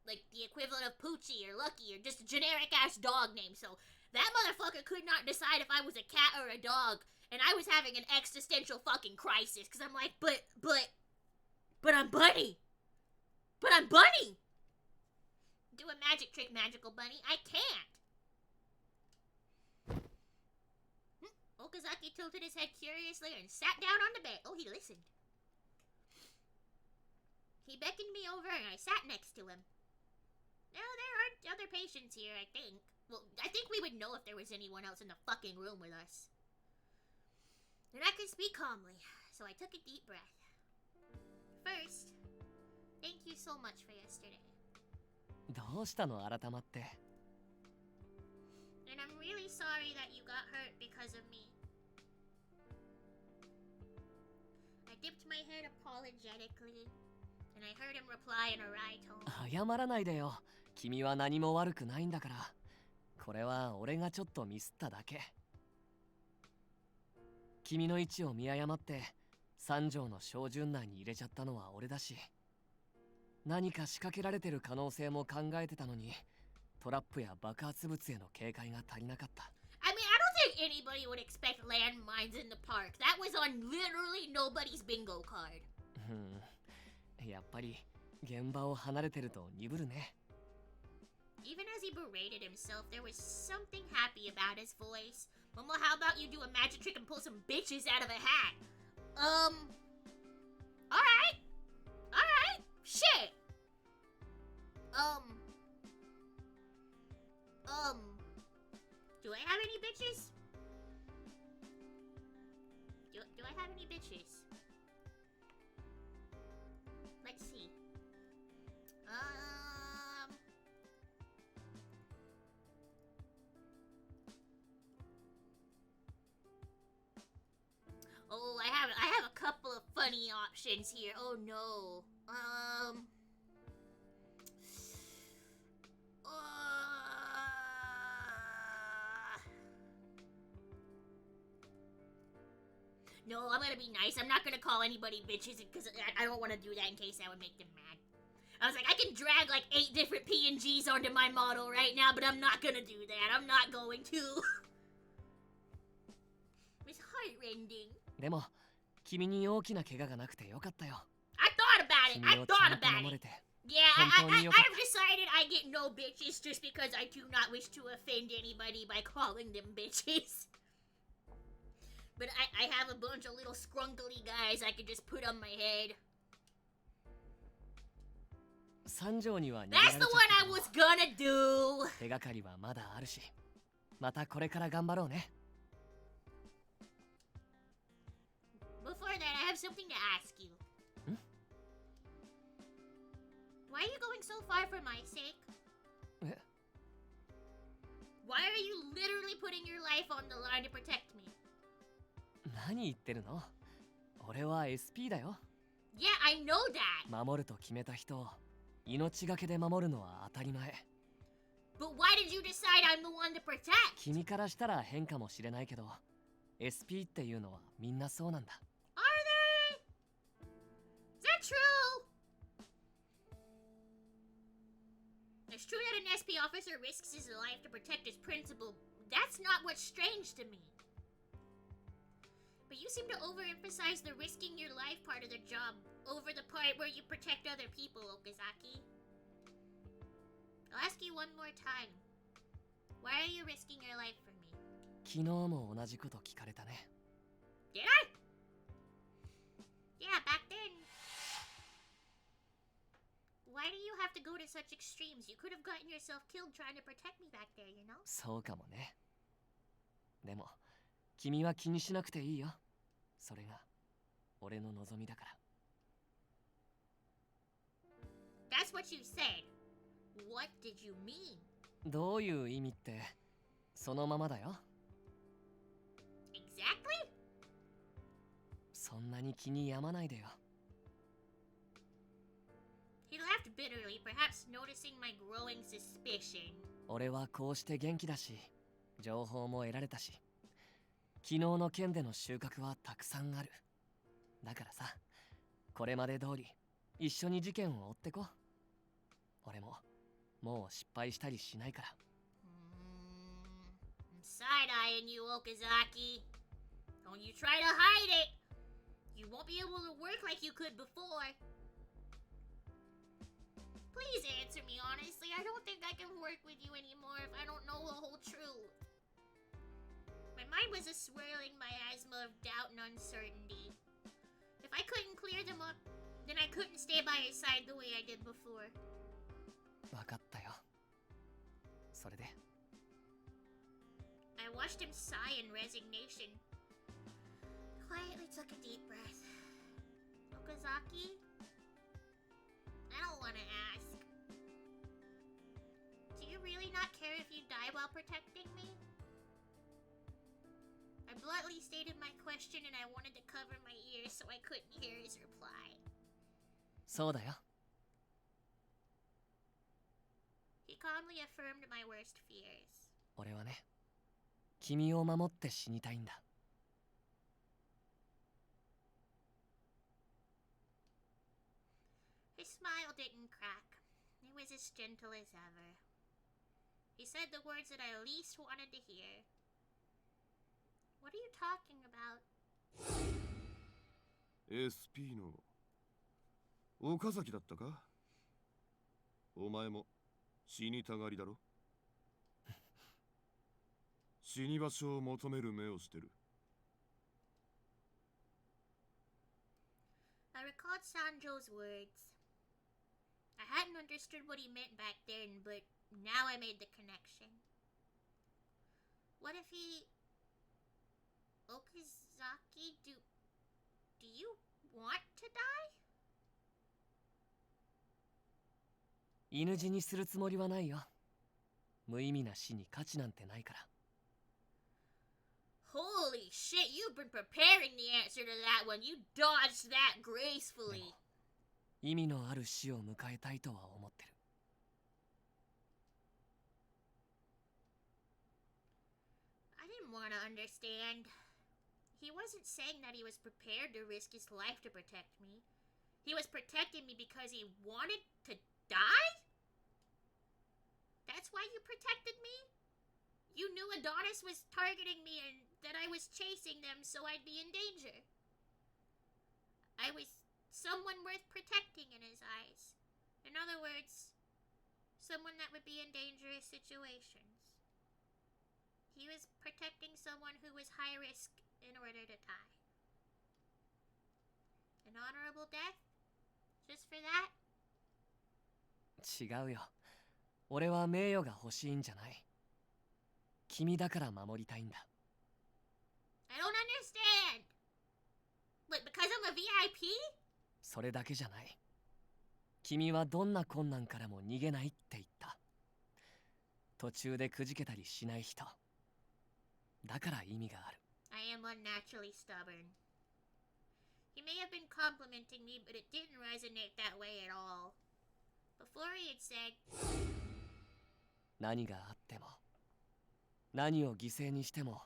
like, the equivalent of Poochie or Lucky or just a generic-ass dog name. So, that motherfucker could not decide if I was a cat or a dog. And I was having an existential fucking crisis. Because I'm like, but I'm Bunny. But I'm Bunny. Do a magic trick, magical bunny. I can't. Okazaki tilted his head curiously and sat down on the bed. Oh, he listened. He beckoned me over and I sat next to him. No, there aren't other patients here, I think. Well, I think we would know if there was anyone else in the fucking room with us. And I could speak calmly, so I took a deep breath. First, thank you so much for yesterday. どうしたの改まって。 And I'm really sorry that you got hurt because of me. I dipped my head apologetically, and I heard him reply in a wry tone. 謝らないでよ。君は何も悪くないんだから。これは俺がちょっとミスっただけ。君の位置を見誤って三条の小順内に入れちゃったのは俺だし。何か仕掛けられてる可能性も考えてたのに、トラップや爆発物への警戒が足りなかった。I mean, I don't think anybody would expect landmines in the park. That was on literally nobody's bingo card. やっぱり現場を離れてると鈍るね。Even as he berated himself, there was something happy about his voice. Momo, how about you do a magic trick and pull some bitches out of a hat? Alright. Alright. Shit. Do I have any bitches? Do I have any bitches? Let's see. Oh, I have a couple of funny options here. Oh no. No, I'm gonna be nice. I'm not gonna call anybody bitches because I don't want to do that in case that would make them mad. I was like, I can drag like 8 different PNGs onto my model right now, but I'm not gonna do that. I'm not going to. It's heartrending. でも、君に大きな怪我がなくてよかったよ。I thought about it. I thought about it. Yeah, I've decided I get no bitches just because I do not wish to offend anybody by calling them bitches. But I have a bunch of little scrunkly guys I could just put on my head. 三条には逃げられちゃ That's っ the た one I was gonna do. 手がかりはまだあるし、またこれから頑張ろうね。Before that, I have something to ask you. Why are you going so far for my sake? Why are you literally putting your life on the line to protect me? 何言ってるの？俺は SP だよ。Yeah, I know that. 守ると決めた人を命がけで守るのは当たり前。But why did you decide I'm the one to protect? 君からしたら変かもしれないけど、SP っていうのはみんなそうなんだ。Are they? Is that true? It's true that an SP officer risks his life to protect his principal. That's not what's strange to me. But you seem to overemphasize the risking your life part of the job over the part where you protect other people, Okazaki. I'll ask you one more time. Why are you risking your life for me? 昨日も同じこと聞かれたね。Did I? Yeah, back then. Why do you have to go to such extremes? You could have gotten yourself killed trying to protect me back there, you know? そうかもね。でも、君は気にしなくていいよ。それが俺の望みだから。That's what you said. What did you mean? どういう意味って、そのままだよ。そんなに気に病まないでよ。 He laughed bitterly, perhaps noticing my growing suspicion. 俺はこうして元気だし、情報も得られたし、昨日の件での収穫はたくさんある。だからさ、これまで通り一緒に事件を追ってこ。俺ももう失敗したりしないから。I'm side-eyeing you, Okazaki. Don't you try to hide it. You won't be able to work like you could before. Please answer me honestly. I don't think I can work with you anymore if I don't know the whole truth. My mind was a swirling miasma of doubt and uncertainty. If I couldn't clear them up, then I couldn't stay by his side the way I did before. わかったよ。それで I watched him sigh in resignation. Quietly took a deep breath. Okazaki? I don't want to ask. Do you really not care if you die while protecting me? I bluntly stated my question and I wanted to cover my ears so I couldn't hear his reply. そうだよ。 He calmly affirmed my worst fears. 俺はね、君を守って死にたいんだ。 His smile didn't crack. It was as gentle as ever. He said the words that I least wanted to hear. What are you talking about? SP の岡崎だったか？お前も死にたがりだろ？死に場所を求める目をしてる。 I recalled Sanjo's words. I hadn't understood what he meant back then, but now I made the connection. What if he... Okazaki, do you want to die? 犬死にするつもりはないよ。無意味な死に価値なんてないから。 Holy shit, you've been preparing the answer to that one. You dodged that gracefully. 意味のある死を迎えたいとは思ってる。 I didn't want to understand. He wasn't saying that he was prepared to risk his life to protect me. He was protecting me because he wanted to die? That's why you protected me? You knew Adonis was targeting me and that I was chasing them so I'd be in danger. I was someone worth protecting in his eyes. In other words, someone that would be in dangerous situations. He was protecting someone who was high risk in order to die. An honorable death? Just for that? 違うよ。俺は名誉が欲しいんじゃない。君だから守りたいんだ。 I don't understand! But because I'm a VIP? それだけじゃない。君はどんな困難からも逃げないって言った。途中でくじけたりしない人。だから意味がある。 I am unnaturally stubborn. He may have been complimenting me, but it didn't resonate that way at all. Before he had said, 何があっても、何を犠牲にしても、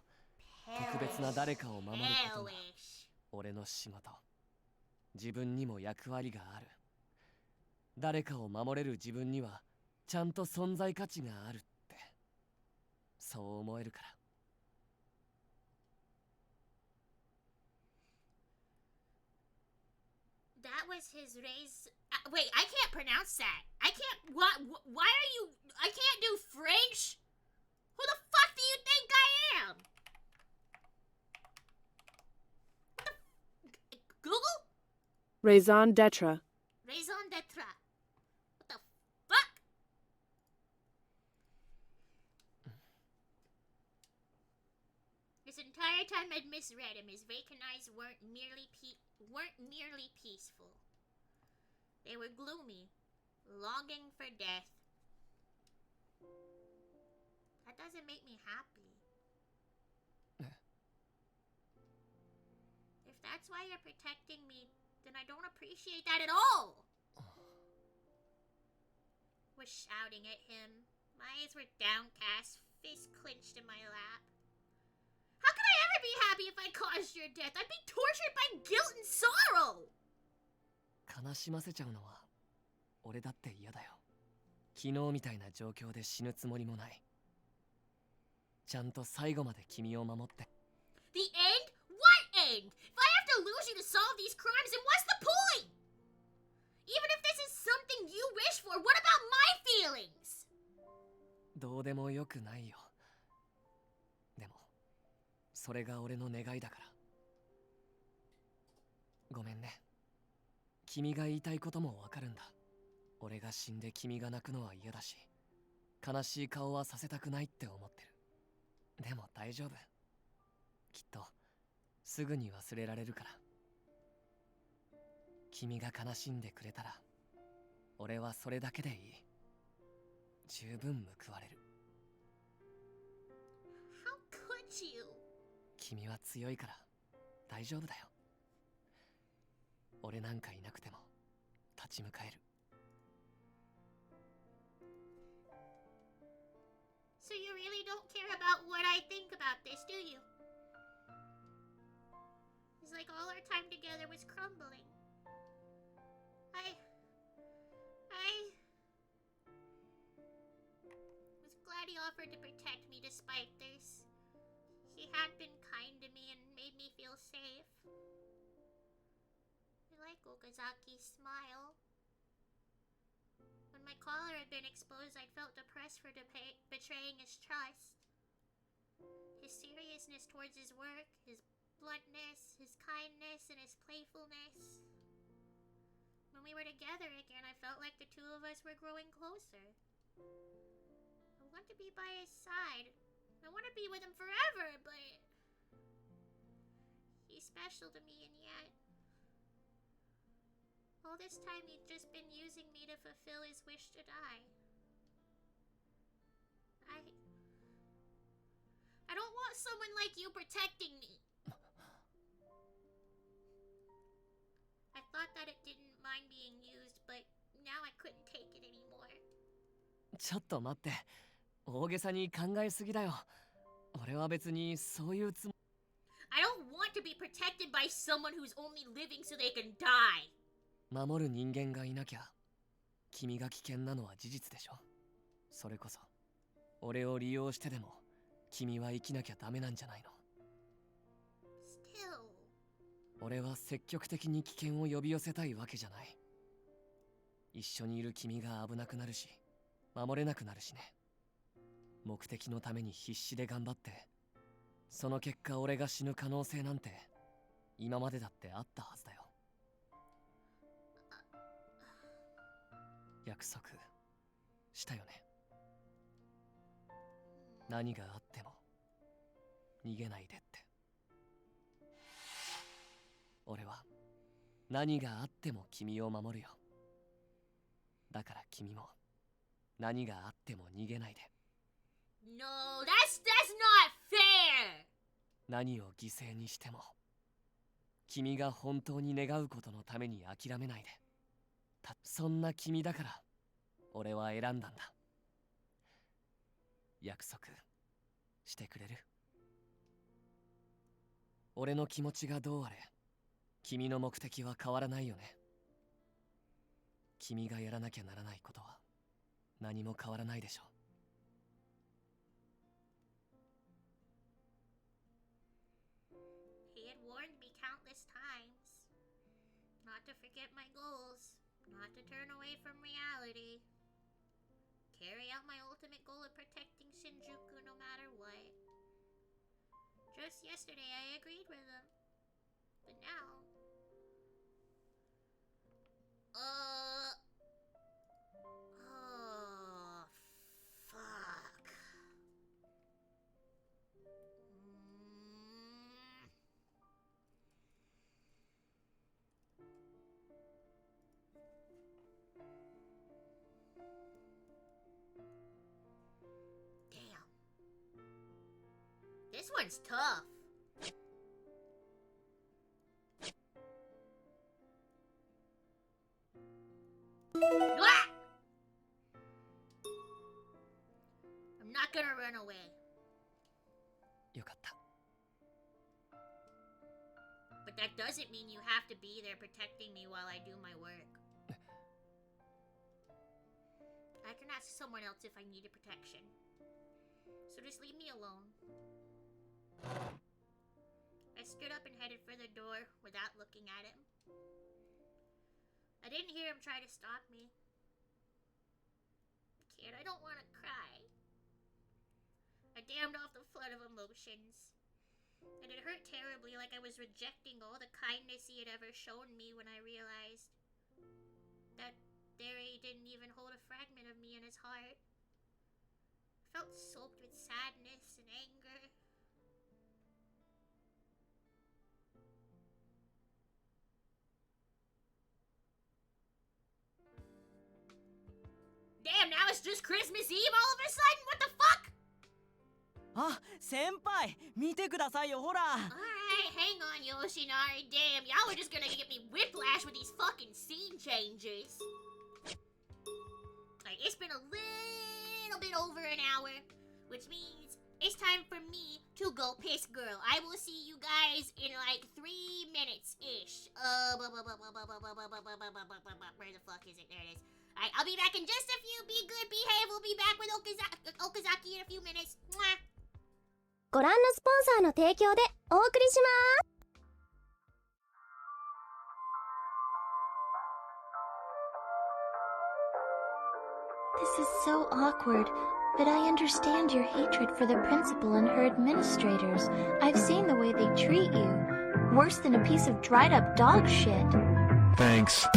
特別な誰かを守ることが俺の仕事。自分にも役割がある。誰かを守れる自分にはちゃんと存在価値があるって、そう思えるから。 that was his raise. Wait, I can't pronounce that. I can't. What? Why are you? I can't do French. Who the fuck do you think I am? Google? Raison d'etre. Raison d'etre. What the fuck? This entire time I'd misread him. His vacant eyes weren't merely peaceful. They were gloomy, longing for death. That doesn't make me happy. If If that's why you're protecting me, then I don't appreciate that at all. Was shouting at him. My eyes were downcast, fist clenched in my lap. How could I ever be happy if I caused your death? I'd be tortured by guilt and sorrow. 悲しませちゃうのは俺だって嫌だよ。昨日みたいな状況で死ぬつもりもない。ちゃんと最後まで君を守って。The end? What end? If I have to lose you to solve these crimes, then what's the point? Even if this is something you wish for, what about my feelings? どうでもよくないよ。でもそれが俺の願いだから。ごめんね。君が言いたいこともわかるんだ。俺が死んで君が泣くのは嫌だし、悲しい顔はさせたくないって思ってる。でも大丈夫。きっとすぐに忘れられるから。君が悲しんでくれたら俺はそれだけでいい。十分報われる。 How could you? 君は強いから大丈夫だよ。俺なんかいなくても立ち向かえる。 So you really don't care about what I think about this, do you? It's like all our time together was crumbling. I was glad he offered to protect me despite this. He had been kind to me and made me feel safe. I like Okazaki's smile. When my collar had been exposed, I'd felt depressed for betraying his trust. His seriousness towards his work, his bluntness, his kindness, and his playfulness. When we were together again, I felt like the two of us were growing closer. I want to be by his side. I want to be with him forever, but he's special to me, and yet all this time he'd just been using me to fulfill his wish to die. I don't want someone like you protecting me. I thought that it didn't mind being used, but now I couldn't take it anymore. ちょっと待って。大げさに考えすぎだよ。俺は別にそういうつも。 I don't want to be protected by someone who's only living so they can die. 守る人間がいなきゃ君が危険なのは事実でしょ。それこそ俺を利用してでも君は生きなきゃダメなんじゃないの。 Still. 俺は積極的に危険を呼び寄せたいわけじゃない。一緒にいる君が危なくなるし守れなくなるしね。目的のために必死で頑張ってその結果俺が死ぬ可能性なんて今までだってあったはずだよ。約束したよね。何があっても逃げないでって。俺は何があっても君を守るよ。だから君も何があっても逃げないで。 No, that's not fair. 何を犠牲にしても君が本当に願うことのために諦めないで。そんな君だから俺は選んだんだ。約束してくれる？俺の気持ちがどうあれ君の目的は変わらないよね。君がやらなきゃならないことは何も変わらないでしょ。He had warned me countless times not to forget my goals, not to turn away from reality, carry out my ultimate goal of protecting Shinjuku no matter what. Just yesterday I agreed with him, but now... Oh, fuck. Damn. This one's tough. not gonna run away. よかった。 But that doesn't mean you have to be there protecting me while I do my work. I can ask someone else if I needed protection. So just leave me alone. I stood up and headed for the door without looking at him. I didn't hear him try to stop me. Kid, I don't want to cry. I dammed off the flood of emotions. And it hurt terribly, like I was rejecting all the kindness he had ever shown me when I realized that there he didn't even hold a fragment of me in his heart. I felt soaked with sadness and anger. Damn, now it's just Christmas Eve all of a sudden? What the fuck? あ、先輩、見てくださいよ、ほら。 Alright, hang on, Yoshinari. Damn, y'all are just gonna get me whiplash with these fucking scene changes. Like, it's been a little bit over an hour, which means it's time for me to go piss girl. I will see you guys in like 3 minutes-ish. Where the fuck is it? There it is. Alright, I'll be back in just a few. Be good, behave. We'll be back with Okazaki in a few minutes. Mwah. ご覧のスポンサーの提供でお送りします。 This is so awkward, but I understand your hatred for the principal and her administrators. I've seen the way they treat you. Worse than a piece of dried up dog shit. Thanks.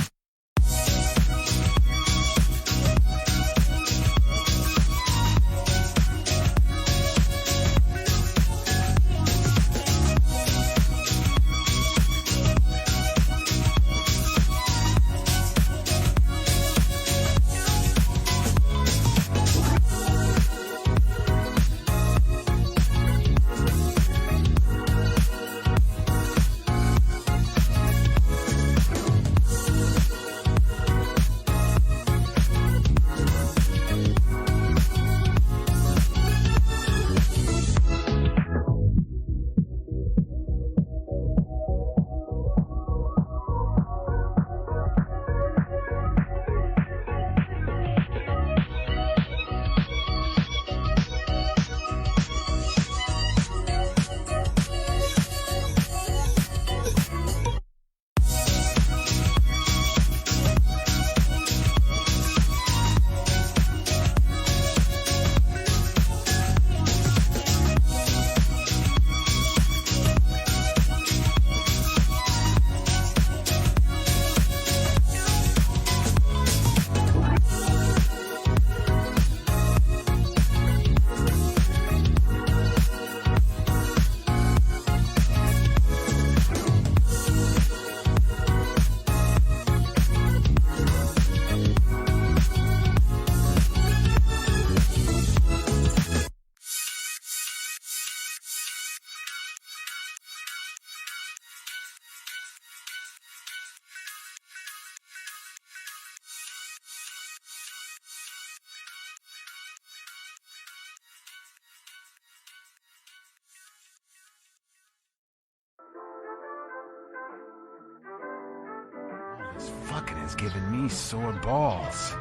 This fucking has given me sore balls.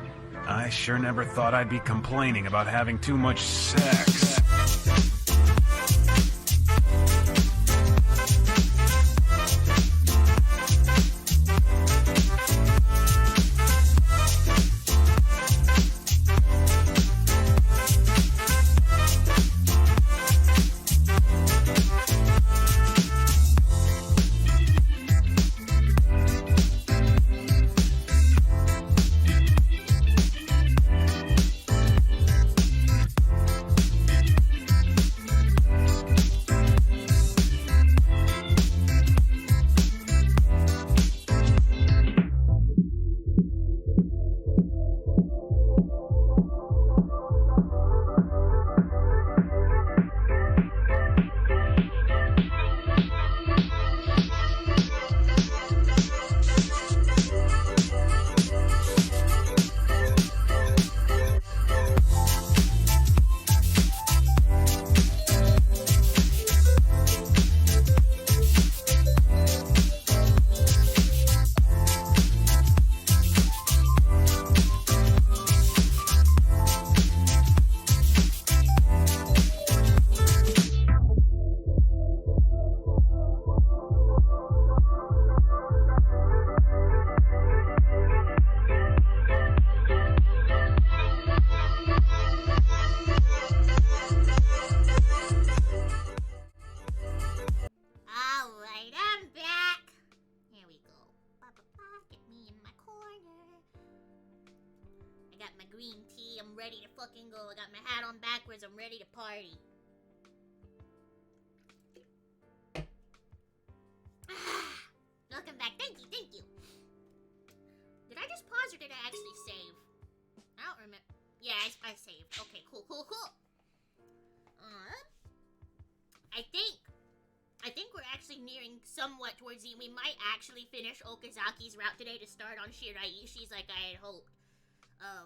I sure never thought I'd be complaining about having too much sex. on backwards. I'm ready to party. Welcome back. Thank you, thank you. Did I just pause or did I actually save? I don't remember. Yeah, I saved. Okay, cool. I think we're actually nearing somewhat towards the. We might actually finish Okazaki's route today to start on Shiraishi's like I had hoped. I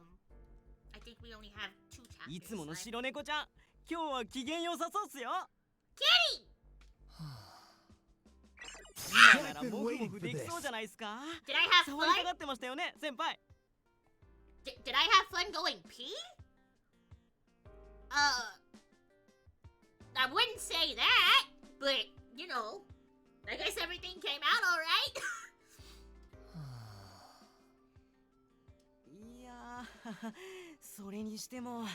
think we only have 2 chapters. いつもの白猫ちゃん、今日は機嫌良さそうっすよ。Kitty! 今ならモフモフできそうじゃないですか。 Did I have 触りた fun? がってましたよね、先輩。Did I have fun going pee? I wouldn't say that, but you know, I guess everything came out all right. いやー、それにしても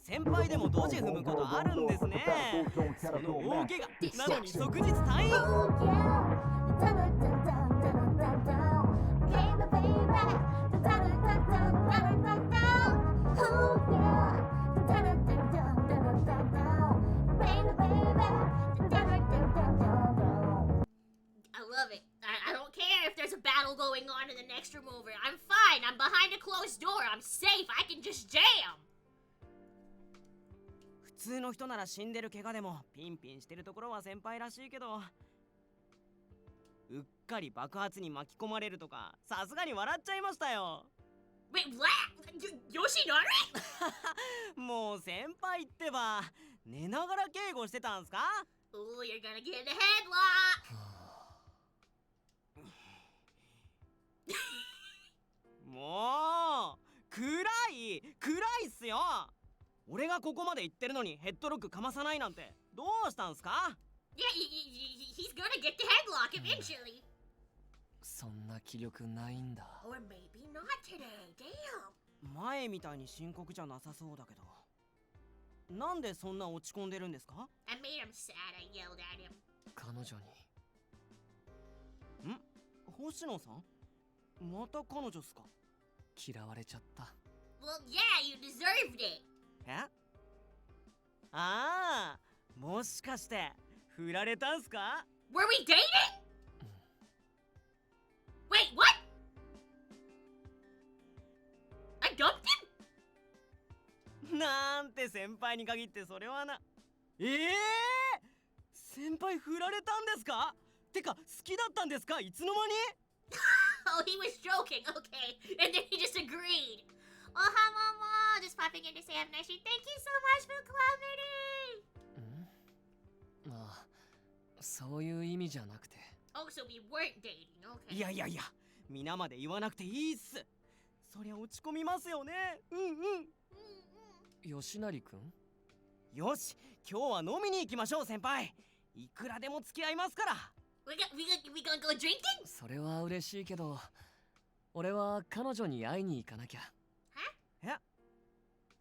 先輩でもドジ踏むことあるんですね。その大怪我なのに即日退院。I love it. I don't care if there's a battle going on in the next room over. I'm fine. I'm behind a closed door. I'm safe. I can just jam. 普通の人なら死んでる怪我でもピンピンしてるところは先輩らしいけど、うっかり爆発に巻き込まれるとかさすがに笑っちゃいましたよ。 Wait, what? Yoshinari? もう先輩ってば寝ながら警護してたんすか？ Oh, you're gonna get in a headlock. もう暗いっすよ。俺がここまで行ってるのにヘッドロックかまさないなんてどうしたんすか？ Yeah, he's gonna get the headlock eventually. そんな気力ないんだ。 Or maybe not today. Damn. 前みたいに深刻じゃなさそうだけど、なんでそんな落ち込んでるんですか？ I made him sad. I yelled at him. 彼女に。星野さん？また彼女っすか？嫌われちゃった。 Well, yeah, you deserved it. え？ああ、もしかして振られたんすか？ Were we dating? Wait, what? I dumped him? なんて先輩に限ってそれはな。先輩振られたんですか？てか好きだったんですか？いつの間に？ Oh, he was joking. Okay. And then he just agreed. Oh, hi, Mama. Just popping in to say have a nice day. Thank you so much for comedy. まあ、そういう意味じゃなくて。 Oh, so we weren't dating. Okay. いや、皆まで言わなくていいっす。そりゃ落ち込みますよね。吉成くん？よし、今日は飲みに行きましょう先輩。いくらでも付き合いますから。We gonna go drinking? それは嬉しいけど、俺は彼女に会いに行かなきゃ。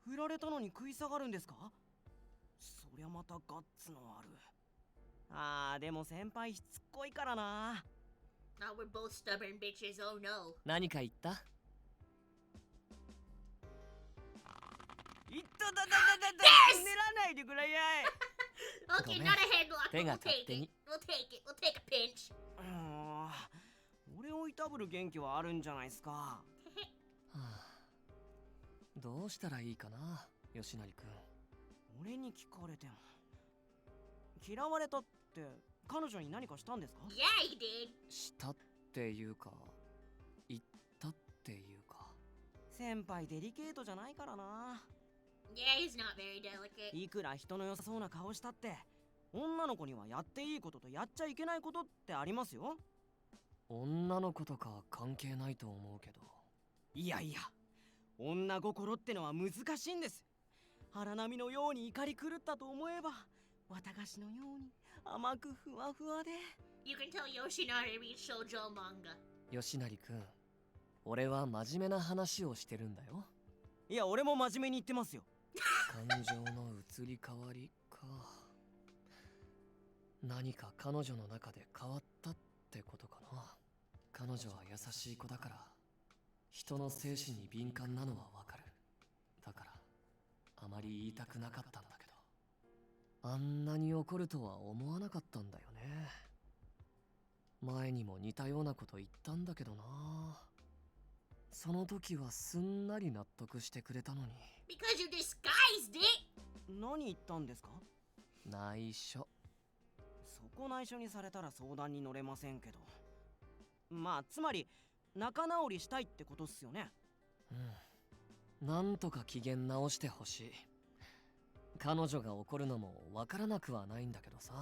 振られたのに食い下がるんですか？そりゃまたガッツのある。でも先輩しつっこいからな。No, we're both stubborn bitches. Oh no. 何か言った？いっただ寝らないでくれやい。Okay, not a headlock, but we'll 手が take 勝手 it. に。We'll take it. We'll take a pinch. 俺をいたぶる元気はあるんじゃないですか。どうしたらいいかな、吉成くん。俺に聞かれても。嫌われたって彼女に何かしたんですか？ Yeah, he did. したっていうか、言ったっていうか。先輩デリケートじゃないからな。Yeah, he's not very delicate. いくら人の良さそうな顔したって女の子にはやっていいこととやっちゃいけないことってありますよ。女の子とか関係ないと思うけど。いや、女心ってのは難しいんです。荒波のように怒り狂ったと思えば綿菓子のように甘くふわふわで。 You can tell Yoshinari reads shoujo manga. 吉成くん、俺は真面目な話をしてるんだよ。いや、俺も真面目に言ってますよ。感情の移り変わりか。何か彼女の中で変わったってことかな。彼女は優しい子だから人の精神に敏感なのはわかる。だからあまり言いたくなかったんだけど、あんなに怒るとは思わなかったんだよね。前にも似たようなこと言ったんだけどな。その時はすんなり納得してくれたのに。 Because you disguised it! 何言ったんですか？内緒。そこ内緒にされたら相談に乗れませんけど、まあつまり仲直りしたいってことっすよね。うん、なんとか機嫌直してほしい。彼女が怒るのもわからなくはないんだけどさ。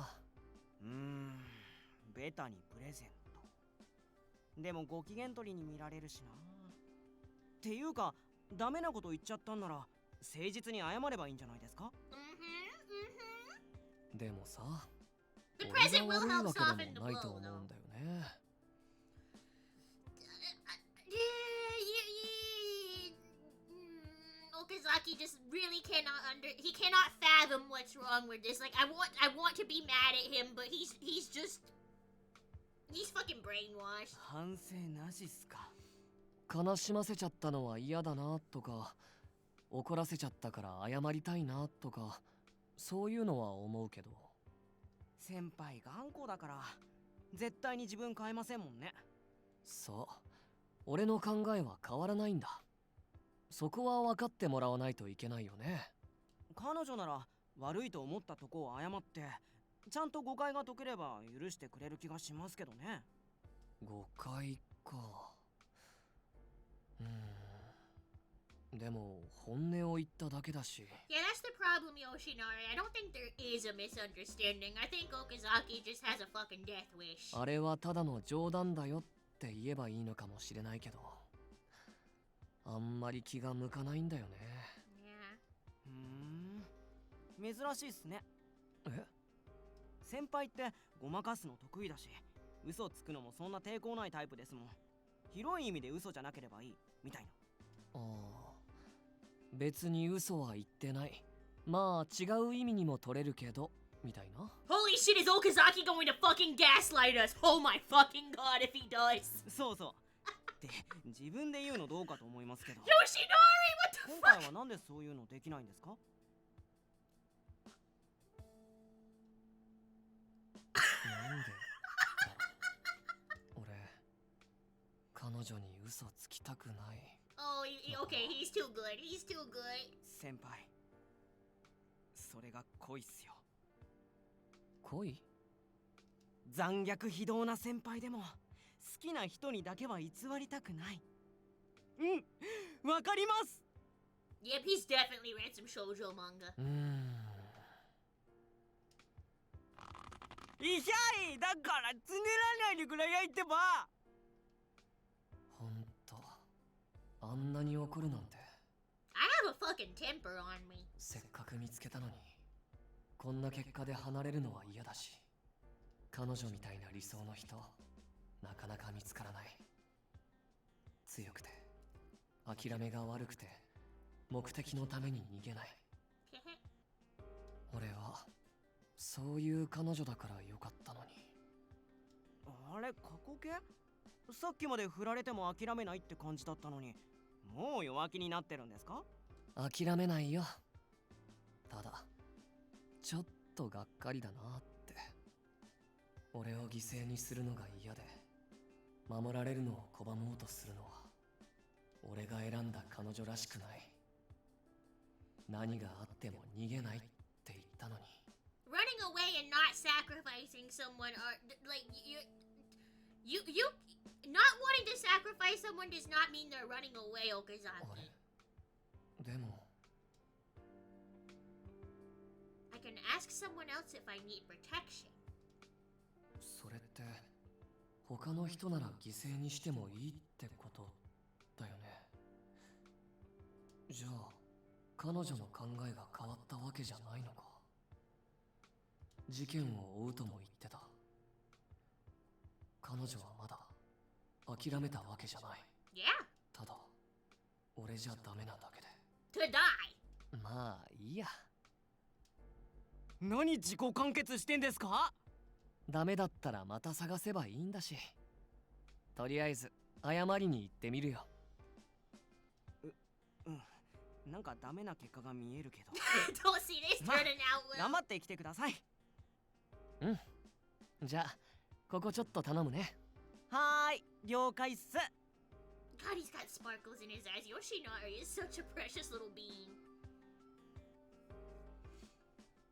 ベタにプレゼントでもご機嫌取りに見られるしな。っていうかダメなこと言っちゃったんなら誠実に謝ればいいんじゃないですか？でもさ、 The 俺 present が will 悪い help わけ soften で the もないと blow, 思うんだ though. よね。Okazaki just really cannot he cannot fathom what's wrong with this. Like I want to be mad at him, but he's fucking brainwashed. 反省なしっすか？悲しませちゃったのは嫌だなとか、怒らせちゃったから謝りたいなとか、そういうのは思うけど。先輩頑固だから絶対に自分変えませんもんね。そう、俺の考えは変わらないんだ。そこは分かってもらわないといけないよね。彼女なら悪いと思ったとこを謝ってちゃんと誤解が解ければ許してくれる気がしますけどね。誤解か。でも本音を言っただけだし。 Yeah, that's the problem, Yoshinari. I don't think there is a misunderstanding. I think Okazaki just has a fucking death wish. あれはただの冗談だよって言えばいいのかもしれないけど、あんまり気が向かないんだよね。珍しいっすね。え？先輩ってごまかすの得意だし、嘘つくのもそんな抵抗ないタイプですもん。広い意味で嘘じゃなければいいみたいな。ああ、別に嘘は言ってない。まあ違う意味にも取れるけどみたいな。 Holy shit, is Okazaki going to fucking gaslight us? Oh my fucking god, if he does. そうそうって自分で言うのどうかと思いますけど。 Yoshinari, what the 今 fuck? 回はなんでそういうのできないんですか？なんで俺、彼女に嘘つきたくない。 Oh, okay, he's too good. He's too good. 先輩、それが恋っすよ。恋？残虐非道な先輩でも好きな人にだけは偽りたくない。わかります。 Yep, he's definitely read some shoujo manga. いひゃい、だからつねらないでくらやいってば。ほんと、あんなに怒るなんて。 I have a fucking temper on me. せっかく見つけたのに、こんな結果で離れるのは嫌だし、彼女みたいな理想の人、なかなか見つからない。強くて、諦めが悪くて、目的のために逃げない。俺はそういう彼女だからよかったのに。あれ、過去形？さっきまで振られても諦めないって感じだったのに、もう弱気になってるんですか？諦めないよ。ただちょっとがっかりだなって。俺を犠牲にするのが嫌で、守られるのを拒もうとするのは俺が選んだ彼女らしくない。何があっても逃げないって言ったのに。 Running away and not sacrificing someone are like you not wanting to sacrifice someone does not mean they're running away, Okazaki. でも I can ask someone else if I need protection. それって他の人なら犠牲にしてもいいってことだよね。じゃあ彼女の考えが変わったわけじゃないのか。事件を追うとも言ってた。彼女はまだ諦めたわけじゃない。Yeah. ただ俺じゃダメなだけで。 To die. まあいいや。何自己完結してんですか？ダメだったらまた探せばいいんだし、とりあえず謝りに行ってみるよ。なんかダメな結果が見えるけど。Don't see this turning out well. 頑張ってきてください。うん。じゃあここちょっと頼むね。はーい、了解っす。God, he's got sparkles in his eyes. Yoshinari is such a precious little being.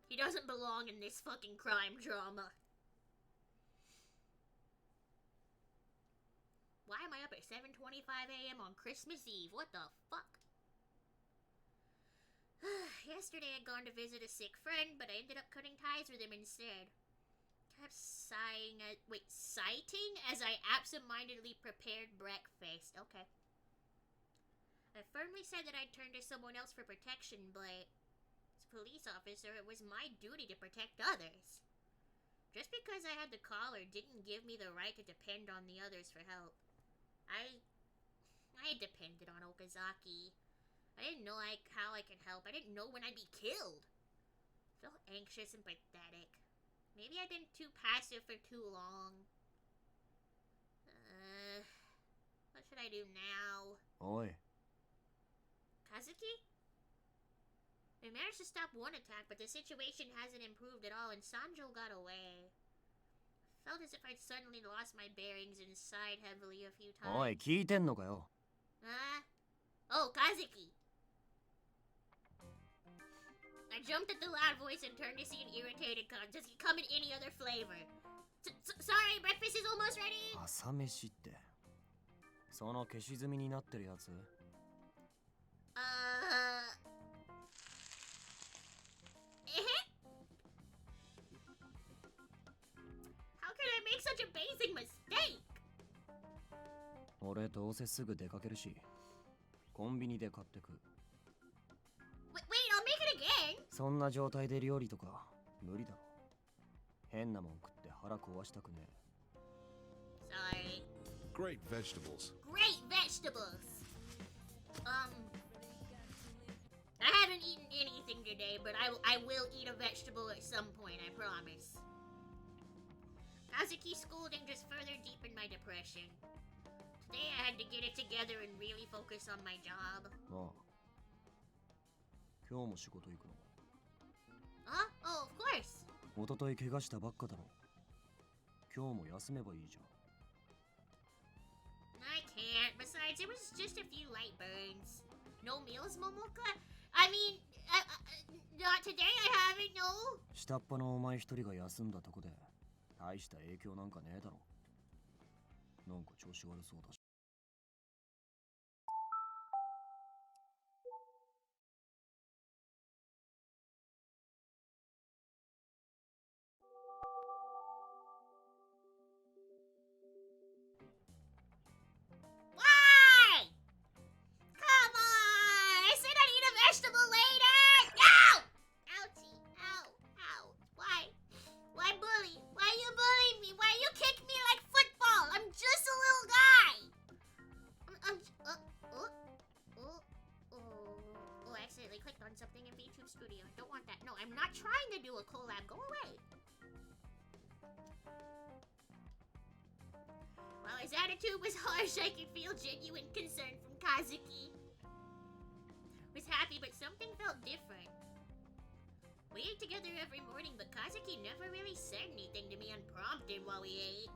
He doesn't belong in this fucking crime drama. Why am I up at 7:25 a.m. on Christmas Eve? What the fuck? Yesterday I'd gone to visit a sick friend, but I ended up cutting ties with him instead. Kept sighing sighting as I absentmindedly prepared breakfast. Okay. I firmly said that I'd turn to someone else for protection, but as a police officer, it was my duty to protect others. Just because I had the collar didn't give me the right to depend on the others for help. I depended on Okazaki. I didn't know how I could help. I didn't know when I'd be killed. I felt anxious and pathetic. Maybe I've been too passive for too long. What should I do now? Oi. Kazuki? We managed to stop one attack, but the situation hasn't improved at all, and Sanjo got away. Felt as if I'd suddenly lost my bearings and sighed heavily a few times. おい、聞いてんのかよ。Oh, Kazuki! I jumped at the loud voice and turned to see an irritated Kazuki come in any other flavor. Sorry, breakfast is almost ready! 朝飯って。その消し済みになってるやつ？ How could I make such a basic mistake? 俺どうせすぐ出かけるし、コンビニで買ってく。Wait, I'll make it again? そんな状態で料理とか無理だろ。変なもん食って腹壊したくねえ。Sorry. Great vegetables. Great vegetables! I haven't eaten anything today, but I will eat a vegetable at some point, I promise. Kazuki's scolding just further deepened my depression. Today I had to get it together and really focus on my job. ああ。今日も仕事行くの？ Huh? Oh, of course! 一昨日怪我したばっかだろ。今日も休めばいいじゃん。I can't. Besides, it was just a few light burns. No meals, Momoka? I mean, not today I haven't, no? 下っ端のお前一人が休んだとこで大した影響なんかねえだろ。なんか調子悪そうだし。Why? Come on! I said I'd eat a vegetable later! Ow! Ouchie. Ow. Ow. Why? Why bully? Why you bullying me? Why you kick me like football? I'm just a little guy! Oh, I accidentally clicked on something in VTube Studio. I don't want that. No, I'm not trying to do a collab. Go away. While his attitude was harsh, I could feel genuine concern from Kazuki. I was happy, but something felt different. We ate together every morning, but Kazuki never really said anything to me unprompted while we ate.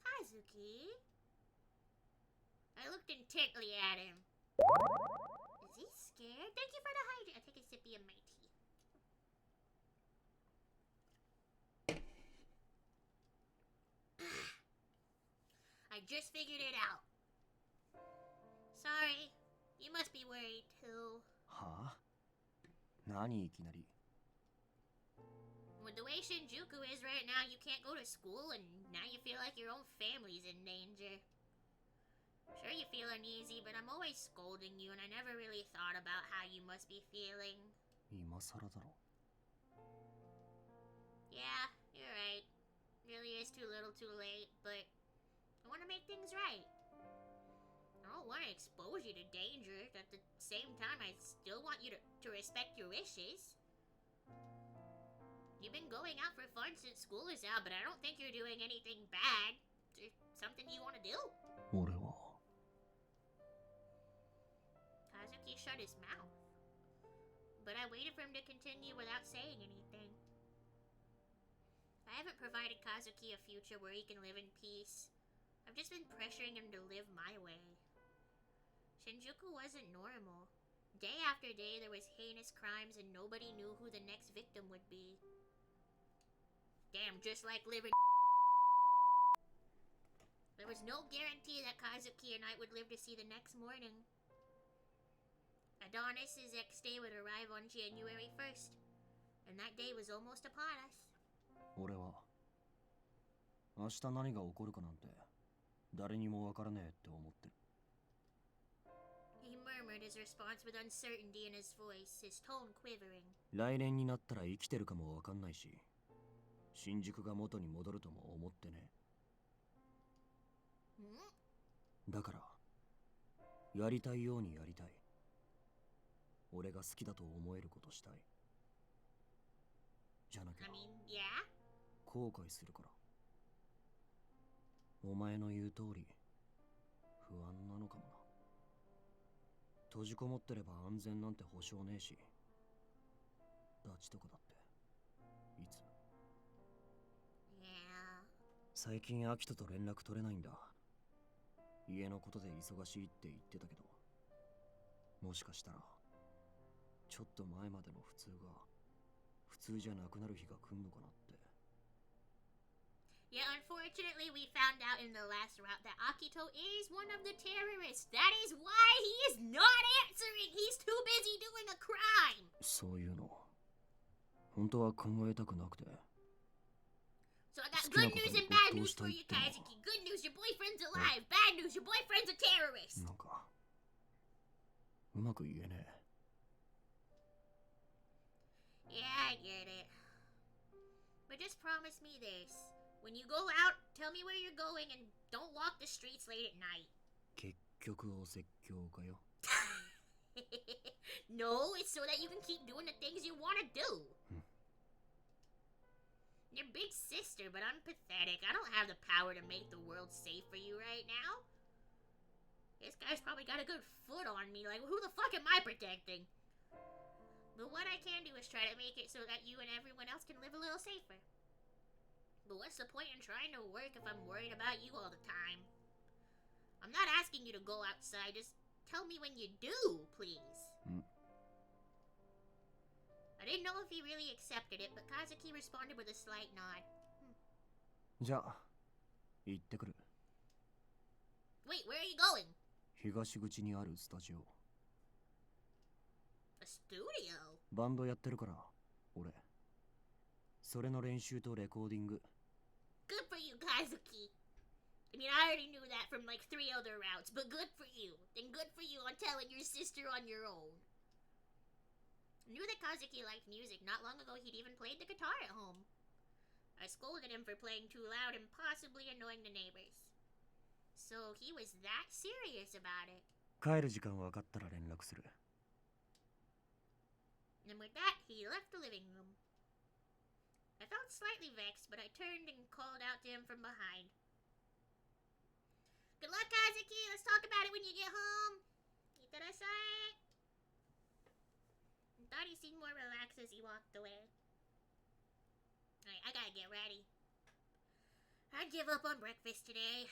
Kazuki? I looked intently at him. Is he scared? Thank you for the hydrate. I'll take a sippy of my tea. I just figured it out. Sorry. You must be worried too. はあ？何いきなり。 With the way Shinjuku is right now, you can't go to school, and now you feel like your own family's in danger. Sure, you feel uneasy, but I'm always scolding you, and I never really thought about how you must be feeling. 今更だろ。 Yeah, you're right. Really is too little too late, but I want to make things right. I don't want to expose you to danger, but at the same time, I still want you to respect your wishes. You've been going out for fun since school is out, but I don't think you're doing anything bad. Is there something you want to do? 俺は。shut his mouth. But I waited for him to continue without saying anything. I haven't provided Kazuki a future where he can live in peace. I've just been pressuring him to live my way. Shinjuku wasn't normal. Day after day there was heinous crimes and nobody knew who the next victim would be. Damn, just like living. There was no guarantee that Kazuki and I would live to see the next morning. Adonis' ex-day would arrive on January 1st, and that day was almost upon us. 俺は明日何が起こるかなんて誰にもわからねえって思ってる。 He murmured his response with uncertainty in his voice, his tone quivering. 来年になったら生きてるかもわかんないし、新宿が元に戻るとも思ってね。だからやりたいようにやりたい。俺が好きだと思えることしたい。じゃなきゃ後悔するから。お前の言う通り不安なのかもな。閉じこもってれば安全なんて保証ねえし、ダチとかだっていつ。最近アキトと連絡取れないんだ。家のことで忙しいって言ってたけど、もしかしたらちょっと前までの普通が普通じゃなくなる日が来んのかなって。 Yeah, unfortunately, we found out in the last route that Akito is one of the terrorists. That is why he is not answering. He's too busy doing a crime. そういうの本当は考えたくなくて。 So I got good news and bad news for you, Kazuki. Good news, your boyfriend's alive. Bad news, your boyfriend's a terrorist. なんかうまく言えねえ。 Yeah, I get it. But just promise me this. When you go out, tell me where you're going and don't walk the streets late at night. 結局お説教かよ。No, it's so that you can keep doing the things you want to do. Your big sister, but I'm pathetic. I don't have the power to make the world safe for you right now. This guy's probably got a good foot on me. Like, who the fuck am I protecting? But what I can do is try to make it so that you and everyone else can live a little safer. But what's the point in trying to work if I'm worried about you all the time? I'm not asking you to go outside, just tell me when you do, please. I didn't know if he really accepted it, but Kazuki responded with a slight nod. じゃあ行ってくる。 Wait, where are you going? 東口にあるスタジオ。 A studio? バンドやってるから俺。それの練習とレコーディング。 Good for you, Kazuki. I mean, I already knew that from like 3 other routes, but good for you. Then good for you on telling your sister on your own. I knew that Kazuki liked music. Not long ago, he'd even played the guitar at home. I scolded him for playing too loud and possibly annoying the neighbors. So he was that serious about it. 帰る時間分かったら連絡する。 And with that, he left the living room. I felt slightly vexed, but I turned and called out to him from behind. Good luck, Kazuki. Let's talk about it when you get home. Itadasai. I thought he seemed more relaxed as he walked away. Alright, I gotta get ready. I'd give up on breakfast today,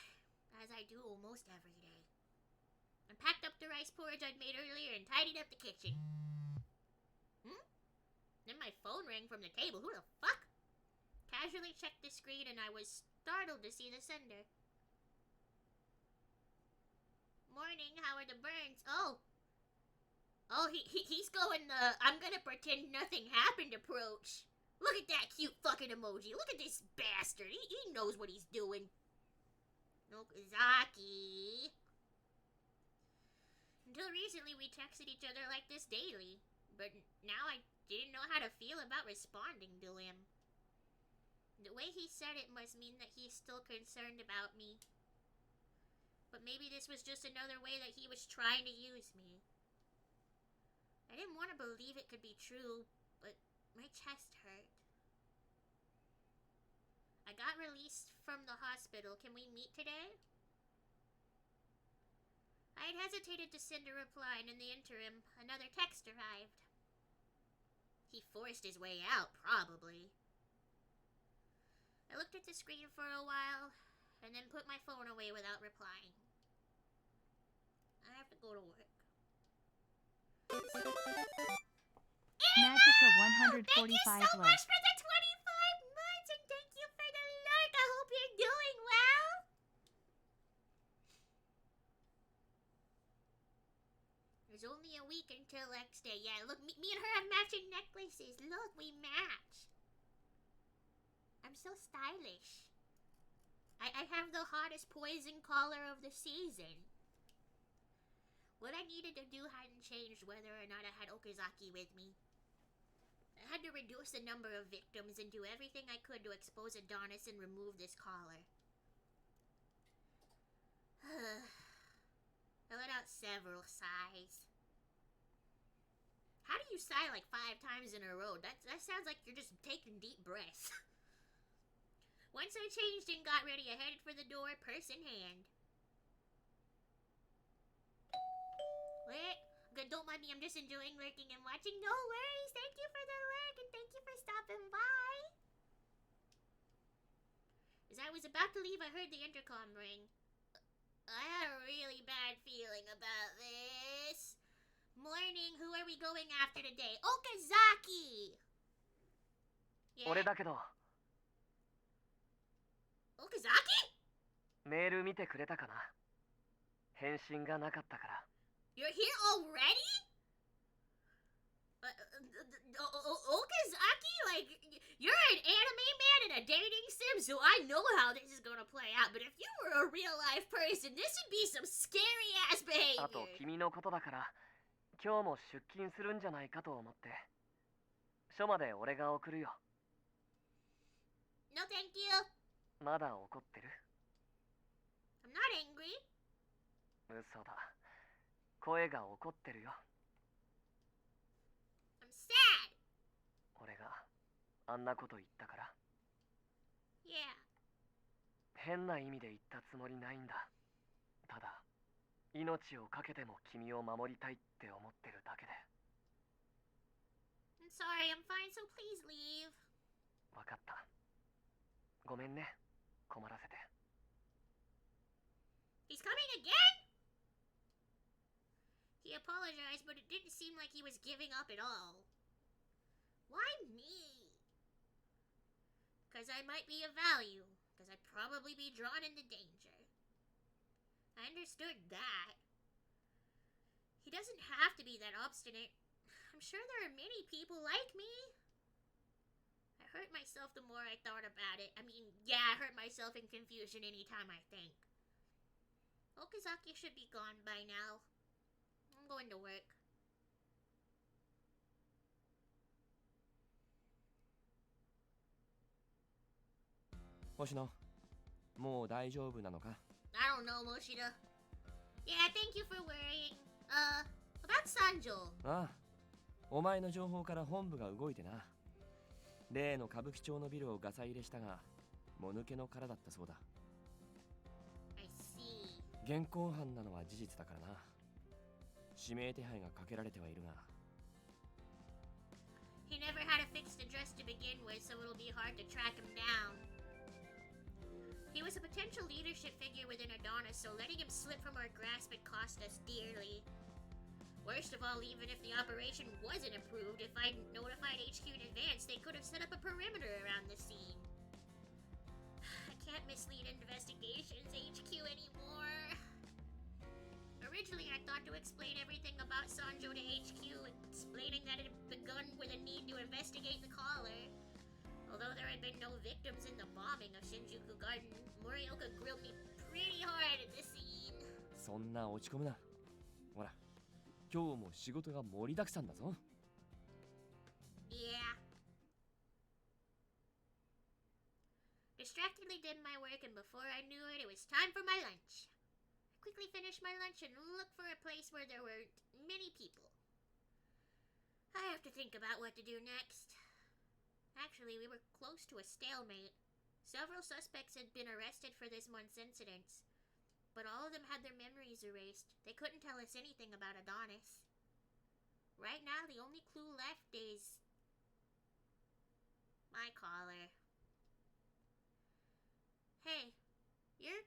as I do almost every day. I packed up the rice porridge I'd made earlier and tidied up the kitchen. Then my phone rang from the table. Who the fuck? Casually checked the screen and I was startled to see the sender. Morning, how are the burns? Oh, he's going the I'm gonna pretend nothing happened approach. Look at that cute fucking emoji. Look at this bastard. He knows what he's doing. Okazaki. Until recently, we texted each other like this daily. But now I didn't know how to feel about responding to him. The way he said it must mean that he's still concerned about me. But maybe this was just another way that he was trying to use me. I didn't want to believe it could be true, but my chest hurt. I got released from the hospital. Can we meet today? I had hesitated to send a reply, and in the interim, another text arrived. He forced his way out, probably. I looked at the screen for a while, and then put my phone away without replying. I have to go to work. Magica Thank you 145 so love. much for the 25 months, and thank you for the like. I hope you're doing well. There's only a week until X Day. Yeah, look, me and her have matching necklaces. Look, we match. I'm so stylish. I have the hottest poison collar of the season. What I needed to do hadn't changed whether or not I had Okazaki with me. I had to reduce the number of victims and do everything I could to expose Adonis and remove this collar. I let out several sighs. How do you sigh like 5 times in a row? That sounds like you're just taking deep breaths. Once I changed and got ready, I headed for the door, purse in hand. Wait, good, don't mind me, I'm just enjoying lurking and watching. No worries, thank you for the lurk and thank you for stopping by. As I was about to leave, I heard the intercom ring. I had a really bad feeling about this. Morning, who are we going after today? Okazaki! Yeah? 俺だけど Okazaki? メール見てくれたかな返信がなかったから You're here already? Okazaki? Like, you're an anime man in a dating sim, so I know how this is gonna play out. But if you were a real life person, this would be some scary ass あと behavior. 君のことだから今日も出勤するんじゃないかと思って署まで俺が送るよ No, thank you. まだ怒ってる I'm not angry. 嘘だ声が怒ってるよ I'm sad. 俺があんなこと言ったから Yeah. 変な意味で言ったつもりないんだただ命を懸けても君を守りたいって思ってるだけで I'm sorry, I'm fine, so please leave. 分かったごめんね困らせて He's coming again? He apologized, but it didn't seem like he was giving up at all. Why me? Because I might be of value. Because I'd probably be drawn into danger. I understood that. He doesn't have to be that obstinate. I'm sure there are many people like me. I hurt myself the more I thought about it. I mean, yeah, I hurt myself in confusion anytime I think. Okazaki should be gone by now. I'm going to work. 星野もう大丈夫なのか I don't know, Moshida. Yeah, thank you for worrying. About Sanjo. ああお前の情報から本部が動いてな例の歌舞伎町のビルをガサ入れしたがもぬけの殻だったそうだ I see. 現行犯なのは事実だからな指名手配がかけられてはいるが He never had a fixed address to begin with, so it'll be hard to track him down. He was a potential leadership figure within Adonis, so letting him slip from our grasp would cost us dearly. Worst of all, even if the operation wasn't approved, if I'd notified HQ in advance, they could have set up a perimeter around the scene. I can't mislead investigations HQ anymore. Originally, I thought to explain everything about Sanjo to HQ, explaining that it had begun with a need to investigate the caller. Although there had been no victims in the bombing of Shinjuku Garden, Morioka grilled me pretty hard at the scene. そんな落ち込むなほら今日も仕事が盛りだくさんだぞ Yeah. Distractedly did my work, and before I knew it, it was time for my lunch. I quickly finished my lunch and looked for a place where there weren't many people. I have to think about what to do next. Actually, we were close to a stalemate. Several suspects had been arrested for this month's incidents, but all of them had their memories erased. They couldn't tell us anything about Adonis. Right now, the only clue left is my collar. Hey, you're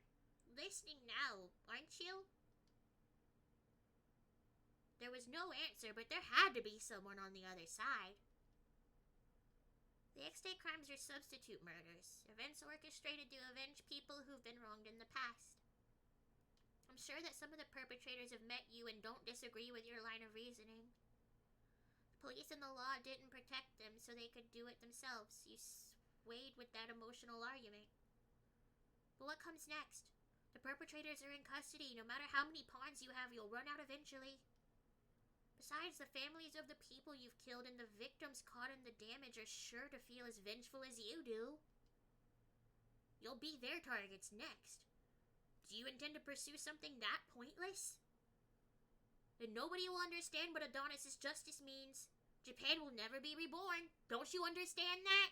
listening now, aren't you? There was no answer, but there had to be someone on the other side. The X-Day crimes are substitute murders, events orchestrated to avenge people who've been wronged in the past. I'm sure that some of the perpetrators have met you and don't disagree with your line of reasoning. The police and the law didn't protect them so they could do it themselves. You swayed with that emotional argument. But what comes next? The perpetrators are in custody. No matter how many pawns you have, you'll run out eventually. Besides, the families of the people you've killed and the victims caught in the damage are sure to feel as vengeful as you do. You'll be their targets next. Do you intend to pursue something that pointless? Then nobody will understand what Adonis' justice means. Japan will never be reborn. Don't you understand that?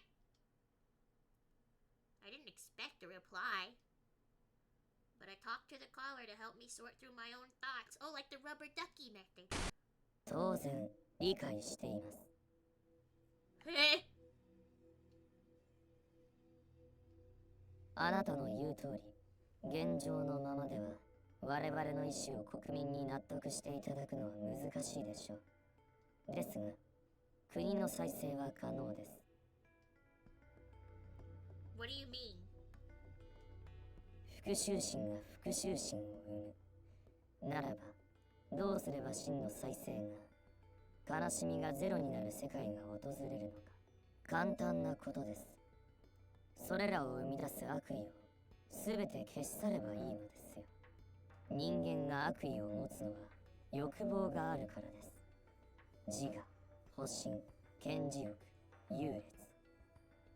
I didn't expect a reply. But I talked to the caller to help me sort through my own thoughts. Oh, like the rubber ducky method. 当然理解しています。あなたの言う通り、現状のままでは我々の意思を国民に納得していただくのは難しいでしょう。ですが、国の再生は可能です。What do you mean? 復讐心が復讐心を生む。ならば、どうすれば真の再生が、悲しみがゼロになる世界が訪れるのか。簡単なことです。それらを生み出す悪意を全て消し去ればいいのですよ。人間が悪意を持つのは欲望があるからです。自我、保身、顕示欲、優劣。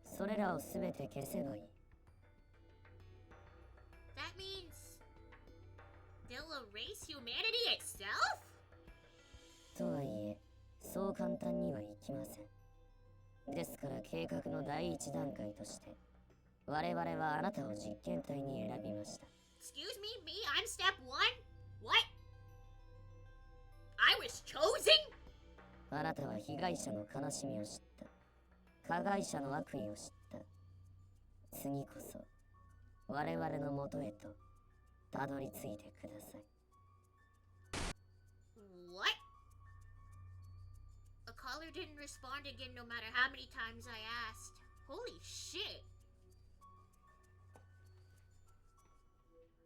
それらを全て消せばいい。That means they'll erase humanity itself? とはいえ、そう簡単にはいきません。ですから計画の第一段階として、我々はあなたを実験体に選びました。Excuse me, I'm step one? What? I was chosen? あなたは被害者の悲しみを知った。加害者の悪意を知った。次こそ、我々の元へとたどり着いてください。What? A caller didn't respond again no matter how many times I asked. Holy shit.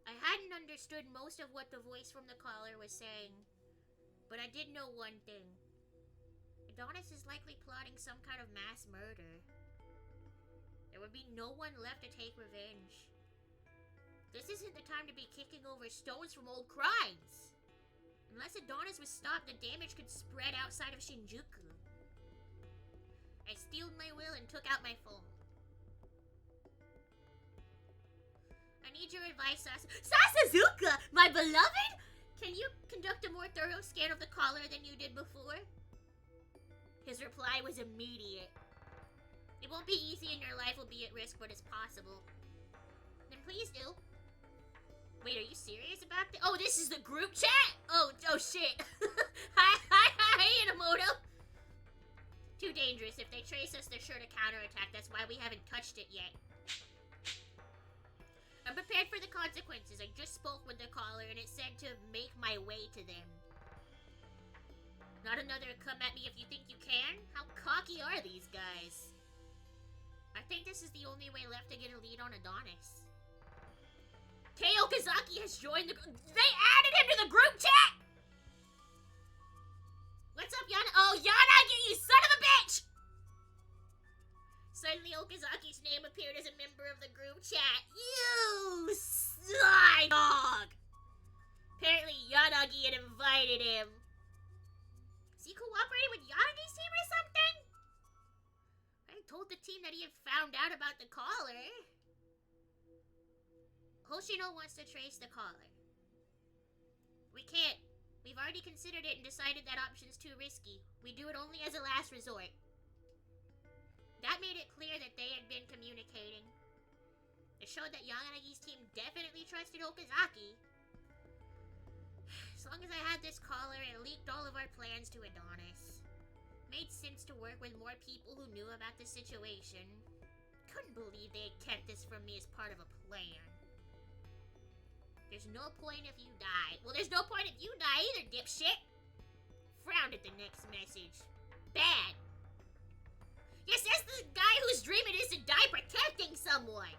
I hadn't understood most of what the voice from the caller was saying, but I did know one thing. Adonis is likely plotting some kind of mass murder. There would be no one left to take revenge. This isn't the time to be kicking over stones from old crimes. Unless Adonis was stopped, the damage could spread outside of Shinjuku. I steeled my will and took out my phone. I need your advice, Sasazuka, my beloved! Can you conduct a more thorough scan of the caller than you did before? His reply was immediate. It won't be easy and your life will be at risk, but it's possible. Then please do. Wait, are you serious about this? Oh, this is the group chat? Oh shit. Hi, Inamoto. Too dangerous. If they trace us, they're sure to counterattack. That's why we haven't touched it yet. I'm prepared for the consequences. I just spoke with the caller and it said to make my way to them. Not another come at me if you think you can? How cocky are these guys? I think this is the only way left to get a lead on Adonis. Kei Okazaki has joined the They added him to the group chat! What's up, Yana? Oh, Yanagi, you son of a bitch! Suddenly, Okazaki's name appeared as a member of the group chat. You sly dog! Apparently, Yanagi had invited him. Is he cooperating with Yanagi's team or something? I told the team that he had found out about the caller. Hoshino wants to trace the caller. We can't. We've already considered it and decided that option's too risky. We do it only as a last resort. That made it clear that they had been communicating. It showed that Yanagi's team definitely trusted Okazaki. As long as I had this collar, it leaked all of our plans to Adonis. Made sense to work with more people who knew about the situation. Couldn't believe they had kept this from me as part of a plan. There's no point if you die. Well, there's no point if you die either, dipshit. Frowned at the next message. Bad. Yes, that's the guy whose dream it is to die protecting someone.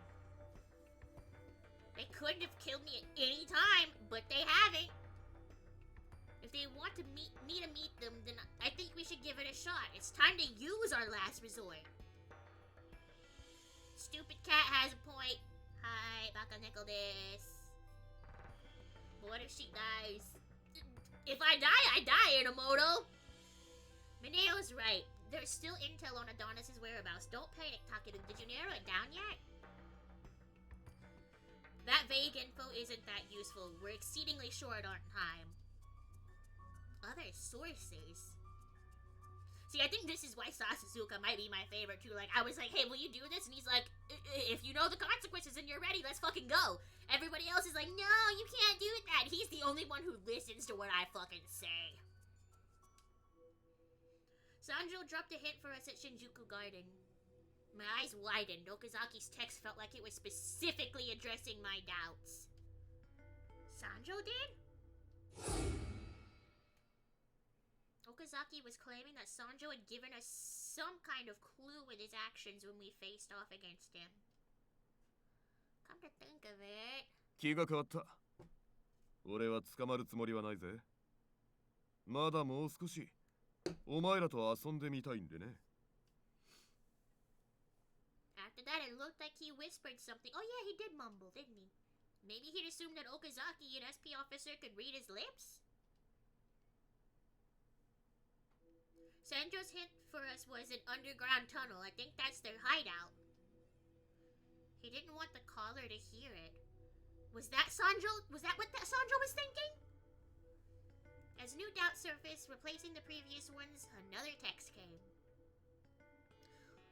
They couldn't have killed me at any time, but they haven't. If they want to me to meet them, then I think we should give it a shot. It's time to use our last resort. Stupid cat has a point. Hi, baka nickel this. But what if she dies? If I die, Inamoto. Mineo's right. There's still intel on Adonis' whereabouts. Don't panic, Takeru. Did you narrow it down yet? That vague info isn't that useful. We're exceedingly short on time. Other sources? See, I think this is why Sasuzuka might be my favorite too. Like, I was like, hey, will you do this? And he's like, if you know the consequences and you're ready, let's fucking go. Everybody else is like, no, you can't do that. He's the only one who listens to what I fucking say. Sanjo dropped a hint for us at Shinjuku Garden. My eyes widened. Okazaki's text felt like it was specifically addressing my doubts. Sanjo did? Okazaki was claiming that Sanjo had given us some kind of clue with his actions when we faced off against him. Come to think of it. 気が変わった。俺は捕まるつもりはないぜ。まだもう少しお前らと遊んでみたいんでね。After that, it looked like he whispered something. Oh yeah, he did mumble, didn't he? Maybe he'd assumed that Okazaki, an SP officer, could read his lips? Sanjo's hint for us was an underground tunnel. I think that's their hideout. He didn't want the caller to hear it. Was that Sanjo? Was that what Sanjo was thinking? As new doubts surfaced, replacing the previous ones, another text came.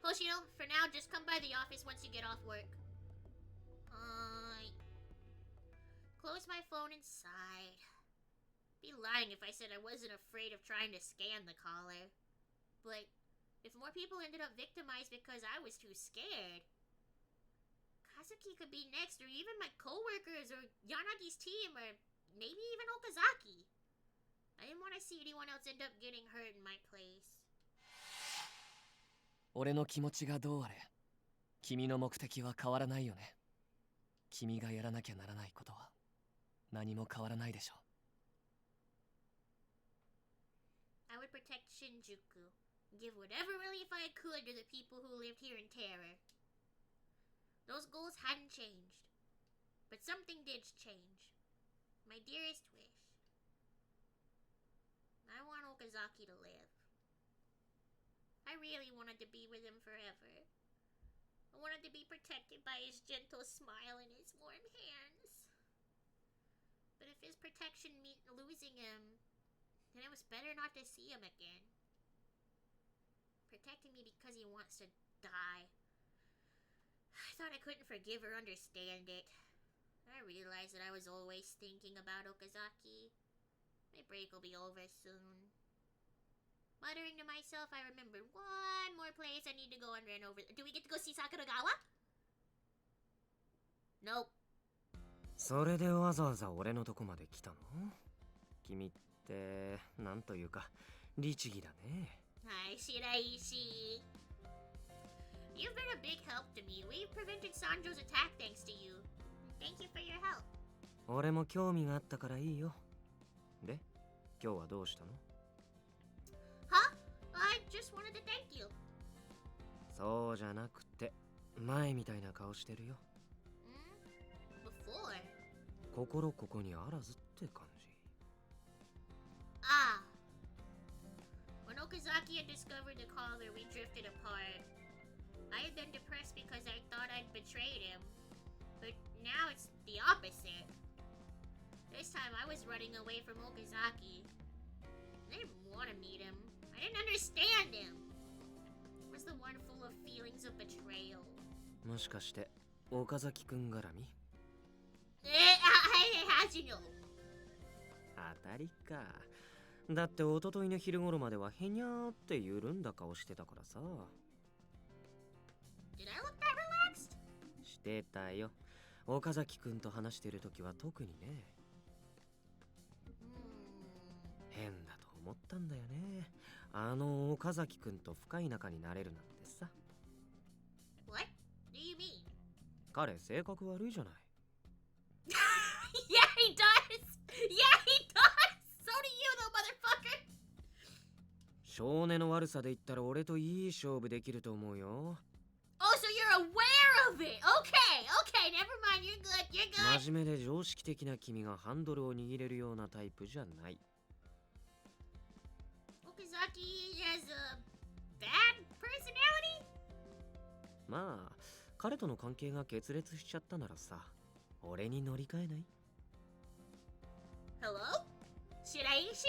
Hoshino, for now, just come by the office once you get off work. Closed my phone and sighed. Be lying if I said I wasn't afraid of trying to scan the caller. But if more people ended up victimized because I was too scared, Kazuki could be next, or even my coworkers, or Yanagi's team, or maybe even Okazaki. I didn't want to see anyone else end up getting hurt in my place. 俺の気持ちがどうあれ、君の目的は変わらないよね。君がやらなきゃならないことは何も変わらないでしょう。I would protect Shinjuku, give whatever relief I could to the people who lived here in terror. Those goals hadn't changed, but something did change. My dearest wish. I want Okazaki to live. I really wanted to be with him forever. I wanted to be protected by his gentle smile and his warm hands. But if his protection meant losing him, then it was better not to see him again. Protecting me because he wants to die. I thought I couldn't forgive or understand it. I realized that I was always thinking about Okazaki. My break will be over soon. Muttering to myself, I remembered one more place I need to go and ran over. Do we get to go see Sakuragawa? Nope. それでわざわざ俺のとこまで来たの？君ってなんというか律儀だね。Hi, Shiraishi. You've been a big help to me. We've prevented Sanjo's attack thanks to you. Thank you for your help. 俺も興味があったからいいよ。で、今日はどうしたの？ Huh? I just wanted to thank you. そうじゃなくて、前みたいな顔してるよ。Before? 心ここにあらずって感じ。Ah. When Okazaki had discovered the caller, we drifted apart. I had been depressed because I thought I'd betrayed him. But now it's the opposite. This time I was running away from Okazaki. I didn't want to meet him. I didn't understand him. It was the one full of feelings of betrayal. もしかして岡崎くん絡み？How'd you know? 当たりか。だって一昨日の昼頃まではへにゃーって緩んだ顔してたからさ。 Did I look that relaxed? してたよ。岡崎くんと話してるときは特にね。変だと思ったんだよね。岡崎くんと深い仲になれるなんてさ。 What do you mean? 彼性格悪いじゃない。Yeah, he does! Yeah, he does! So do you, though, motherfucker! 少年の悪さで言ったら俺といい勝負できると思うよ。Oh, so you're aware of it! Okay, never mind, you're good. 真面目で常識的な君がハンドルを握れるようなタイプじゃない。Okazaki has a bad personality? まあ、彼との関係が決裂しちゃったならさ、俺に乗り換えない？ Hello? Shiraishi?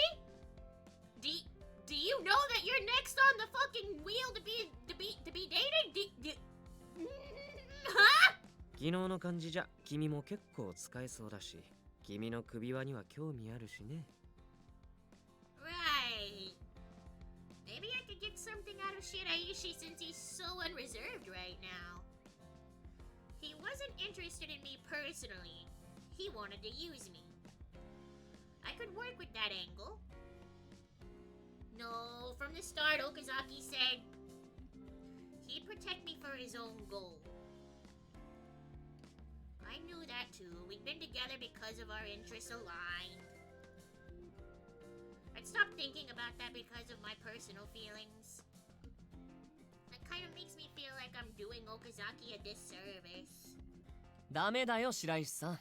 Do you know that you're next on the fucking wheel to be dated? Huh? 昨日の感じじゃ君も結構使えそうだし、君の首輪には興味あるしね。Right. Maybe I could get something out of Shiraishi since he's so unreserved right now. He wasn't interested in me personally. He wanted to use me. I could work with that angle. No, from the start, Okazaki said he'd protect me for his own goal. I knew that too. We'd been together because of our interests aligned. I'd stop thinking about that because of my personal feelings. That kind of makes me feel like I'm doing Okazaki a disservice. ダメだよ、白石さん。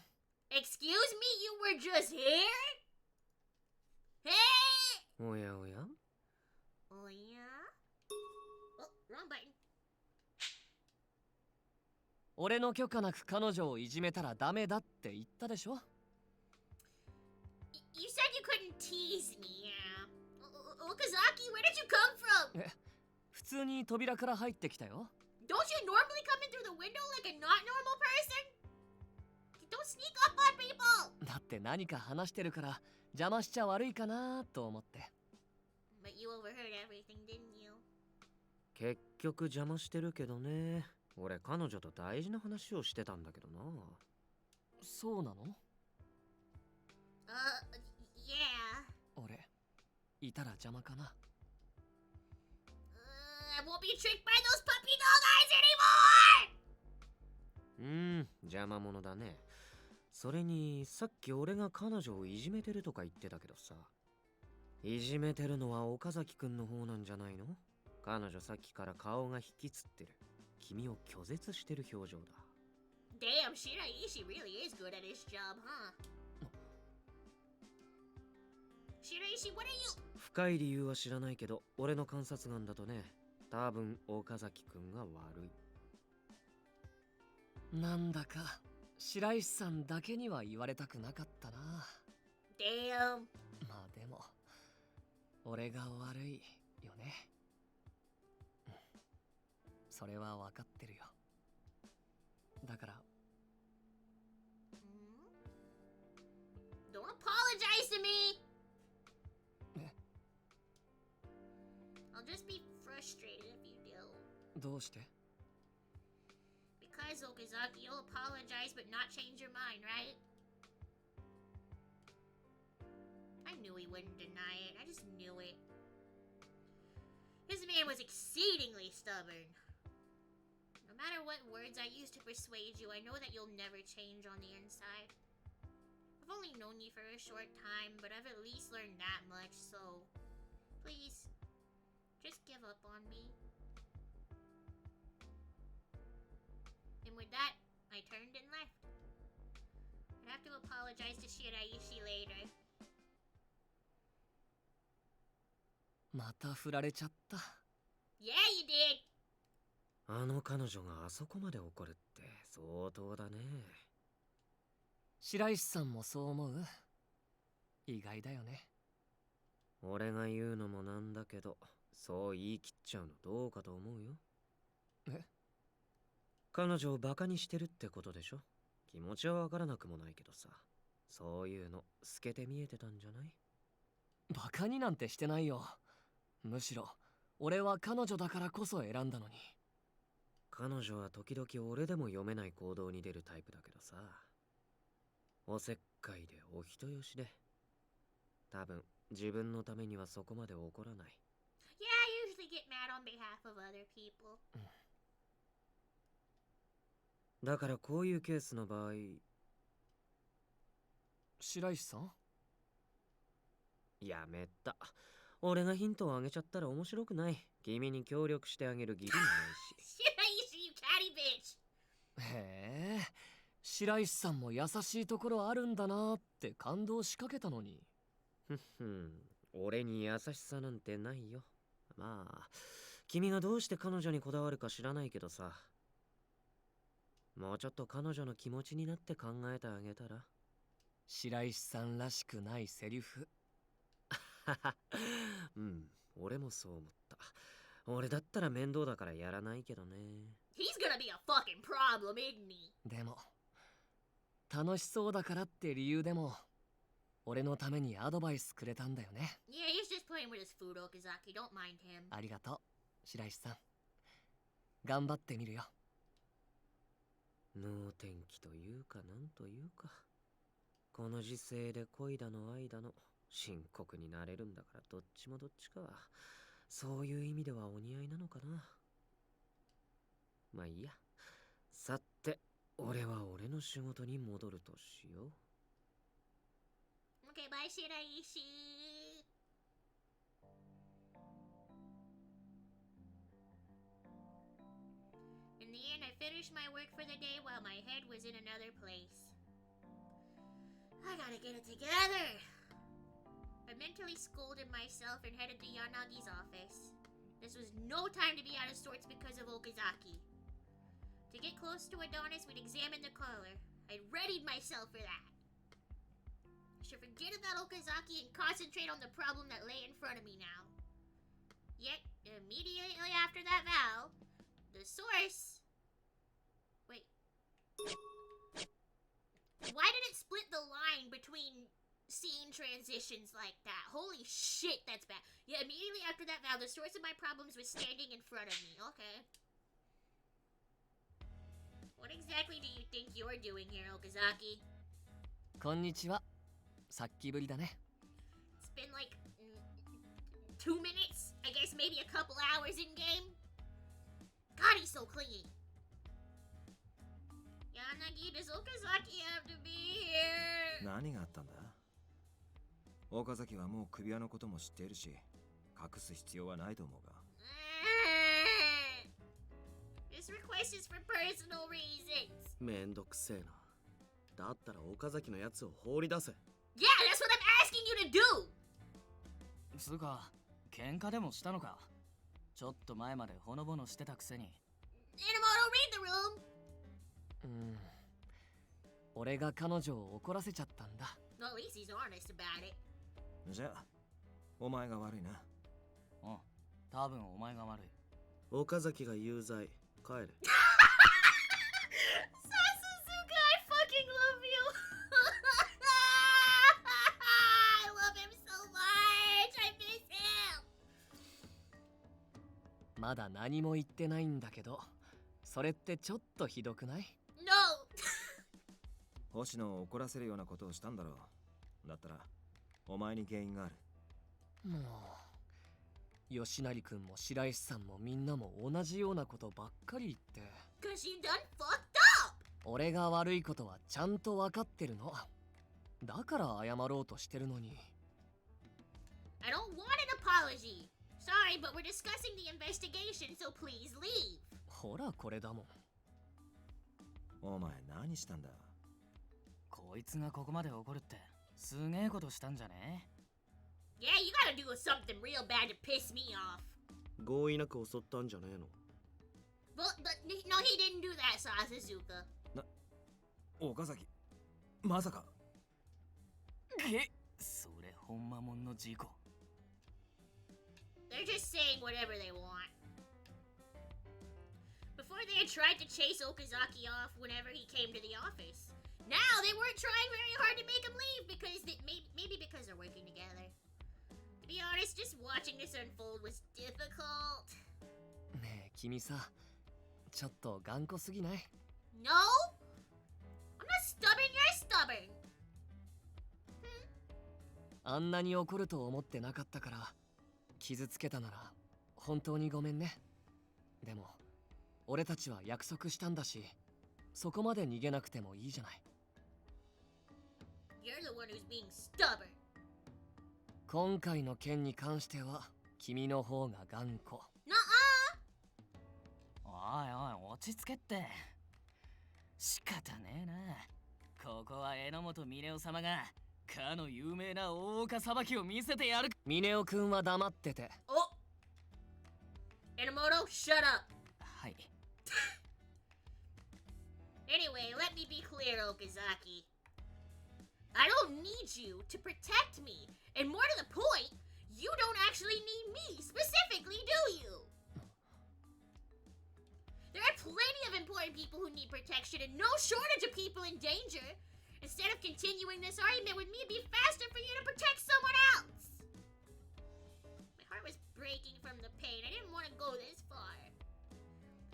Excuse me, you were just here? Hey! おやおや？ Oh yeah? Oh, wrong button. 俺の許可なく彼女をいじめたらダメだって言ったでしょ？ You said you couldn't tease me, yeah. Okazaki, where did you come from? 普通に扉から入ってきたよ。 Don't you normally come in through the window like a not normal person? Don't sneak up on people! だって何か話してるから邪魔しちゃ悪いかなと思って。But you overheard everything, didn't you? 結局邪魔してるけどね。俺彼女と大事な話をしてたんだけどな。そうなの？ Yeah. 俺、いたら邪魔かな。I won't be tricked by those puppy dog eyes anymore! 邪魔者だね。それにさっき俺が彼女をいじめてるとか言ってたけどさ、いじめてるのは岡崎くんの方なんじゃないの？彼女さっきから顔が引きつってる。君を拒絶してる表情だ。 Damn, Shiraishi really is good at his job, huh? Shiraishi, what are you... 深い理由は知らないけど、俺の観察眼だとね、多分岡崎くんが悪い。なんだか白石さんだけには言われたくなかったな。 Damn. まあでも俺が悪いよね。それは分かってるよ。だから Don't apologize to me! I'll just be frustrated if you do. どうして？ Because Okazaki, you'll apologize but not change your mind, right? I knew he wouldn't deny it. I just knew it. This man was exceedingly stubborn. No matter what words I use to persuade you, I know that you'll never change on the inside. I've only known you for a short time, but I've at least learned that much, so... Please, just give up on me. And with that, I turned and left. I have to apologize to Shiraishi later. また振られちゃった。 Yeah, you did! あの彼女があそこまで怒るって相当だね。白石さんもそう思う？意外だよね。俺が言うのもなんだけど、そう言い切っちゃうのどうかと思うよ。え？彼女をバカにしてるってことでしょ？気持ちはわからなくもないけどさ。そういうの透けて見えてたんじゃない？バカになんてしてないよ。むしろ俺は彼女だからこそ選んだのに。彼女は時々俺でも読めない行動に出るタイプだけどさ、おせっかいでお人よしで、多分自分のためにはそこまで怒らない。 Yeah, I usually get mad on behalf of other people. だからこういうケースの場合、白石さん？やめた。俺がヒントをあげちゃったら面白くない。君に協力してあげる義理もないし。Shiraishi, you catty bitch! へえ、白石さんも優しいところあるんだなって感動しかけたのに。俺に優しさなんてないよ。まあ、君がどうして彼女にこだわるか知らないけどさ、もうちょっと彼女の気持ちになって考えてあげたら。白石さんらしくないセリフ。俺もそう思った。俺だったら面倒だからやらないけどね。He's gonna be a fucking problem, isn't he? でも楽しそうだからって理由でも俺のためにアドバイスくれたんだよね。Yeah, he's just playing with his food, Okazaki. Don't mind him. ありがとう、白石さん。頑張ってみるよ。能天気というかなんというか、この時世で恋だの愛だの深刻になれるんだからどっちもどっちか。そういう意味ではお似合いなのかな。まあいいや。さて、俺は俺の仕事に戻るとしよう。Okay, bye, Shiraishi. In the end, I finished my work for the day while my head was in another place. I gotta get it together. I mentally scolded myself and headed to Yanagi's office. This was no time to be out of sorts because of Okazaki. To get close to Adonis, we'd examine the collar. I'd readied myself for that. I should forget about Okazaki and concentrate on the problem that lay in front of me now. Yet, immediately after that vow, the source... Wait. Why did it split the line between scene transitions like that? Holy shit, that's bad. Yeah, immediately after that vow, the source of my problems was standing in front of me. Okay. What exactly do you think you're doing here, Okazaki? こんにちは。さっきぶりだね。 It's been like 2 minutes? I guess maybe a couple hours in game? God, he's so clingy. Yanagi, does Okazaki have to be here? 何があったんだ？岡崎はもう首輪のことも知っているし、隠す必要はないと思うが。This request is for personal reasons. めんどくせえな。だったら岡崎のやつを放り出せ。Yeah, that's what I'm asking you to do! つうか、喧嘩でもしたのか？ちょっと前までほのぼのしてたくせに。Inamoto, read the room! 俺が彼女を怒らせちゃったんだ。 Well, at least he's honest about it. じゃあ、お前が悪いな。うん、多分お前が悪い。岡崎が有罪。帰れ。Sasuzuka, I fucking love you! I love him so much! I miss him! まだ何も言ってないんだけど、それってちょっとひどくない？ No! 星野を怒らせるようなことをしたんだろう。だったら、お前に原因がある。もう、吉成君も白石さんもみんなも同じようなことばっかり言って。 Cause you done fucked up! 俺が悪いことはちゃんと分かってるの。だから謝ろうとしてるのに。 I don't want an apology. Sorry, but we're discussing the investigation, so please leave. ほらこれだもん。お前何したんだ？こいつがここまで怒るってすげえことしたんじゃね？ Yeah, you gotta do something real bad to piss me off. 合意なく襲ったんじゃねえの？ But no, he didn't do that, Sasuzuka. 岡崎、まさか。それほんまもんの事故。 They're just saying whatever they want. Before they had tried to chase Okazaki off whenever he came to the office. Now they weren't trying very hard to make him leave because maybe because they're working together. To be honest, just watching this unfold was difficult. ねえ君さ、ちょっと頑固すぎない？ No? I'm not stubborn, you're stubborn. あんなに怒ると思ってなかったから傷つけたなら本当にごめんね。でも俺たちは約束したんだし、そこまで逃げなくてもいいじゃない。 You're the one who's being stubborn. 今回の件に関しては君の方が頑固。おいおい、落ち着けって。仕方ねえな。ここは榎本峰夫様がかの有名な大岡裁きを見せてやる。峰夫くんは黙ってて。Oh! Enomoto, shut up! はい。Anyway, let me be clear, Okazaki. I don't need you to protect me. And more to the point, you don't actually need me specifically, do you? There are plenty of important people who need protection and no shortage of people in danger. Instead of continuing this argument with me, it'd be faster for you to protect someone else. My heart was breaking from the pain. I didn't want to go this far.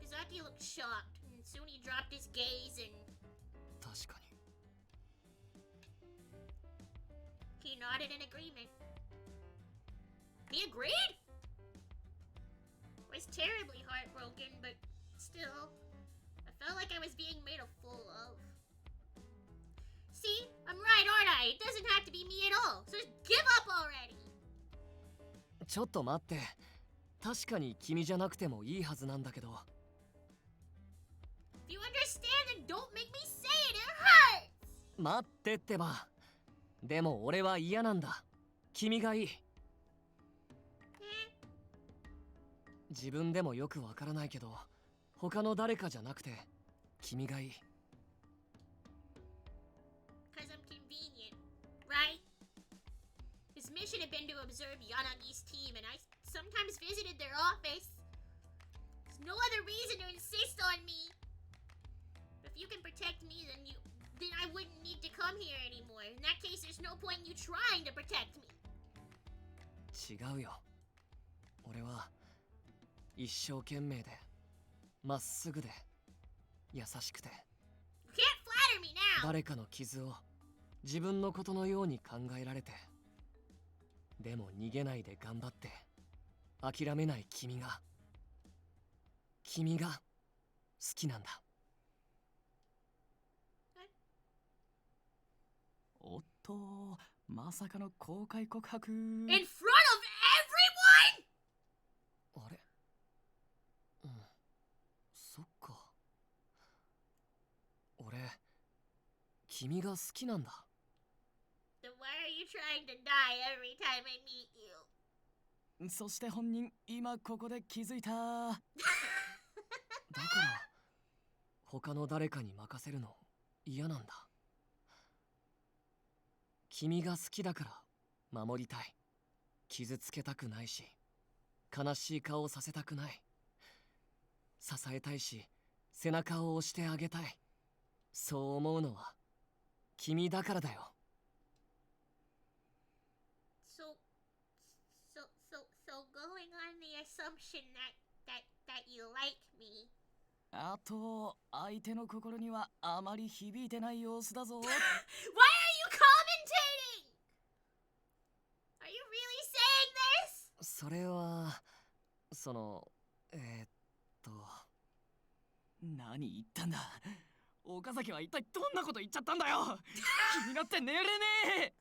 Okazaki looked shocked, and soon he dropped his gaze and... 確かに。 He nodded in agreement. He agreed? I was terribly heartbroken, but still, I felt like I was being made a fool of. See, I'm right, aren't I? It doesn't have to be me at all, so just give up already! ちょっと待って。確かに君じゃなくてもいいはずなんだけど。 If you understand, then don't make me say it, it hurts! 待ってってば。でも俺は嫌なんだ。君がいい。自分でもよくわからないけど、他の誰かじゃなくて君がいい。 Cause I'm convenient, right? His mission had been to observe Yanagi's team, and I sometimes visited their office. There's no other reason to insist on me. If you can protect me, then I wouldn't need to come here anymore. In that case, there's no point in you trying to protect me. 違うよ。俺は一生懸命でまっすぐで優しくて You can't flatter me now! 誰かの傷を自分のことのように考えられて、でも逃げないで頑張って諦めない君が好きなんだ。おっと、まさかの公開告白。 In front of everyone?! あれ、うん、そっか。俺、君が好きなんだ。 Then why are you trying to die every time I meet you? そして本人、今ここで気づいた。だから他の誰かに任せるの嫌なんだ。君が好きだから守りたい。傷つけたくないし、悲しい顔をさせたくない。支えたいし、背中を押してあげたい。そう思うのは君だからだよ。 So going on the assumption that you like me. あと、相手の心にはあまり響いてない様子だぞ。Why are you commentating? Are you really saying this? それは何言ったんだ。岡崎は一体どんなこと言っちゃったんだよ。気になって寝れねえ。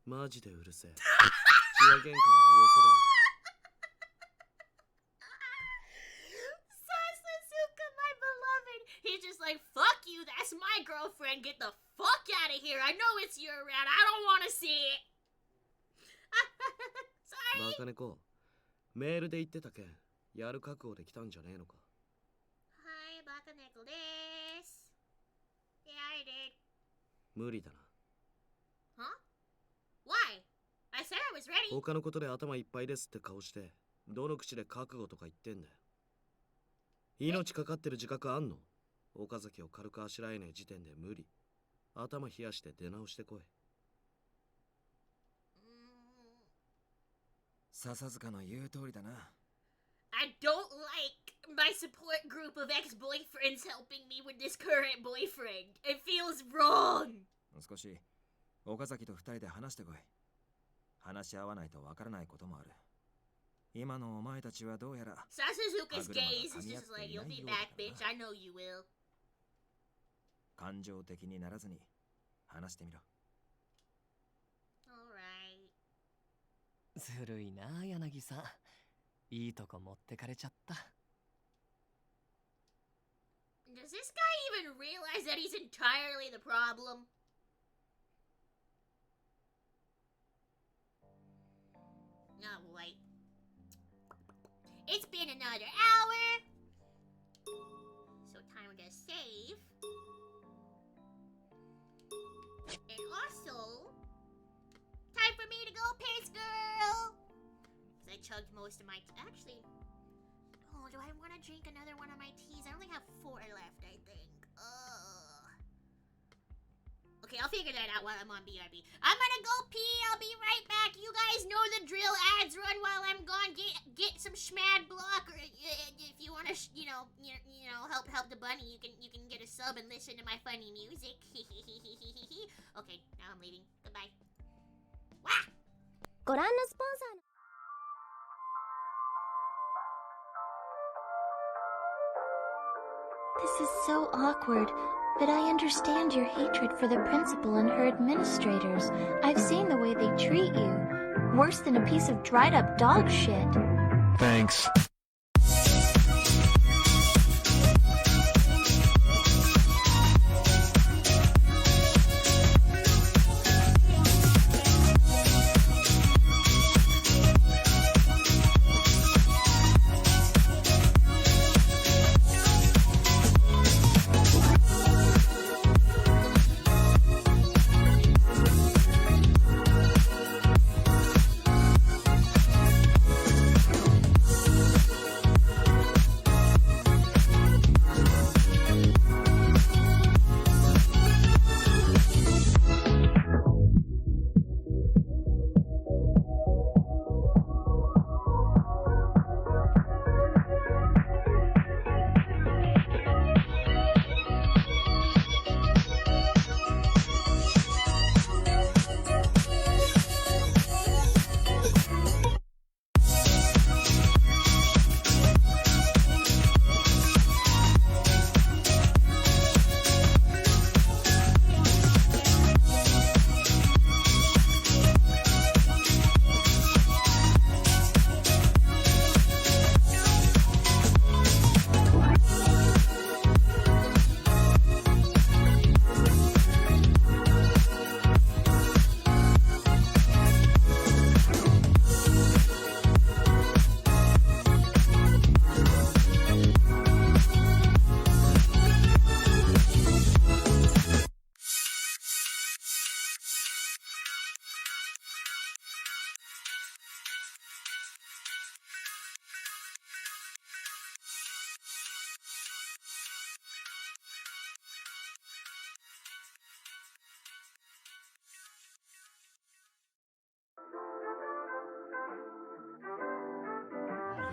マジでうるせえ。血は喧嘩ならよそでやる。Sasuke, my beloved. He's just like, fuck you, that's my girlfriend. Get the fuck out of here. I know it's you around. I don't want to see it. Sorry. バカ猫、メールで言ってたけん、やる覚悟できたんじゃねえのか。Hi, Bakaneko desu. Yeah, I did. 無理だな。Huh? Why? I said I was ready. 他のことで頭いっぱいですって顔して、どの口で覚悟とか言ってんだよ。命かかってる自覚あんの？岡崎を軽くあしらえねえ時点で無理。頭冷やして出直してこい。笹塚の言う通りだな。I don't like my support group of ex-boyfriends helping me with this current boyfriend. It feels wrong. 少し岡崎と二人で話してこい。話し合わないとわからないこともある。今のお前たちはどうやら Sasuzuka's gaze is just like, you'll be back, bitch. I know you will. 感情的にならずに話してみろ。Alright. ずるいな、柳さん。いいとこ持ってかれちゃった。Does this guy even realize that he's entirely the problem? Oh boy. It's been another hour. So time to save. And also, time for me to go piss, girl. Cause I chugged most of my actually. Oh, do I want to drink another one of my teas? I only have 4 left, I think. Okay, I'll figure that out while I'm on BRB. I'm gonna go pee. I'll be right back. You guys know the drill. Ads run while I'm gone. Get some schmad block, or if you want to, you know, help the bunny, you can get a sub and listen to my funny music. Okay, now I'm leaving. Goodbye. ご覧のスポンサーの This is so awkward, but I understand your hatred for the principal and her administrators. I've seen the way they treat you. Worse than a piece of dried up dog shit. Thanks.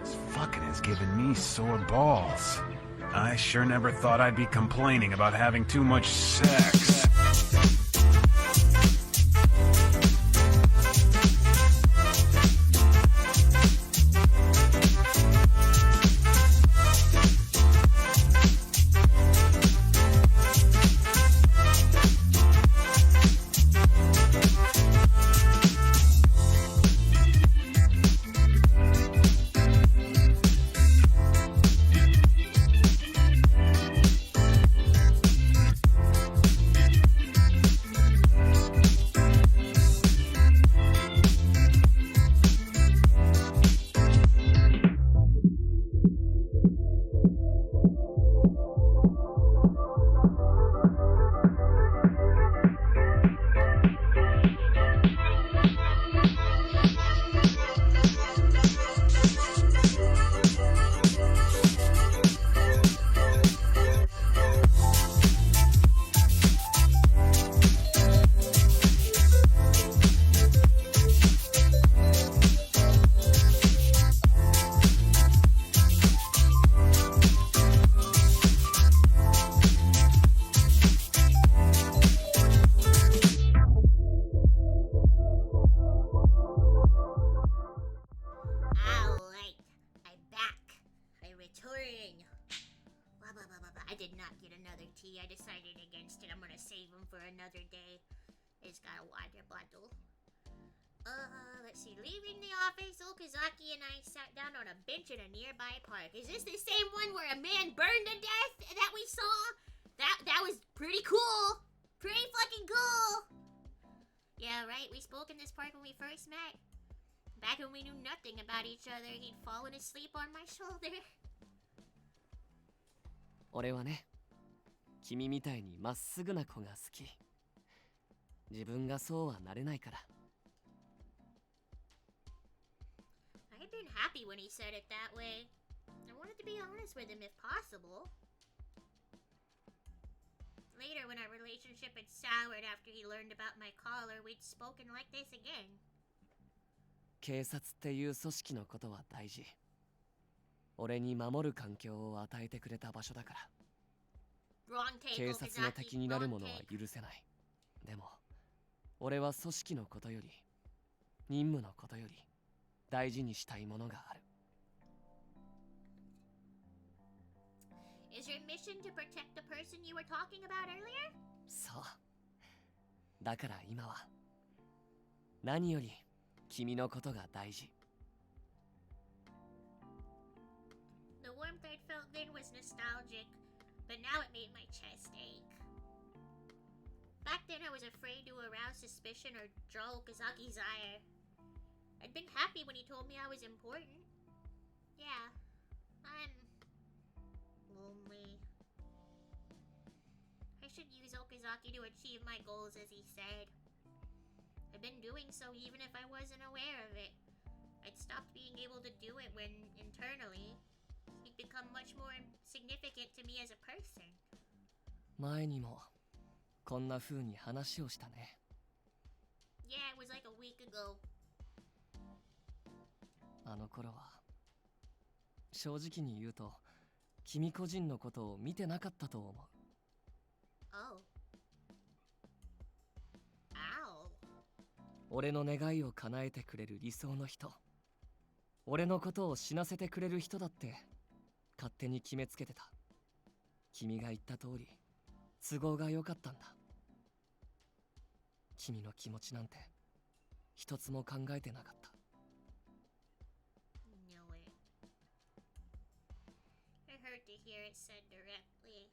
This fucking has given me sore balls. I sure never thought I'd be complaining about having too much sex. another tea. I decided against it. I'm gonna save them for another day. It's got a water bottle. Let's see. Leaving the office, Okazaki and I sat down on a bench in a nearby park. Is this the same one where a man burned to death that we saw? That was pretty cool. Pretty fucking cool. Yeah, right. We spoke in this park when we first met. Back when we knew nothing about each other, he'd fallen asleep on my shoulder. 俺はね、君みたいにまっすぐな子が好き。自分がそうはなれないから。I'd been happy when he said it that way. I wanted to be honest with him if possible. Later, when our relationship had soured after he learned about my collar, we'd spoken like this again. 警察っていう組織のことは大事。俺に守る環境を与えてくれた場所だから。警察の敵になる者は許せない。でも、俺は組織のことより、任務のことより、大事にしたいものがある。Is your mission to protect the person you were talking about earlier? そう。だから今は、何より君のことが大事。The warmth I'd felt then was nostalgic, but now it made my chest ache. Back then I was afraid to arouse suspicion or draw Okazaki's ire. I'd been happy when he told me I was important. Yeah, I'm lonely. I should use Okazaki to achieve my goals as he said. I've been doing so even if I wasn't aware of it. I'd stopped being able to do it when, internally, he'd become much more significant to me as a person. 前にもこんな風に話をしたね。Yeah, it was like a week ago. あの頃は正直に言うと君個人のことを見てなかったと思う。Oh. Ow. 俺の願いを叶えてくれる理想の人、俺のことを死なせてくれる人だって勝手に決めつけてた。君が言った通り都合が良かったんだ。君の気持ちなんて一つも考えてなかった。No way. I hurt to hear it said directly.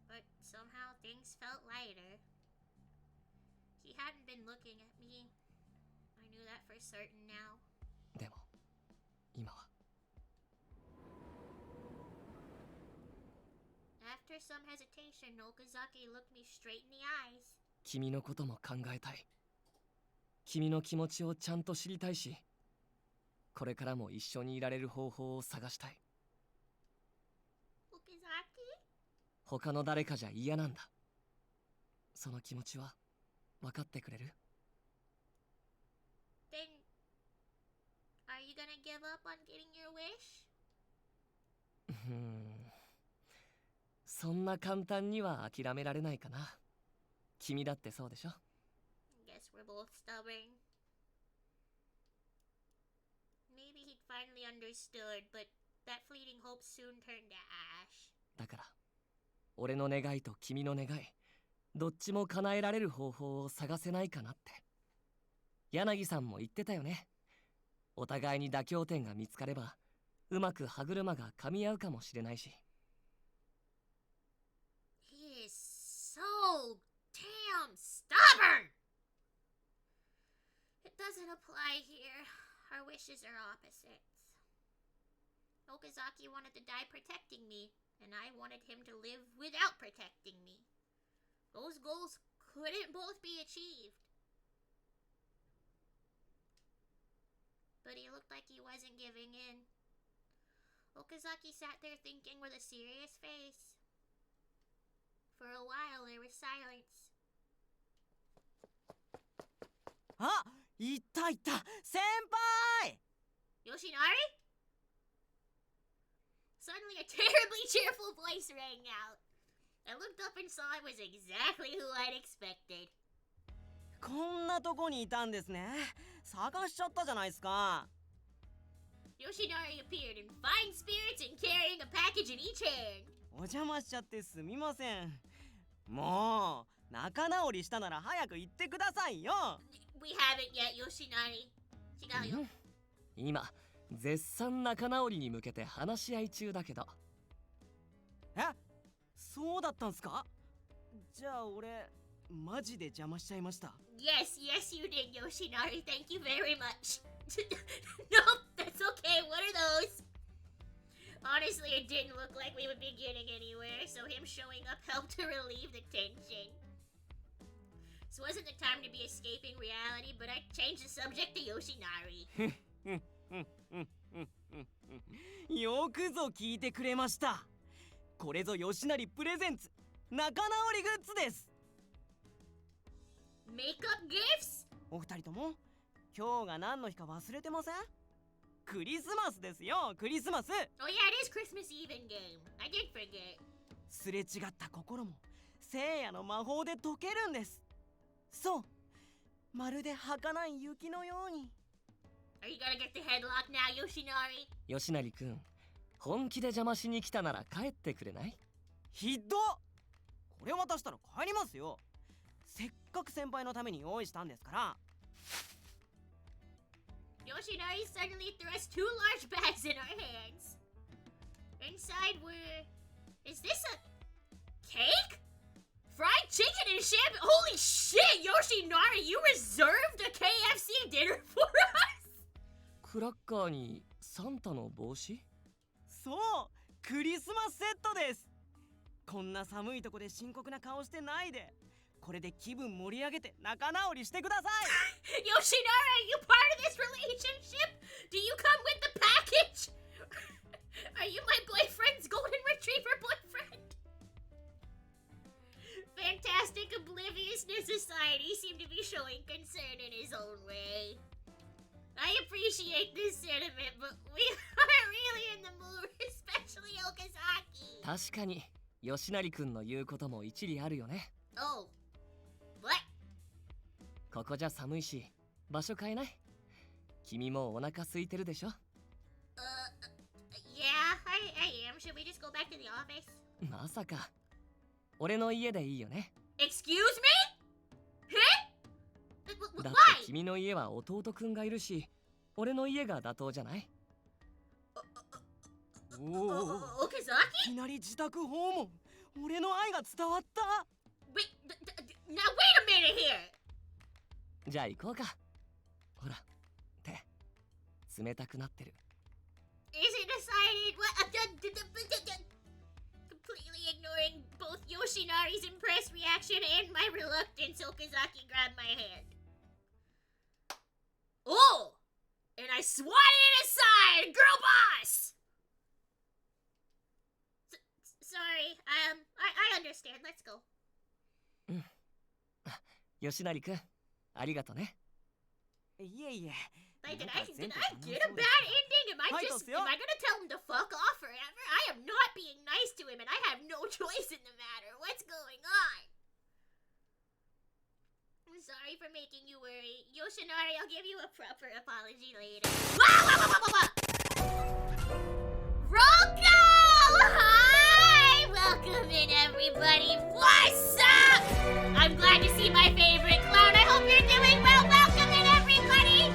But somehow things felt lighter. He hadn't been looking at me. I knew that for certain now. でも今は。After some hesitation, Okazaki looked me straight in the eyes. 君のことも考えたい。君の気持ちをちゃんと知りたいし、これからも一緒にいられる方法を探したい。Okazaki? 他の誰かじゃ嫌なんだ。その気持ちは分かってくれる？ Then, are you gonna give up on getting your wish? そんな簡単には諦められないかな。君だってそうでしょ？ Guess we're both stubborn. Maybe he'd finally understood, but that fleeting hope soon turned to ash. だから、俺の願いと君の願い、どっちも叶えられる方法を探せないかなって。柳さんも言ってたよね。お互いに妥協点が見つかれば、うまく歯車が噛み合うかもしれないし。He is so damn stubborn! It doesn't apply here. Our wishes are opposites. Okazaki wanted to die protecting me, and I wanted him to live without protecting me. Those goals couldn't both be achieved. But he looked like he wasn't giving in. Okazaki sat there thinking with a serious face. For a while, there was silence. あ、いたいた、先輩! Yoshinari? Suddenly a terribly cheerful voice rang out. I looked up and saw it was exactly who I'd expected. こんなとこにいたんですね。探しちゃったじゃないですか。Yoshinari appeared in fine spirits and carrying a package in each hand. お邪魔しちゃってすみません。もう仲直りしたなら早く言ってくださいよ。 We haven't yet, Yoshinari. 違うよ。今絶賛仲直りに向けて話し合い中だけど。え、そうだったんすか？じゃあ俺マジで邪魔しちゃいました。 Yes, yes you did, Yoshinari. Thank you very much. Nope, that's okay. What are those? Honestly, it didn't look like we would be getting anywhere, so him showing up helped to relieve the tension. This wasn't the time to be escaping reality, but I changed the subject to Yoshinari. よくぞ聞いてくれました。これぞ吉成プレゼンツ仲直りグッズです。 Makeup gifts? お二人とも今日が何の日か忘れてません？クリスマスですよ、クリスマス。 Oh yeah, it is Christmas Eve in game. I did forget. すれ違った心も聖夜の魔法で解けるんです。そう、まるで儚い雪のように。 Are you gonna get the headlock now, Yoshinari? 吉成くん、本気で邪魔しに来たなら帰ってくれない？ひどっ！これ渡したら帰りますよ。せっかく先輩のために用意したんですから。 Yoshinari suddenly thrust two large bags in our hands. Inside were... Is this a... cake? Fried chicken and champagne? Holy shit, Yoshinari, you reserved a KFC dinner for us? クラッカーにサンタの帽子？そう、クリスマスセットです。こんな寒いとこで深刻な顔してないで、これで気分盛り上げて仲直りしてください。Yoshinari, are you part of this relationship? Do you come with the package? Are you my boyfriend's golden retriever boyfriend? Fantastic obliviousness society seemed to be showing concern in his own way. I appreciate this sentiment, but we aren't really in the mood, especially Okazaki. 確かに吉成くんの言うことも一理あるよね。Oh. What? ここじゃ寒いし場所変えない？君もお腹空いてるでしょ？ Yeah, I am. Should we just go back to the office? まさか。俺の家でいいよね。 Excuse me? だって君の家は弟くんがいるし、俺の家が妥当じゃない？おお、Okazaki? いきなり自宅訪問。俺の愛が伝わった。 Wait, now wait a minute here! じゃあ行こうか。ほら、手、冷たくなってる。Is it decided? Completely ignoring both Yoshinari's impressed reaction and my reluctance, Okazaki grabbed my hand. Oh! And I swatted it aside! Girl boss! Sorry, I understand. Let's go. 吉成くん、ありがとね。いえいえ。 Like, did I get a bad ending? Am I gonna tell him to fuck off forever? I am not being nice to him and I have no choice in the matter. What's going on? I'm sorry for making you worry. Yoshinari, I'll give you a proper apology later. Roll call! Hi! Welcome in, everybody. What's up? I'm glad to see my favorite clown. I hope you're doing well. Welcome in, everybody.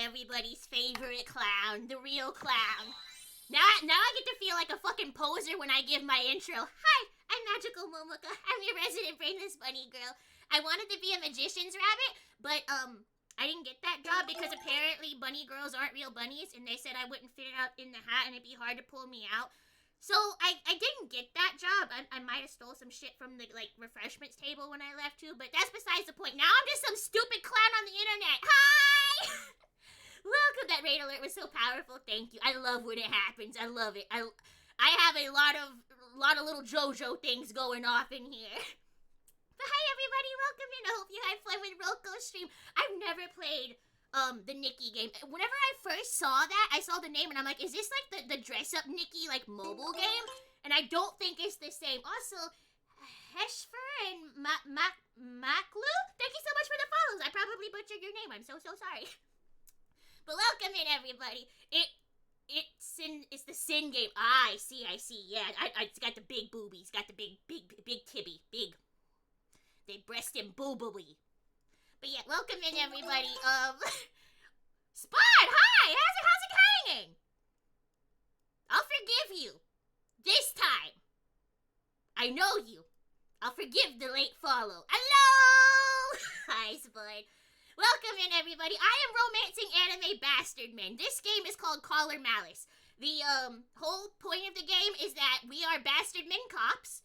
Everybody's favorite clown, the real clown. Now I get to feel like a fucking poser when I give my intro. Hi, I'm Magical Momoka. I'm your resident brainless bunny girl. I wanted to be a magician's rabbit, but I didn't get that job because apparently bunny girls aren't real bunnies, and they said I wouldn't fit out in the hat and it'd be hard to pull me out. So I didn't get that job. I might have stole some shit from the refreshments table when I left too, but that's besides the point. Now I'm just some stupid clown on the internet. Hi! Welcome. That raid alert was so powerful. Thank you. I love when it happens. I love it. I have a lot of little JoJo things going off in here. But hi everybody. everybody. Welcome in. I hope you had fun with Roko's stream. I've never played the Nikki game. Whenever I first saw that, I saw the name and I'm like, is this like the dress up Nikki like mobile game? And I don't think it's the same. Also, Heshfer and Maklu, thank you so much for the follows. I probably butchered your name. I'm so sorry. But welcome in, everybody. It's the Sin game. I see. Yeah, it's got the big boobies. Got the big tibby. Big. They breast and booby. But yeah, welcome in, everybody. Spot, hi! How's it hanging? I'll forgive you. This time. I know you. I'll forgive the late follow. Hello! Hi, Spot. Welcome in, everybody. I am romancing anime bastard men. This game is called Collar Malice. The whole point of the game is that we are bastard men cops,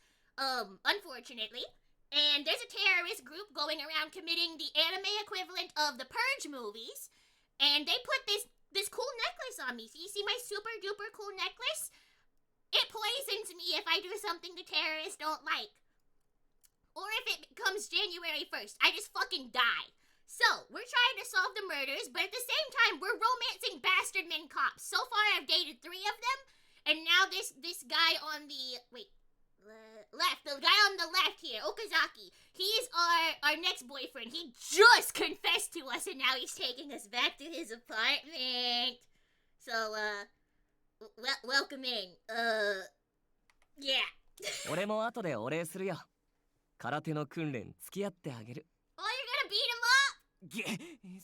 unfortunately, and there's a terrorist group going around committing the anime equivalent of the Purge movies, and they put this cool necklace on me. So you see my super duper cool necklace? It poisons me if I do something the terrorists don't like. Or if it comes January 1st, I just fucking die. So, we're trying to solve the murders, but at the same time, we're romancing bastard men cops. So far, I've dated 3 of them, and now this guy on the, left, the guy on the left here, Okazaki, he's our next boyfriend. He just confessed to us, and now he's taking us back to his apartment. So, welcome in. Yeah. 俺も後でお礼するよ。空手の訓練付き合ってあげる。Oh, you're gonna beat him up?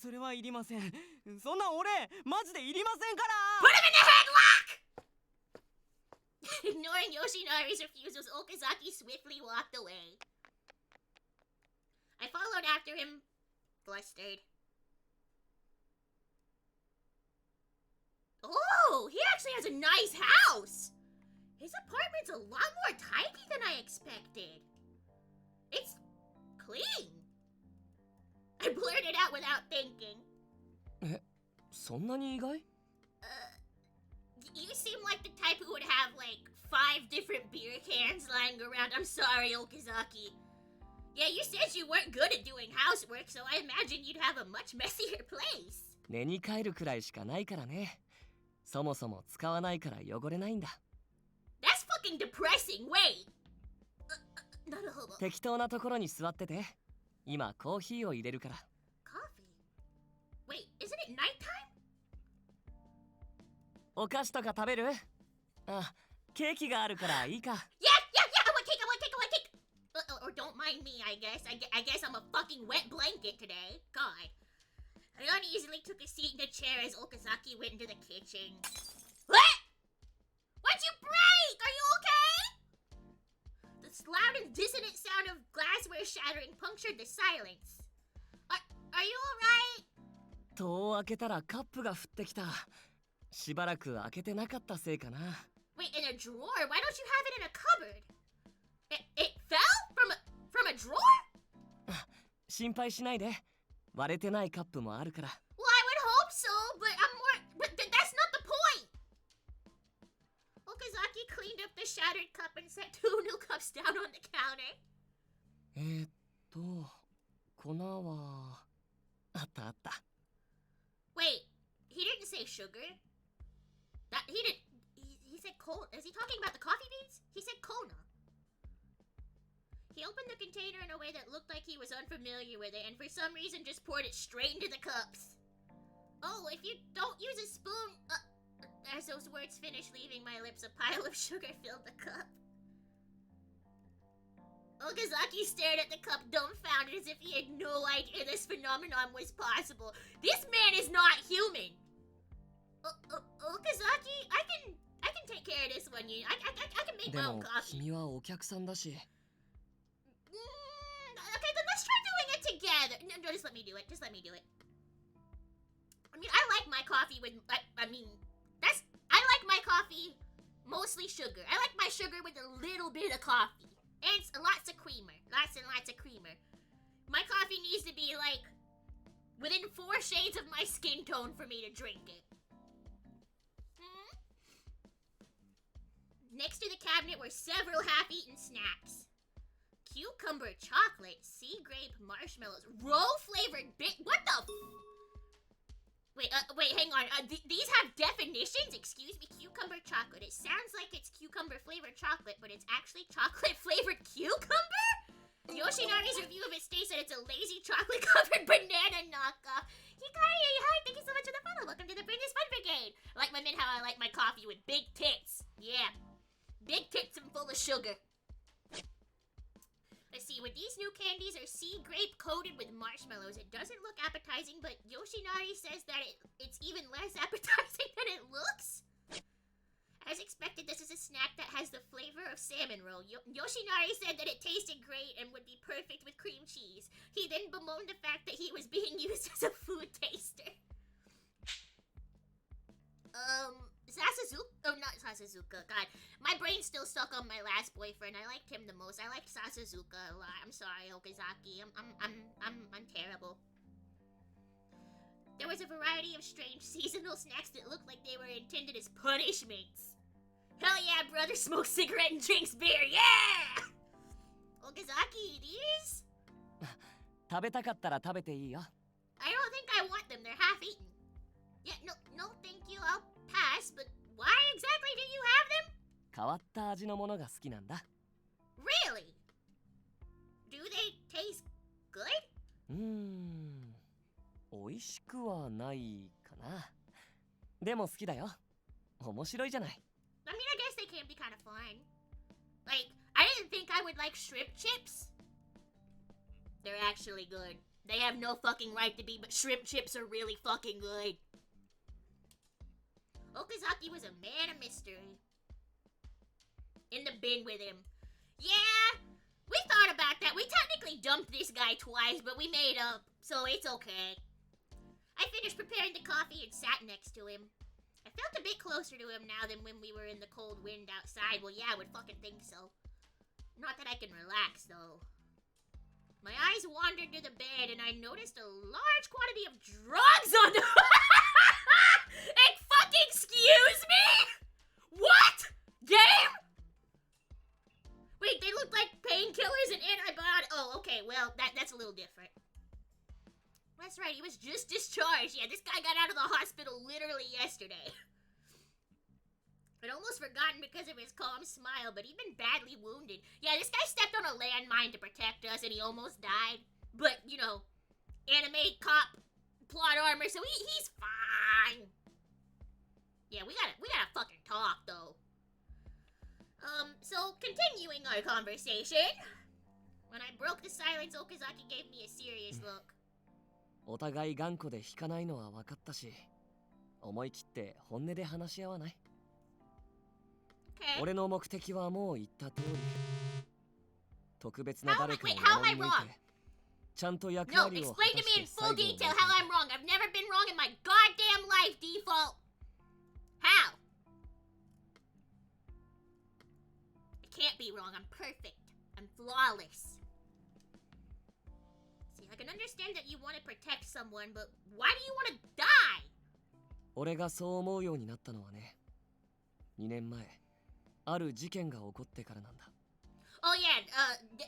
それはいりません。そんな俺マジでいりませんから。 Put him in the headlock! Ignoring Yoshinari's refusals, Okazaki swiftly walked away. I followed after him, flustered. Oh, he actually has a nice house! His apartment's a lot more tidy than I expected. It's clean. I blurted out without thinking. そんなに意外? You seem like the type who would have like 5 different beer cans lying around. I'm sorry, Okazaki. Yeah, you said you weren't good at doing housework, so I imagine you'd have a much messier place. 寝に帰るくらいしかないからね。そもそも使わないから汚れないんだ。That's fucking depressing. Wait. なるほど。適当なところに座ってて。今コーヒーを入れるから。Coffee? Wait, isn't it nighttime? お菓子とか食べる？あ、ケーキがあるからいいか。Yeah, I want cake. Or don't mind me, I guess. I guess I'm a fucking wet blanket today. God. I uneasily took a seat in the chair as Okazaki went into the kitchen. What? What'd you break? Are you okay? The loud and dissonant sound of glassware shattering punctured the silence. Are you alright? 戸を開けたらカップが降ってきた。しばらく開けてなかったせいかな。Wait, in a drawer? Why don't you have it in a cupboard? It fell? From a drawer? 心配しないで。割れてないカップもあるから。Well, I would hope so, but that's not the point. Okazaki cleaned up the shattered cup and set 2 new cups down on the counter. 粉はあったあった。Wait, he didn't say sugar. He said cold. Is he talking about the coffee beans? He said Kona. He opened the container in a way that looked like he was unfamiliar with it, and for some reason just poured it straight into the cups. Oh, if you don't use a spoon... As those words finished leaving my lips, a pile of sugar filled the cup. Okazaki stared at the cup dumbfounded as if he had no idea this phenomenon was possible. This man is not human! Okazaki, I can take care of this one. I can make my own coffee. でも君はお客さんだし。Okay, then let's try doing it together. No, just let me do it. I mean, I like my coffee with... I like my coffee mostly sugar. I like my sugar with a little bit of coffee. And lots of creamer. Lots and lots of creamer. My coffee needs to be, like, within 4 shades of my skin tone for me to drink it. Next to the cabinet were several half-eaten snacks. cucumber chocolate, sea grape marshmallows, roll flavored bit. What the? Wait, hang on. These have definitions. Excuse me, cucumber chocolate. It sounds like it's cucumber flavored chocolate, but it's actually chocolate flavored cucumber. Yoshinari's review of it states that it's a lazy chocolate covered banana knockoff. Hikari, hi, thank you so much for the follow. Welcome to the Bring This Fun Brigade. Like my men, how I like my coffee with big tits. Yeah, big tits and full of sugar. Let's see, when these new candies are sea grape coated with marshmallows, it doesn't look appetizing, but Yoshinari says that it's even less appetizing than it looks. As expected, this is a snack that has the flavor of salmon roll. Yoshinari said that it tasted great and would be perfect with cream cheese. He then bemoaned the fact that he was being used as a food taster. Sasazuka, not Sasazuka, god. My brain's still stuck on my last boyfriend. I liked him the most. I liked Sasazuka a lot. I'm sorry, Okazaki. I'm terrible. There was a variety of strange seasonal snacks that looked like they were intended as punishments. Hell yeah, brother, smoke cigarette and drinks beer, yeah! Okazaki, these? 食べたかったら食べていいよ。 I don't think I want them. They're half eaten. Yeah, no, thank you. I'll pass, but why exactly do you have them? 変わった味のものが好きなんだ。 Really? Do they taste good? 美味しくはないかな。でも好きだよ。面白いじゃない。 I mean, I guess they can be kind of fun. Like, I didn't think I would like shrimp chips. They're actually good. They have no fucking right to be, but shrimp chips are really fucking good. Okazaki was a man of mystery. In the bin with him. Yeah, we thought about that. We technically dumped this guy twice, but we made up, so it's okay. I finished preparing the coffee and sat next to him. I felt a bit closer to him now than when we were in the cold wind outside. Well, yeah, I would fucking think so. Not that I can relax, though. My eyes wandered to the bed, and I noticed a large quantity of drugs on the... fucking excuse me? What? Game? Wait, they look like painkillers and antibiotics. Oh, okay, well, that's a little different. That's right, he was just discharged. Yeah, this guy got out of the hospital literally yesterday. I'd almost forgotten because of his calm smile, but he'd been badly wounded. Yeah, this guy stepped on a landmine to protect us, and he almost died. But, you know, anime cop plot armor, so he's fine. Yeah, we gotta fucking talk, though. So continuing our conversation. When I broke the silence, Okazaki gave me a serious look. お互い頑固で引かないのは分かったし、思い切って本音で話し合わない？ Okay. 俺の目的はもう言った通り。特別な誰かを how am I 守り抜い wrong? て、ちゃんと役 No, 割を果 explain た to し me in て full 最後を detail how I'm wrong. I've never been wrong in my goddamn life, Default. How? I can't be wrong. I'm perfect. I'm flawless. See, I can understand that you want to protect someone, but why do you want to die? 俺がそう思うようになったのはね、2年前、ある事件が起こってからなんだ。 Oh yeah,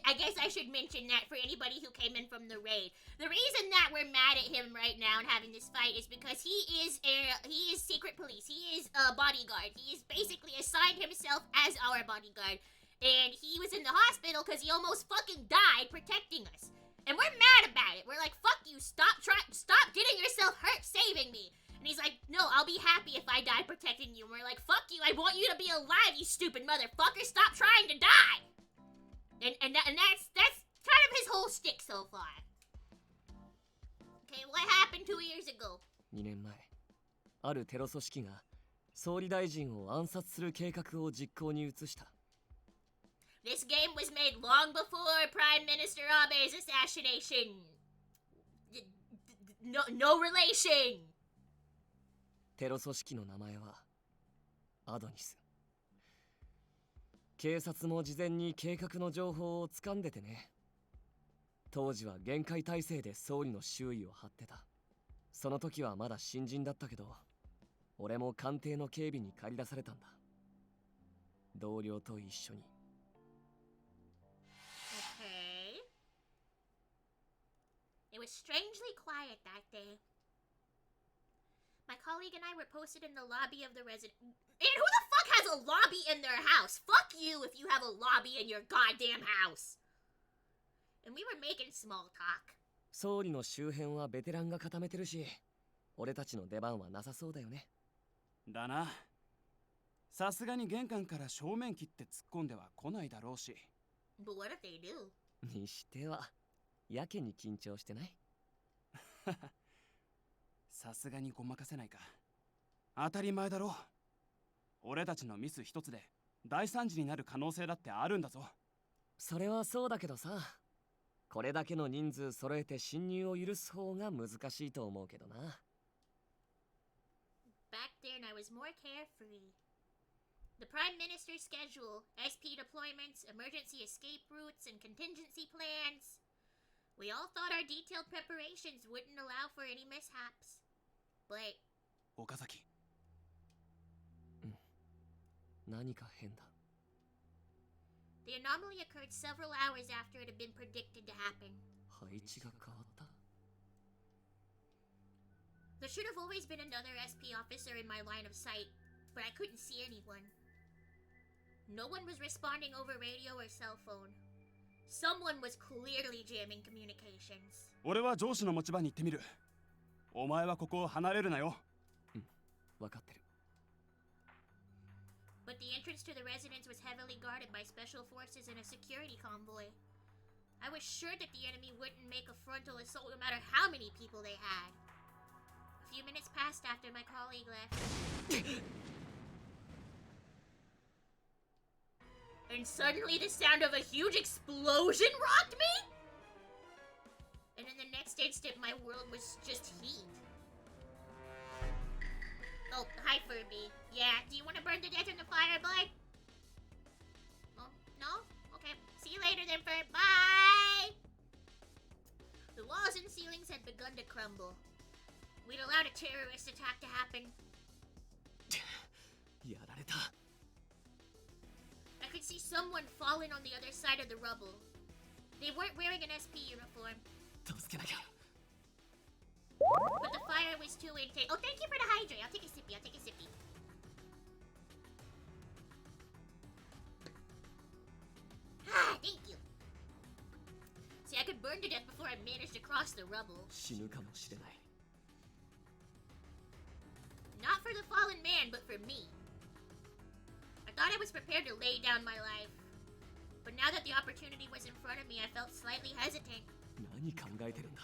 I guess I should mention that for anybody who came in from the raid. The reason that we're mad at him right now and having this fight is because he is secret police. He is a bodyguard. He is basically assigned himself as our bodyguard. And he was in the hospital because he almost fucking died protecting us. And we're mad about it. We're like, fuck you, stop getting yourself hurt saving me. And he's like, no, I'll be happy if I die protecting you. And we're like, fuck you, I want you to be alive, you stupid motherfucker. Stop trying to die. And that's kind of his whole shtick so far. Okay, what happened 2 years ago? 2年前、あるテロ組織が総理大臣を暗殺する計画を実行に移した。 This game was made long before Prime Minister Abe's assassination. No relation. テロ組織の名前はアドニス。警察も事前に計画の情報を掴んでてね。当時は厳戒態勢で総理の周囲を張ってた。その時はまだ新人だったけど、俺も官邸の警備に駆り出されたんだ。同僚と一緒に。Okay. It was strangely quiet that day. My colleague and I were posted in the lobby of the resident. And who the fuck has a lobby in their house? Fuck you if you have a lobby in your goddamn house. And we were making small talk. 総理の周辺はベテランが固めてるし、俺たちの出番はなさそうだよね。だな。さすがに玄関から正面切って突っ込んでは来ないだろうし。But what if they do? にしては、やけに緊張してない？さすがにごまかせないか。当たり前だろ。俺たちのミス一つで大惨事になる可能性だってあるんだぞ。それはそうだけどさ、これだけの人数揃えて侵入を許す方が難しいと思うけどな。Back then I was more carefree. The Prime Minister's schedule, SP deployments, emergency escape routes, and contingency plans. We all thought our detailed preparations wouldn't allow for any mishaps. But... Okazaki. 何か変だ。The anomaly occurred several hours after it had been predicted to happen. 配置が変わった。There should have always been another SP officer in my line of sight, but I couldn't see anyone. No one was responding over radio or cell phone. Someone was clearly jamming communications. 俺は上司の持ち場に行ってみる。お前はここを離れるなよ。わかってる。But the entrance to the residence was heavily guarded by special forces and a security convoy. I was sure that the enemy wouldn't make a frontal assault no matter how many people they had. A few minutes passed after my colleague left. And suddenly the sound of a huge explosion rocked me? And in the next instant, my world was just heat. Oh, hi, Furby. Yeah, do you want to burn to death in the fire, bud? Oh, no? Okay. See you later then, Furb. Bye! The walls and ceilings had begun to crumble. We'd allowed a terrorist attack to happen. やられた。I could see someone fallen on the other side of the rubble. They weren't wearing an SP uniform. 助けなきゃ。But the fire was too intense. Oh, thank you for the hydrate. I'll take a sippy. I'll take a sippy. Ah, thank you. See, I could burn to death before I managed to cross the rubble. 死ぬかもしれない。Not for the fallen man, but for me. I thought I was prepared to lay down my life. But now that the opportunity was in front of me, I felt slightly hesitant. 何考えてるんだ。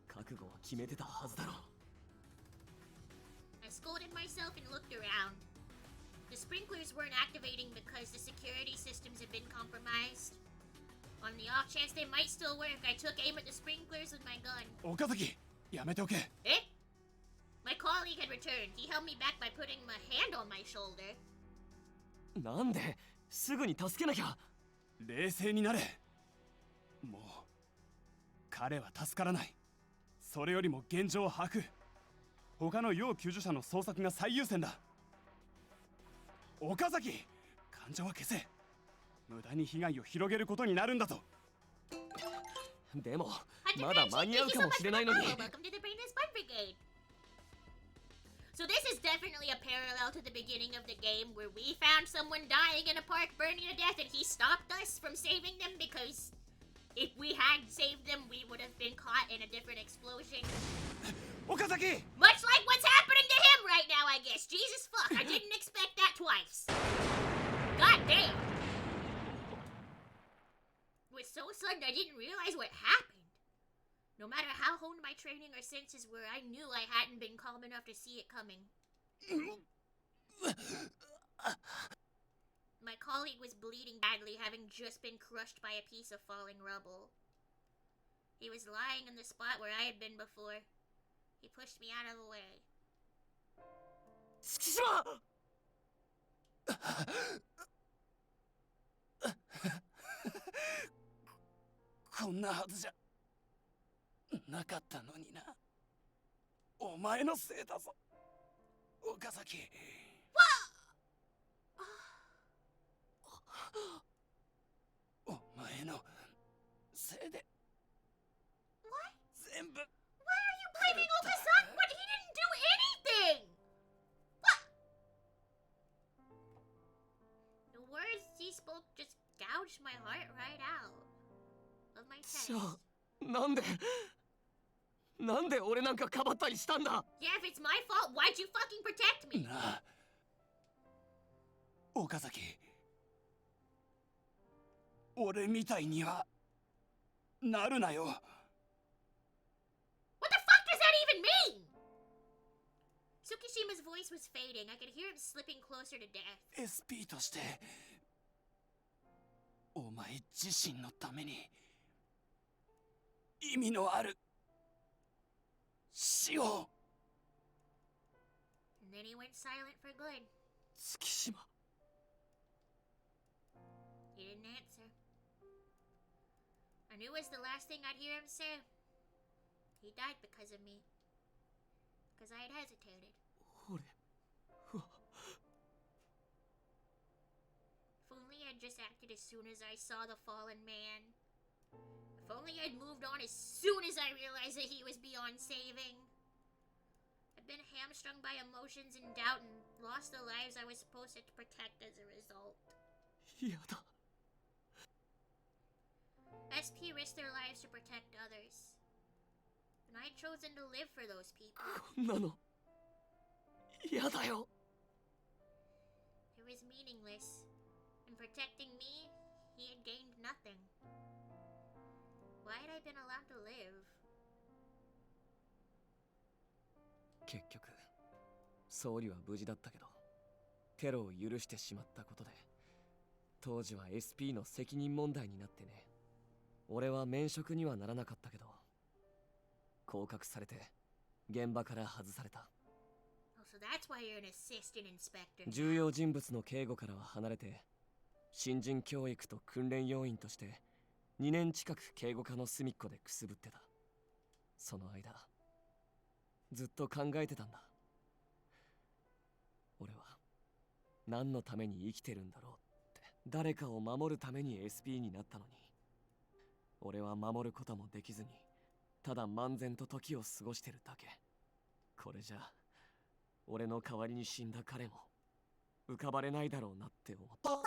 覚悟は決めてたはずだろ。I scolded myself and looked around. The sprinklers weren't activating because the security systems had been compromised. On the off chance they might still work, I took aim at the sprinklers with my gun. Okazaki, やめておけ。Eh? My colleague had returned. He held me back by putting a hand on my shoulder. なんですぐに助けなきゃ。冷静になれ。もう彼は助からない。それよりも現状を把握。他の要救助者の捜索が最優先だ。岡崎、感情は消せ。無駄に被害を広げることになるんだぞ。でもまだ間に合うかもしれないのに。So this is definitely a parallel to the beginning of the game where we found someone dying in a park burning to death and he stopped us from saving them because if we had saved them we would have been caught in a different explosion. Okazaki! Much like what's happening to him right now, I guess. Jesus fuck, I didn't expect that twice. God damn. It was so sudden I didn't realize what happened. No matter how honed my training or senses were, I knew I hadn't been calm enough to see it coming. My colleague was bleeding badly, having just been crushed by a piece of falling rubble. He was lying in the spot where I had been before. He pushed me out of the way. こんなはずじゃなかったのにな。お前のせいだぞ、岡崎。お前のせいでじゃあなんで俺なんかかばったりしたんだ。 Yeah, if it's my fault, why'd you fucking protect me? なあ岡崎、俺みたいにはなるなよ。 What the fuck does that even mean? Tsukishima's voice was fading. I could hear him slipping closer to death. SP としてお前自身のために意味のある死を。 And then he went silent for good. 月島。 He didn't answer. I knew it was the last thing I'd hear him say. He died because of me. Because I had hesitated. 俺 If only I'd just acted as soon as I saw the fallen man. If only I'd moved on as soon as I realized that he was beyond saving. I've been hamstrung by emotions and doubt and lost the lives I was supposed to protect as a result. 嫌だ。 SP risked their lives to protect others. And I'd chosen to live for those people. こんなの嫌だよ。 It was meaningless. In protecting me, he had gained nothing. Why had I been allowed to live? 結局総理は無事だったけど、テロを許してしまったことで当時は SP の責任問題になってね。俺は免職にはならなかったけど降格されて現場から外された。 Oh, so that's why you're an assistant inspector. 重要人物の警護からは離れて新人教育と訓練要員として2年近く警護課の隅っこでくすぶってた。その間ずっと考えてたんだ。俺は何のために生きてるんだろうって。誰かを守るために SP になったのに俺は守ることもできずにただ漫然と時を過ごしてるだけ。これじゃ俺の代わりに死んだ彼も浮かばれないだろうなって思った。 Holy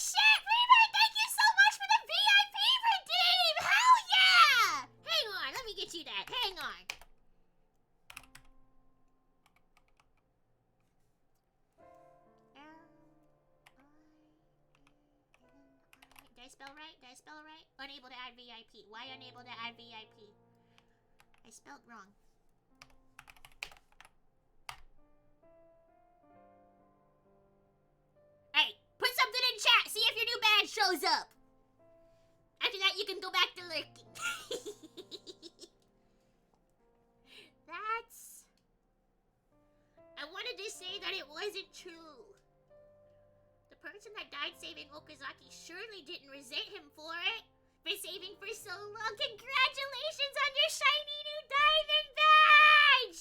shit! Levi, thank you so much for the VIP redeem! Hell yeah! Hang on, let me get you that. Hang on. Did I spell right? Did I spell right? Unable to add VIP. Why unable to add VIP? I spelled wrong. Hey, put something in chat. See if your new badge shows up. After that, you can go back to lurking. That's... I wanted to say that it wasn't true. The person that died saving Okazaki surely didn't resent him for it. For saving for so long. Congratulations on your shiny new diamond badge!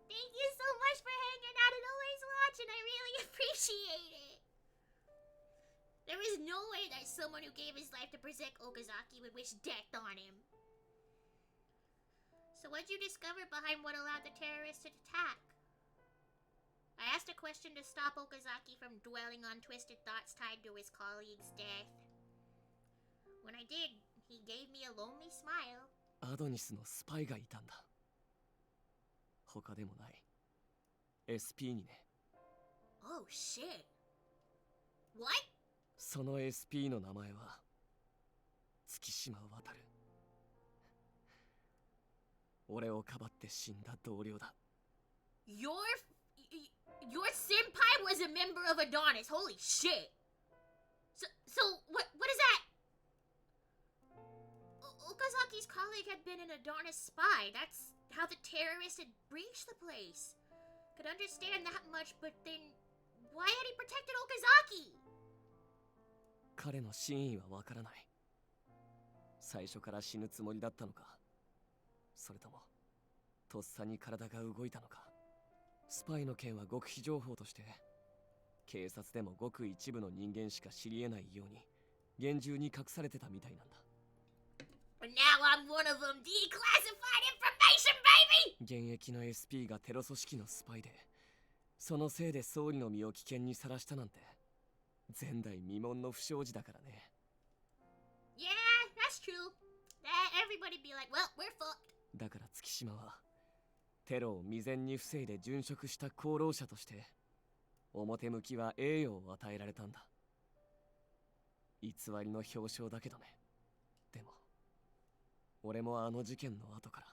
Thank you so much for hanging out and always watching. I really appreciate it. There is no way that someone who gave his life to protect Okazaki would wish death on him. So what'd you discover behind what allowed the terrorists to attack? I asked a question to stop Okazaki from dwelling on twisted thoughts tied to his colleague's death. When I did, he gave me a lonely smile. アドニスのスパイがいたんだ。他でもない SP にね。 Oh shit. What? その SP の名前は月島渡。俺をかばって死んだ同僚だ。 Your senpai was a member of Adonis. Holy shit. So what is that? Okazaki's colleague had been an Adonis spy. That's how the terrorists had breached the place. Could understand that much, but then why had he protected Okazaki? 彼の真意はわからない。最初から死ぬつもりだったのか、それともとっさに体が動いたのか。スパイの件は極秘情報として警察でもごく一部の人間しか知り得ないように厳重に隠されてたみたいなんだ。 But now I'm one of them. Declassified information, baby! 現役の SP がテロ組織のスパイで、そのせいで総理の身を危険にさらしたなんて前代未聞の不祥事だからね。Yeah, that's true. Everybody be like, well, we're fucked. だから月島はテロを未然に防いで殉職した功労者として表向きは栄誉を与えられたんだ。偽りの表彰だけどね。でも俺もあの事件の後から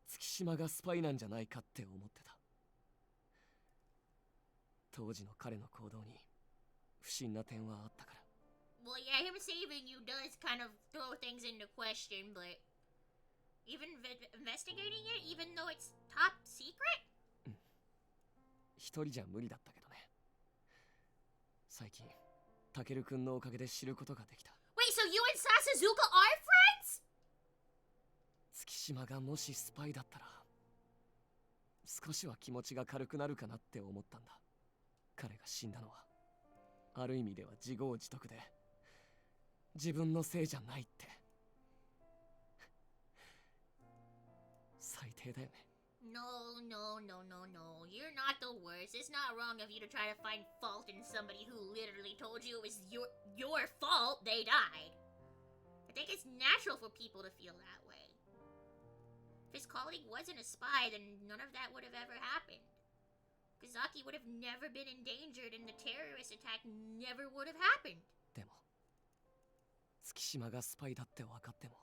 月島がスパイなんじゃないかって思ってた。当時の彼の行動に不審な点はあったから。Well, yeah, him saving you does kind of throw things into question, but even investigating it, even though it's top secret? 一人じゃ無理だったけどね。最近タケル君のおかげで知ることができた。 Wait, so you and Sasazuka are friends? 月島がもしスパイだったら少しは気持ちが軽くなるかなって思ったんだ。彼が死んだのはある意味では自業自得で自分のせいじゃないって。最低だよね。No, no, no, no, no. You're not the worst. It's not wrong of you to try to find fault in somebody who literally told you it was your fault they died. I think it's natural for people to feel that way. If his colleague wasn't a spy, then none of that would have ever happened. Okazaki would have never been endangered and the terrorist attack never would have happened. でも月島がスパイだって分かっても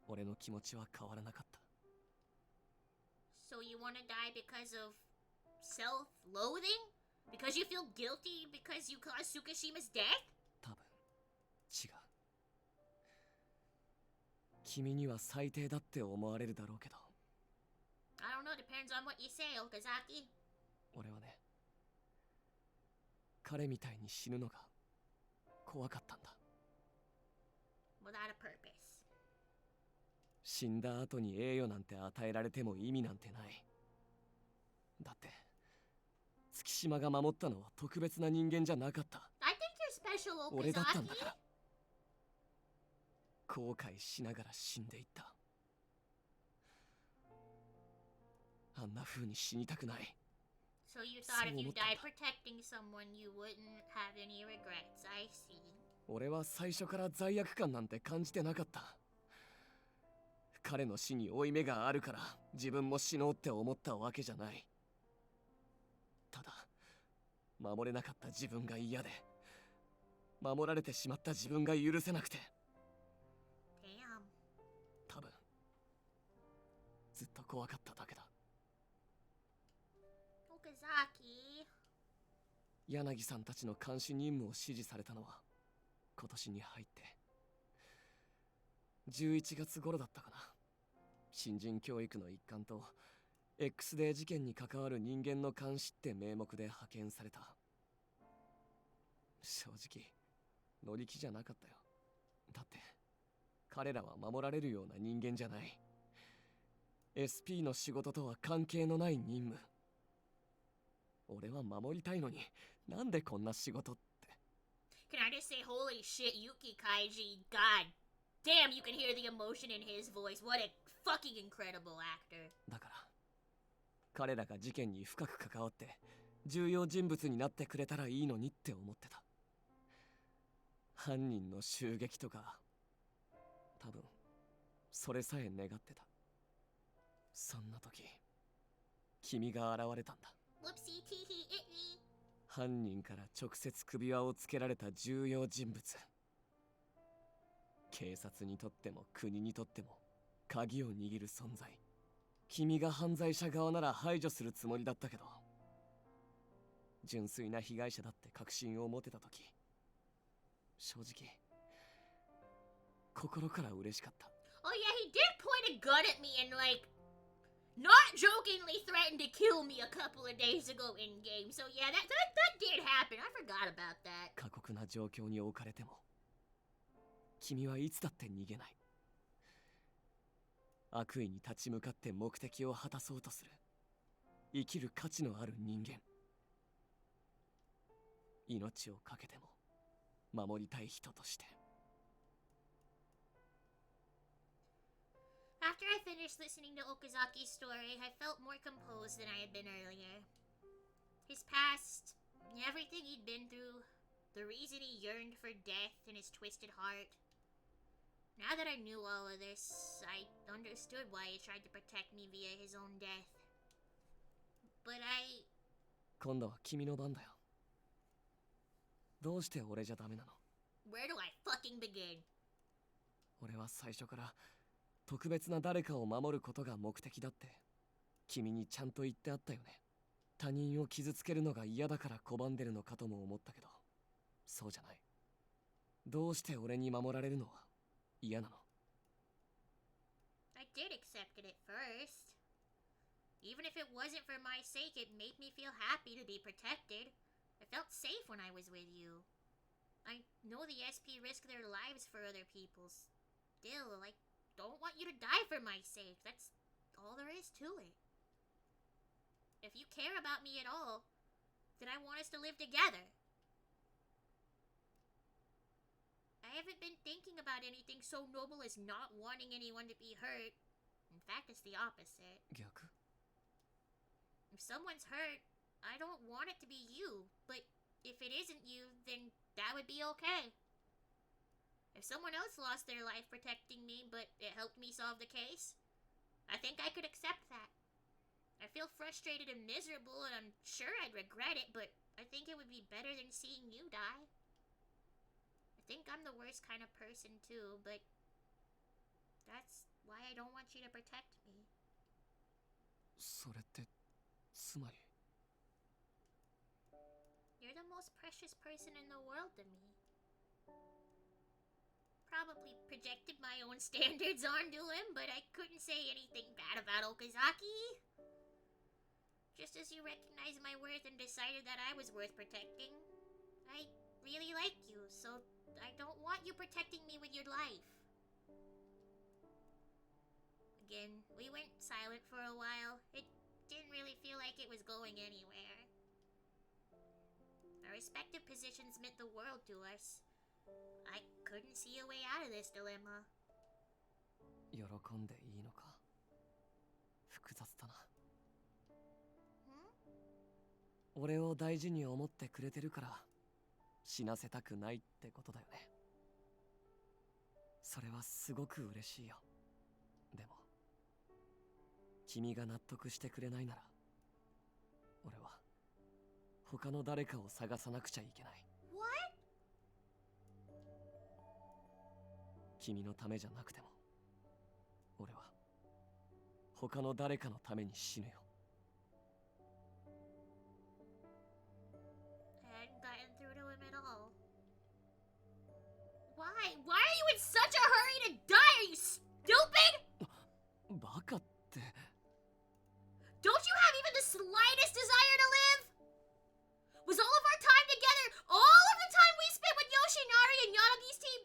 俺の気持ちは変わらなかった。So you want to die because of self-loathing? Because you feel guilty because you caused Tsukishima's death? 多分違う。君には最低だって思われるだろうけど。I don't know, depends on what you say, Okazaki. 俺はね、彼みたいに死ぬのが怖かったんだ。Without a purpose. 死んだ後に栄誉なんて与えられても意味なんてない。だって月島が守ったのは特別な人間じゃなかった。I think you're special, Okazaki. 俺だったんだから。後悔しながら死んでいった。あんな風に死にたくない。So you thought if you died protecting someone, you wouldn't have any regrets. I see. 俺は最初から罪悪感なんて感じてなかった。彼の死に負い目があるから自分も死のうって思ったわけじゃない。ただ守れなかった自分が嫌で、守られてしまった自分が許せなくて。多分ずっと怖かっただけだ。Okazaki. 柳さんたちの監視任務を指示されたのは今年に入って11月頃だったかな。新人教育の一環と X デー事件に関わる人間の監視って名目で派遣された。正直乗り気じゃなかったよ。だって彼らは守られるような人間じゃない。 SP の仕事とは関係のない任務。俺は守りたいのになんでこんな仕事って。 Can I just say, holy shit, Yuki Kaiji, god damn, you can hear the emotion in his voice. What a fucking incredible actor. だから彼らが事件に深く関わって重要人物になってくれたらいいのにって思ってた。犯人の襲撃とか多分それさえ願ってた。そんな時君が現れたんだ。 Whoopsie tee hee it me. 犯人から直接首輪をつけられた重要人物。警察にとっても国にとっても鍵を握る存在。君が犯罪者側なら排除するつもりだったけど、純粋な被害者だって確信を持てた時、正直心から嬉しかった。 Oh yeah, he did point a gun at me and like not jokingly threatened to kill me a couple of days ago in game. So yeah, that did happen. I forgot about that. 過酷な状況に置かれても君はいつだって逃げない。悪意に立ち向かって目的を果たそうとする生きる価値のある人間。命を懸けても守りたい人として。 After I finished listening to Okazaki's story, I felt more composed than I had been earlier. His past, everything he'd been through, The reason he yearned for death in his twisted heart. Now that I knew all of this, I understood why he tried to protect me via his own death. But I... 今度は君の番だよ。どうして俺じゃダメなの？ Where do I fucking begin? 俺は最初から特別な誰かを守ることが目的だって君にちゃんと言ってあったよね。他人を傷つけるのが嫌だから拒んでるのかとも思ったけど、そうじゃない。どうして俺に守られるのは嫌なの？ I did accept it at first. Even if it wasn't for my sake, it made me feel happy to be protected. I felt safe when I was with you. I know the SP risk their lives for other people's. Still, I don't want you to die for my sake. That's all there is to it. If you care about me at all, then I want us to live together. I haven't been thinking about anything so noble as not wanting anyone to be hurt. In fact, it's the opposite. 逆? If someone's hurt, I don't want it to be you. But if it isn't you, then that would be okay. If someone else lost their life protecting me, but it helped me solve the case, I think I could accept that. I feel frustrated and miserable, and I'm sure I'd regret it, but I think it would be better than seeing you die. I think I'm the worst kind of person too, but that's why I don't want you to protect me. それってつまり You're the most precious person in the world to me. Probably projected my own standards onto him, but I couldn't say anything bad about Okazaki. Just as you recognized my worth and decided that I was worth protecting, I really like you, so I don't want you protecting me with your life. Again, we went silent for a while. It didn't really feel like it was going anywhere. Our respective positions meant the world to us. I couldn't see a way out of this dilemma. 喜んでいいのか複雑だな。俺を大事に思ってくれてるから死なせたくないってことだよね。それはすごく嬉しいよ。でも君が納得してくれないなら俺は他の誰かを探さなくちゃいけない。 What? 君のためじゃなくても俺は他の誰かのために死ぬよ。I hadn't gotten through to him at all. Why? Why are you in such a hurry to die? Are you stupid? バカって。 Don't you have even the slightest desire to live? Was all of our time together, all of the time we spent with Yoshinari and Yanagi's team,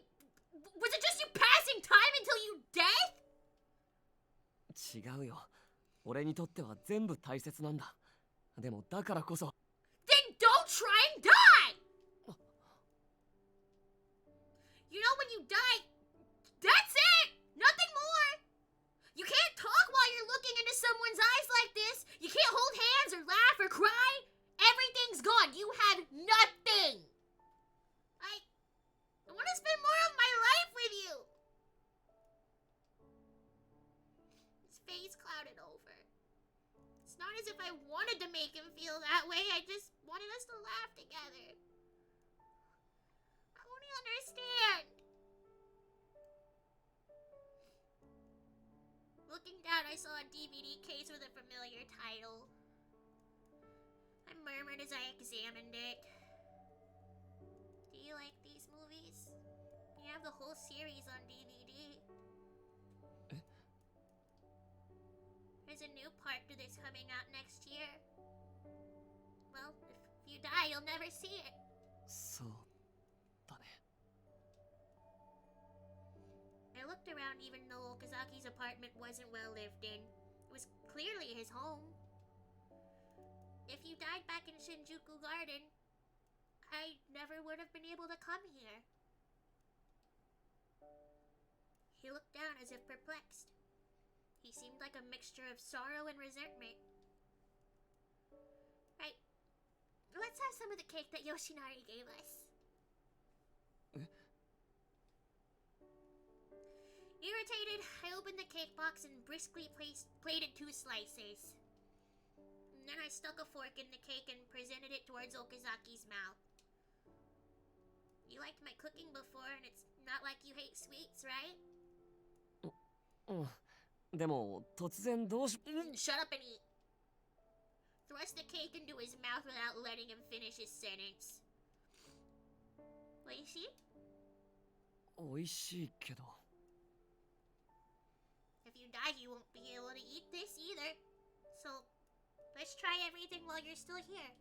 was it just you passing time until you dead? 違うよ。俺にとっては全部大切なんだ。でもだからこそ。 Then don't try and die! You know when you die, that's it! Nothing more! You can't talk while you're looking into someone's eyes like this. You can't hold hands or laugh or cry. Everything's gone. You have nothing. I want to spend more of my life with you. His face clouded over. It's not as if I wanted to make him feel that way. I just wanted us to laugh together. I won't understand. Looking down, I saw a DVD case with a familiar title. I murmured as I examined it. Do you like these movies? You have the whole series on DVD. There's a new part to this coming out next year. Well, if you die, you'll never see it. そうだね。 I looked around even though Okazaki's apartment wasn't well lived in. It was clearly his home. If you died back in Shinjuku Garden, I never would have been able to come here. He looked down as if perplexed. He seemed like a mixture of sorrow and resentment. Right. Let's have some of the cake that Yoshinari gave us. Irritated, I opened the cake box and briskly plated 2 slices. And then I stuck a fork in the cake and presented it towards Okazaki's mouth. You liked my cooking before, and it's not like you hate sweets, right? でも突然どうし Shut up and eat. Thrust the cake into his mouth without letting him finish his sentence. おいしい? おいしいけど If you die, you won't be able to eat this either. So, let's try everything while you're still here.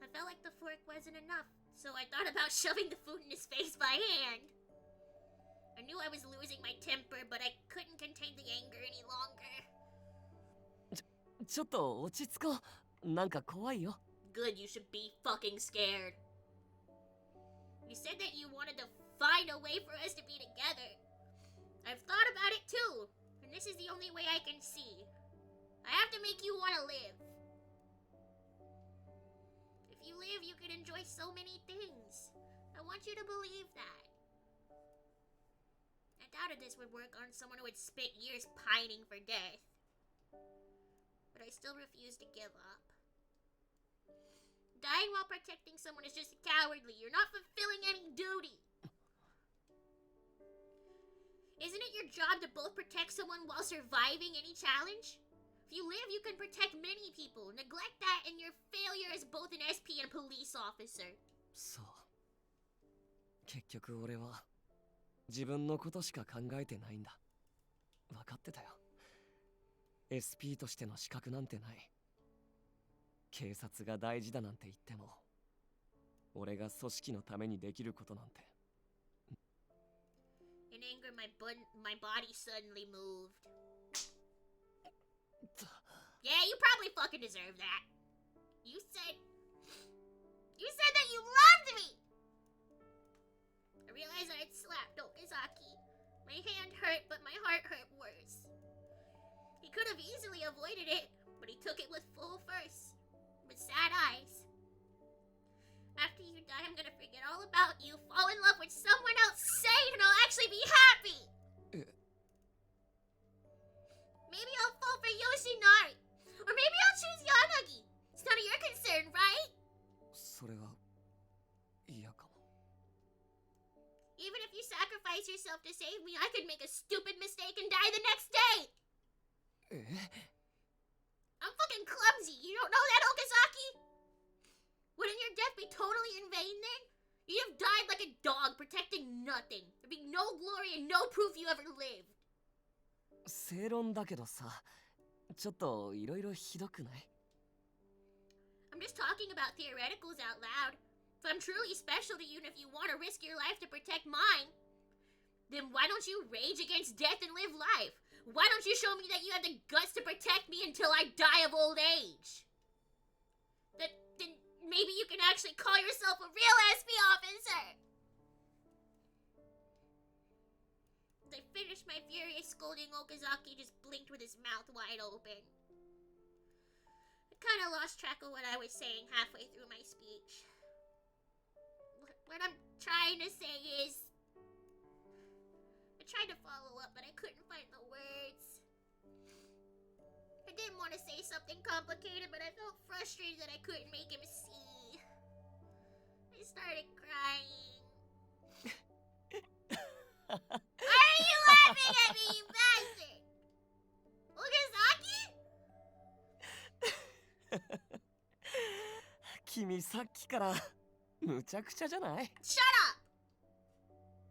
I felt like the fork wasn't enough, so I thought about shoving the food in his face by hand. I knew I was losing my temper, but I couldn't contain the anger any longer. ちょっと落ち着こう。なんか怖いよ。Good, you should be fucking scared. You said that you wanted to find a way for us to be together. I've thought about it too, and this is the only way I can see. I have to make you want to live. If you live, you can enjoy so many things. I want you to believe that. I doubted this would work on someone who had spent years pining for death. But I still refuse to give up. Dying while protecting someone is just cowardly. You're not fulfilling any duty. Isn't it your job to both protect someone while surviving any challenge? If you live, you can protect many people. Neglect that and your failure as both an SP and a police officer. そう。結局俺は自分のことしか考えてないんだ。分かってたよ。SP としての資格なんてない。警察が大事だなんて言っても、俺が組織のためにできることなんて。In anger, my body suddenly moved. Yeah, you probably fucking deserve that. You said that you loved me! I realized I had slapped Okazaki. My hand hurt, but my heart hurt worse. He could have easily avoided it, but he took it with full force, with sad eyes. After you die, I'm gonna forget all about you, fall in love with someone else sane, and I'll actually be happy! Maybe I'll fall for Yoshinari, or maybe I'll choose Yanagi. It's none of your concern, right? それは嫌かも。 Even if you sacrifice yourself to save me, I could make a stupid mistake and die the next day! I'm fucking clumsy. You don't know that, Okazaki? Wouldn't your death be totally in vain then? You'd have died like a dog, protecting nothing. There'd be no glory and no proof you ever lived. 正論だけどさ、ちょっといろいろひどくない？ I'm just talking about theoreticals out loud. If I'm truly special to you and if you want to risk your life to protect mine, then why don't you rage against death and live life? Why don't you show me that you have the guts to protect me until I die of old age? Then maybe you can actually call yourself a real SP officer! As I finished my furious scolding, Okazaki just blinked with his mouth wide open. I kinda lost track of what I was saying halfway through my speech. What I'm trying to say is... I tried to follow up, but I couldn't find the words. I didn't want to say something complicated, but I felt frustrated that I couldn't make him see. I started crying. Why are you laughing at me, you bastard? Okazaki? 君さっきからむちゃくちゃじゃない？ Shut up!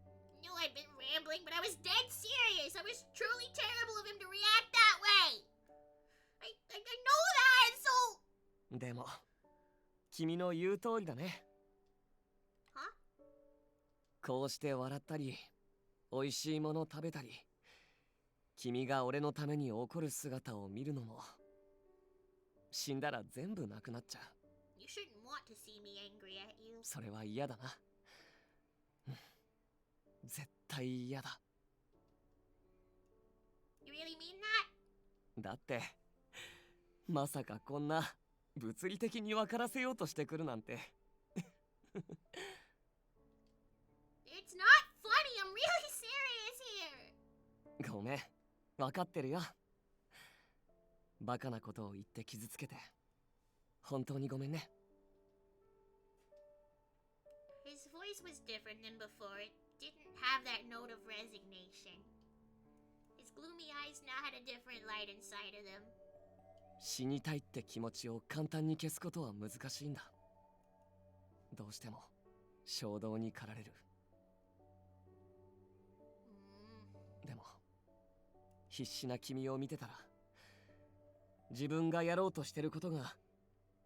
I knew I'd been rambling, but I was dead serious. I was truly terrible of him to react that way. I know that, so... でも、君の言う通りだね。Huh? こうして笑ったり、美味しいもの食べたり、君が俺のために怒る姿を見るのも、死んだら全部なくなっちゃう。You shouldn't want to see me angry at you. それは嫌だな。絶対嫌だ。You really mean that? だって、まさかこんな物理的に分からせようとしてくるなんて。It's not funny, I'm really serious ごめん、わかってるよ。バカなことを言って傷つけて、本当にごめんね。His voice was different than before. It didn't have that note of resignation. His gloomy eyes now had a different light inside of them. 死にたいって気持ちを簡単に消すことは難しいんだ。どうしても衝動に駆られる。でも必死な君を見てたら、自分がやろうとしてることが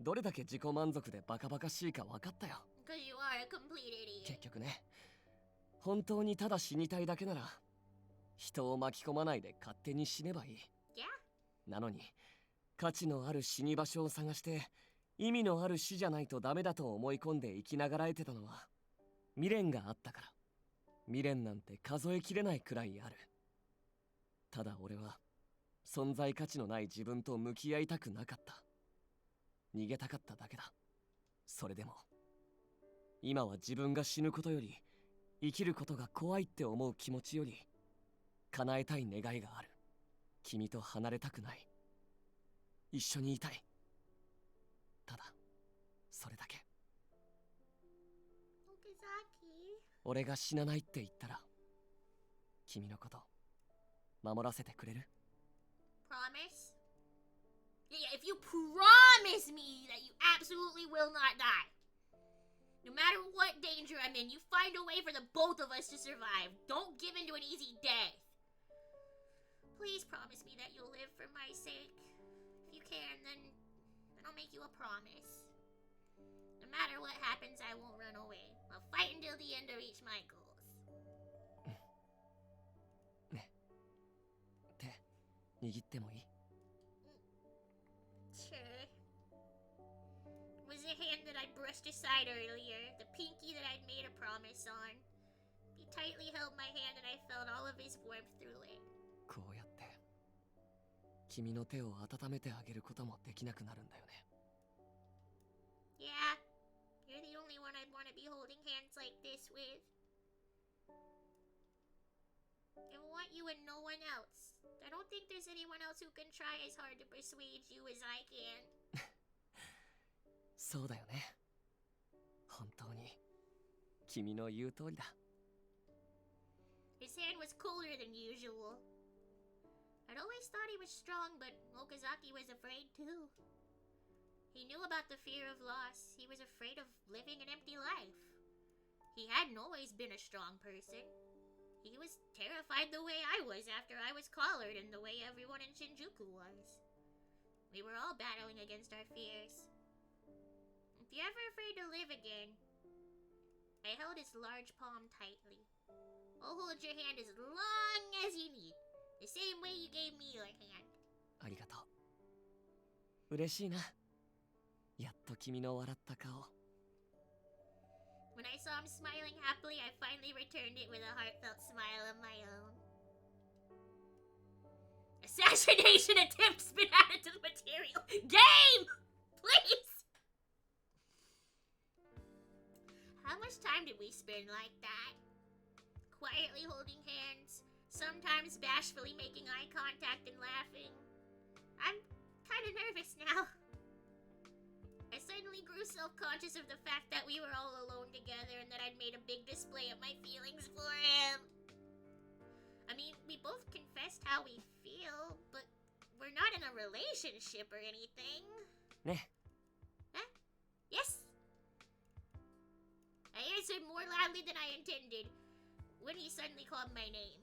どれだけ自己満足でバカバカしいか分かったよ。Because you are a complete idiot. 結局ね、本当にただ死にたいだけなら、人を巻き込まないで勝手に死ねばいい。Yeah. なのに、価値のある死に場所を探して、意味のある死じゃないとダメだと思い込んで生きながらえてたのは、未練があったから。未練なんて数えきれないくらいある。ただ俺は、存在価値のない自分と向き合いたくなかった。逃げたかっただけだ。それでも、今は自分が死ぬことより、生きることが怖いって思う気持ちより、叶えたい願いがある。君と離れたくない。一緒にいたい。ただ、それだけ。Okazaki. 俺が死なないって言ったら、君のこと、守らせてくれる？ Promise? Yeah, if you promise me that you absolutely will not die. No matter what danger I'm in, you find a way for the both of us to survive. Don't give in to an easy death. Please promise me that you'll live for my sake. If you can, then I'll make you a promise. No matter what happens, I won't run away. I'll fight until the end to reach my goals. ね、手、握ってもいい？ Sure. It was the hand that I brushed aside earlier, the pinky that I'd made a promise on. He tightly held my hand and I felt all of his warmth through it. こうやって君の手を温めてあげることもできなくなるんだよね。 Yeah, you're the only one I'd want to be holding hands like this with. I want you and no one else. I don't think there's anyone else who can try as hard to persuade you as I can. そうだよね。本当に君の言う通りだ。 His hand was colder than usual. I'd always thought he was strong, but Okazaki was afraid too. He knew about the fear of loss. He was afraid of living an empty life. He hadn't always been a strong person. He was terrified the way I was after I was collared and the way everyone in Shinjuku was. We were all battling against our fears. If you're ever afraid to live again, I held his large palm tightly. I'll hold your hand as long as you need. The same way you gave me your hand. ありがとう。嬉しいな。やっと君の笑った顔。When I saw him smiling happily, I finally returned it with a heartfelt smile of my own. Assassination attempt's been added to the material. Game! Please! How much time did we spend like that? Quietly holding hands, sometimes bashfully making eye contact and laughing. I'm kind of nervous now. I suddenly grew self-conscious of the fact that we were all alone together and that I'd made a big display of my feelings for him. I mean, we both confessed how we feel, but we're not in a relationship or anything. ね。 Huh? Yes? I answered more loudly than I intended when he suddenly called my name.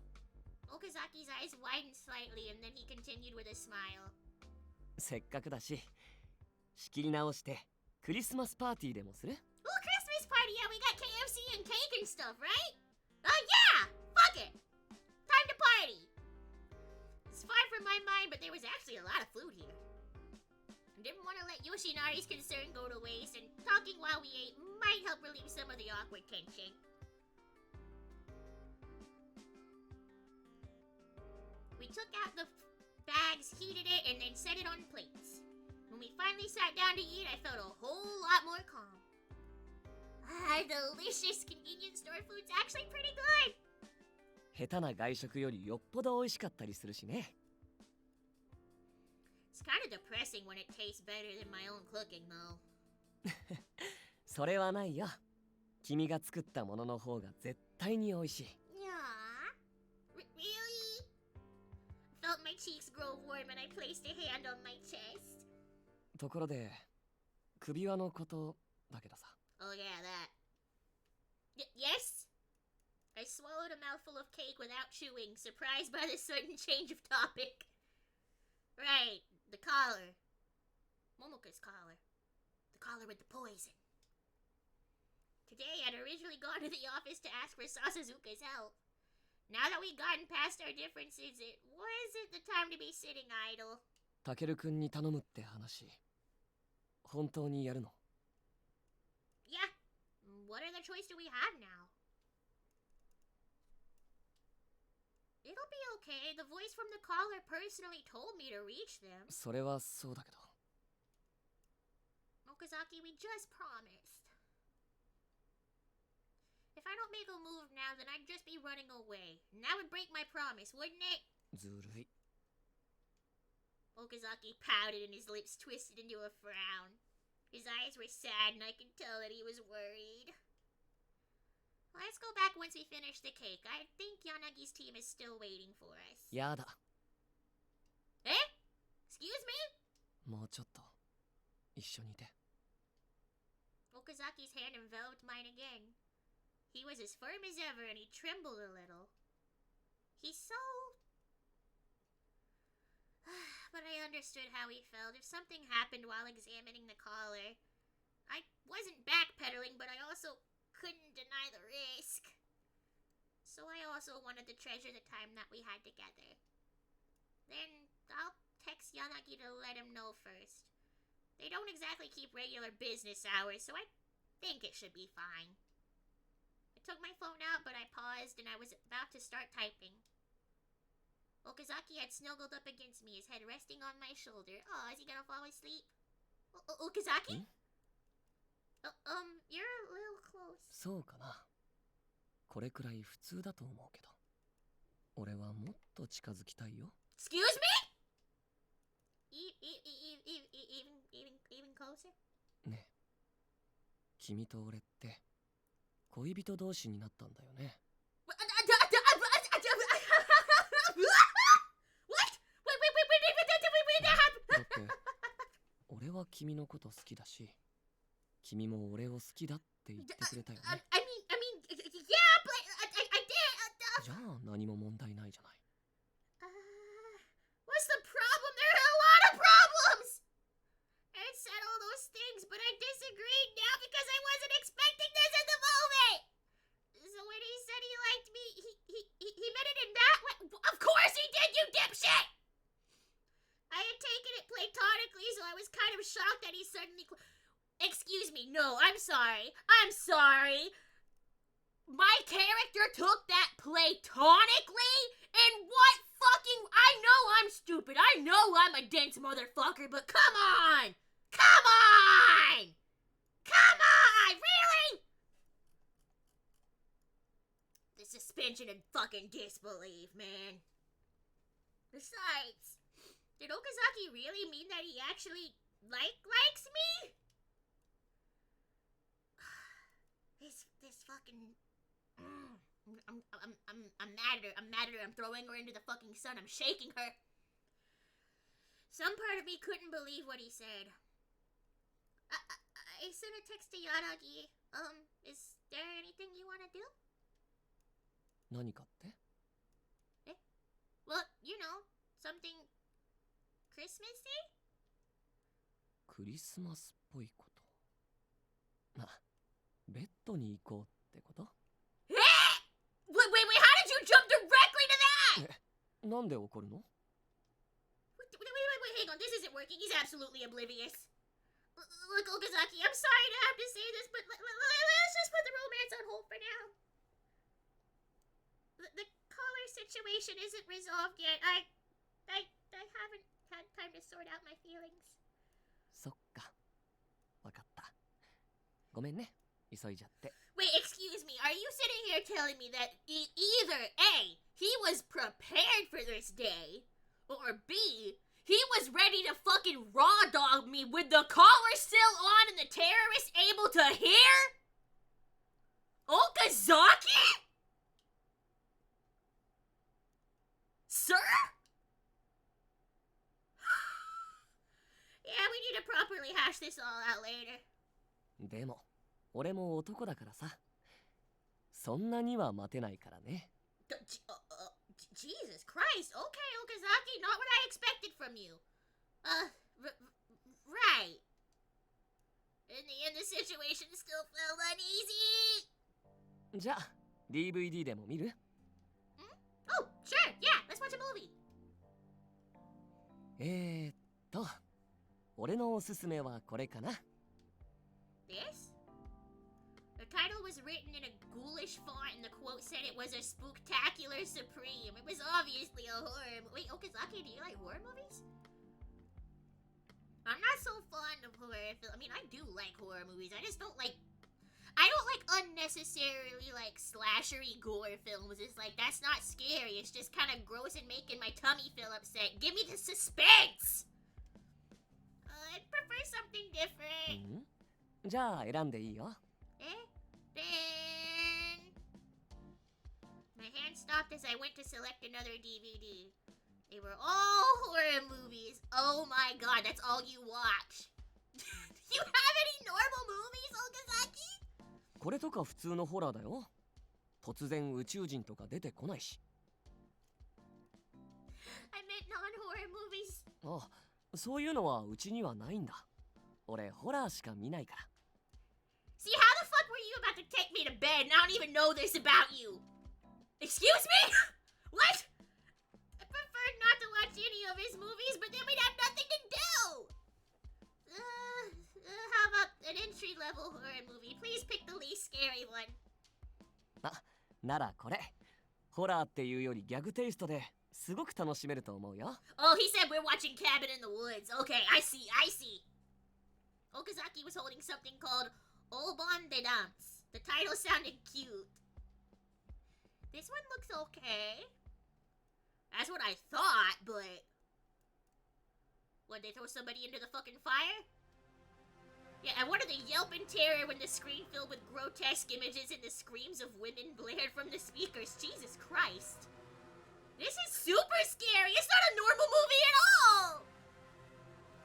Okazaki's eyes widened slightly and then he continued with a smile. せっかくだし、仕切り直してクリスマスパーティーでもする？ Oh, Christmas party! Yeah, we got KFC and cake and stuff, right? Oh, yeah! Fuck it! Time to party! It's far from my mind, but there was actually a lot of food here. I didn't want to let Yoshinari's concern go to waste, and talking while we ate might help relieve some of the awkward tension. We took out the bags, heated it, and then set it on plates. When we finally sat down to eat, I felt a whole lot more calm. Delicious convenience store food's actually pretty good. 下手な外食よりよっぽど美味しかったりするしね。It's kind of depressing when it tastes better than my own cooking, though. それはないよ。君が作ったものの方が絶対に美味しい。Yeah? Really? Felt my cheeks grow warm and I placed a hand on my chest. ところで、首輪のことだけどさ。Oh yeah, that. Yes? I swallowed a mouthful of cake without chewing, surprised by the sudden change of topic. Right, the collar. Momoka's collar. The collar with the poison. Today, I'd originally gone to the office to ask for Sasazuka's help. Now that we'd gotten past our differences, it wasn't the time to be sitting idle. タケル君に頼むって話、本当にやるの？ Yeah. What other choice do we have now? It'll be okay. The voice from the caller personally told me to reach them. それはそうだけど。Okazaki, we just promised. If I don't make a move now, then I'd just be running away. And that would break my promise, wouldn't it? ずるい。Okazaki pouted and his lips twisted into a frown. His eyes were sad and I could tell that he was worried. Let's go back once we finish the cake. I think Yanagi's team is still waiting for us. やだ。Eh? Excuse me? もうちょっと一緒にいて。Okazaki's hand enveloped mine again. He was as firm as ever and he trembled a little. He's so... But I understood how he felt. If something happened while examining the collar, I wasn't backpedaling, but I also couldn't deny the risk. So I also wanted to treasure the time that we had together. Then I'll text Yanagi to let him know first. They don't exactly keep regular business hours, so I think it should be fine. I took my phone out, but I paused and I was about to start typing. Okazaki had snuggled up against me, his head resting on my shoulder. Oh, is he gonna fall asleep? Okazaki? You're a little close. そうかな。これくらい普通だと思うけど。俺はもっと近づきたいよ。Excuse me? Even closer? ねえ、君と俺って恋人同士になったんだよね。What? Wait, that happened? だって俺は君のこと好きだし、君も俺を好きだって言ってくれたよね。I mean, yeah, but I did. じゃあ何も問題ないじゃない。What's the problem? There are a lot of problems! I said all those things, but I disagreed now because I wasn't expecting this at the moment! So when he said he liked me, he meant it in that way? Of course he did, you dipshit! I had taken it platonically, so I was kind of shocked that he suddenly... Excuse me, no, I'm sorry. I'm sorry. My character took that platonically? And what fucking... I know I'm stupid. I know I'm a dense motherfucker, but come on! Come on! Come on! Really? The suspension of fucking disbelief, man. Besides, did Okazaki really mean that he actually likes me? This fucking... I'm mad at her. I'm mad at her. I'm throwing her into the fucking sun. I'm shaking her. Some part of me couldn't believe what he said. I sent a text to Yanagi. Is there anything you want to do? 何かって？ Well, you know, something Christmassy? クリスマスっぽいこと。まあ、ベッドに行こうってこと？ Wait, how did you jump directly to that? なんで怒るの？ Wait, hang on, this isn't working. He's absolutely oblivious. Look, Okazaki, I'm sorry to have to say this, but let's just put the romance on hold for now. The collar situation isn't resolved yet. I haven't had time to sort out my feelings. そっか。わかった。ごめんね。急いじゃって。Wait, excuse me. Are you sitting here telling me that either A, he was prepared for this day, or B, he was ready to fucking raw dog me with the collar still on and the terrorists able to hear? Okazaki? Sir? Yeah, we need to properly hash this all out later. でも俺も男だからさ、そんなには待てないからね。Jesus Christ, okay, Okazaki, not what I expected from you. Right. In the end, the situation still felt uneasy. じゃあ DVD でも見る？ Oh, sure, yeah, let's watch a movie. 俺のおすすめはこれかな。This? The title was written in a ghoulish font and the quote said it was a spooktacular supreme. It was obviously a horror movie. Wait, Okazaki, do you like horror movies? I'm not so fond of horror films. I mean, I do like horror movies. I just don't like... I don't like unnecessarily like slashery gore films. It's like, that's not scary. It's just kind of gross and making my tummy feel upset. Give me the suspense! I'd prefer something different. じゃあ選んでいいよ。Then... My hand stopped as I went to select another DVD. They were all horror movies. Oh my god, that's all you watch. Do you have any normal movies, Okazaki? これとか普通のホラーだよ。突然宇宙人とか出てこないし。I meant non-horror movies. あ、そういうのはうちにはないんだ。俺ホラーしか見ないから。See, how the fuck were you about to take me to bed and I don't even know this about you? Excuse me? What? I prefer not to watch any of his movies, but then we'd have nothing to do! How about an entry-level horror movie? Please pick the least scary one. あ、ならこれ。ホラーっていうよりギャグテイストですごく楽しめると思うよ。Oh, he said we're watching Cabin in the Woods. Okay, I see. Okazaki was holding something called Obon de Dance. The title sounded cute. This one looks okay. That's what I thought, but... Would they throw somebody into the fucking fire? Yeah, I wanted to yelp in terror when the screen filled with grotesque images and the screams of women blared from the speakers. Jesus Christ. This is super scary! It's not a normal movie at all!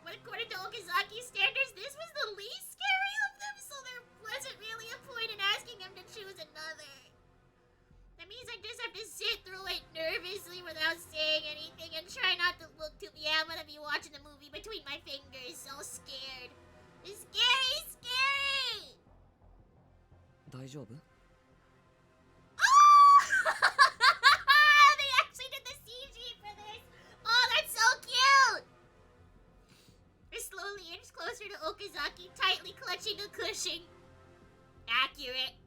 But according to Okazaki standards, this was the least scary of them, so there wasn't really a point in asking him to choose another. That means I just have to sit through it nervously without saying anything and try not to look too... Yeah, I'm gonna be watching the movie between my fingers, so scared. It's scary, scary! 大丈夫？ They actually did the CG for this! Oh, that's so cute! I slowly inched closer to Okazaki, tightly clutching a cushion. Accurate.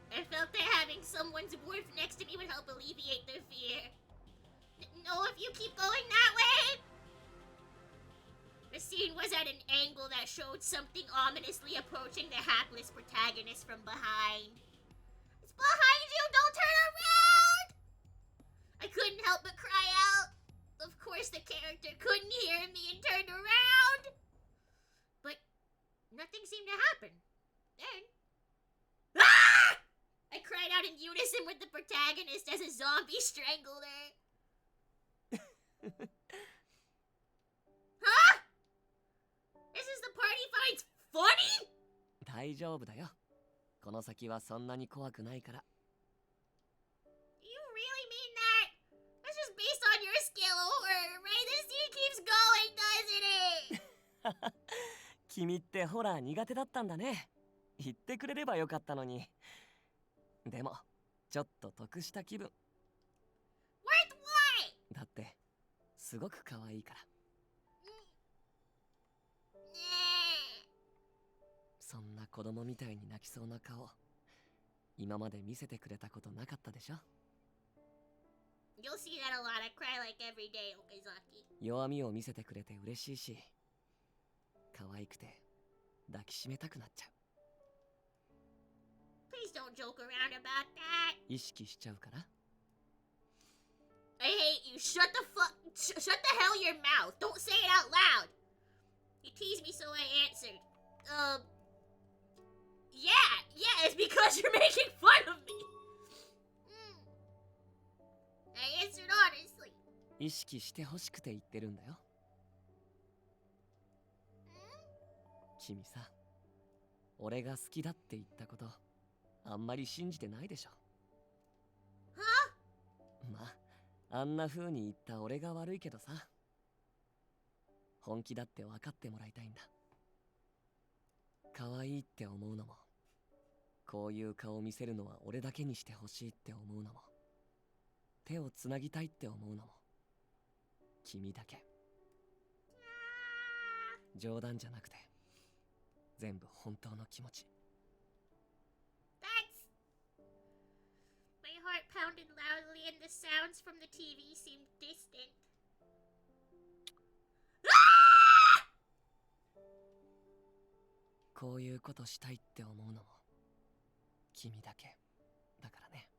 I felt that having someone's warmth next to me would help alleviate their fear. No, if you keep going that way... The scene was at an angle that showed something ominously approaching the hapless protagonist from behind. It's behind you! Don't turn around! I couldn't help but cry out. Of course the character couldn't hear me and turned around. But nothing seemed to happen. Then... Ah! I cried out in unison with the protagonist as a zombie strangled her. Huh? This is the part he finds funny? 大丈夫だよ。この先はそんなに怖くないから。You really mean that? That's just based on your scale of horror, right? This scene keeps going, doesn't it? 君ってホラー苦手だったんだね。言ってくれればよかったのに。でも、ちょっと得した気分。Worth what? だって、すごく可愛いから。そんな子供みたいに泣きそうな顔、今まで見せてくれたことなかったでしょ。You'll see that a lot. I cry like every day, Okazaki. 弱みを見せてくれて嬉しいし、可愛くて抱きしめたくなっちゃう。Please don't joke around about that. 意識しちゃうから。 I hate you. Shut the hell your mouth. Don't say it out loud. You teased me, so I answered. Yeah, it's because you're making fun of me. I answered honestly. 意識してほしくて言ってるんだよ。君さ、俺が好きだって言ったことあんまり信じてないでしょ。まあ、あんな風に言った俺が悪いけどさ、本気だって分かってもらいたいんだ。可愛いって思うのも、こういう顔見せるのは俺だけにしてほしいって思うのも、手をつなぎたいって思うのも君だけ。冗談じゃなくて全部本当の気持ち。 That's... My heart pounded loudly and the sounds from the TV seemed distant. こういうことしたいって思うのも君だけだからね。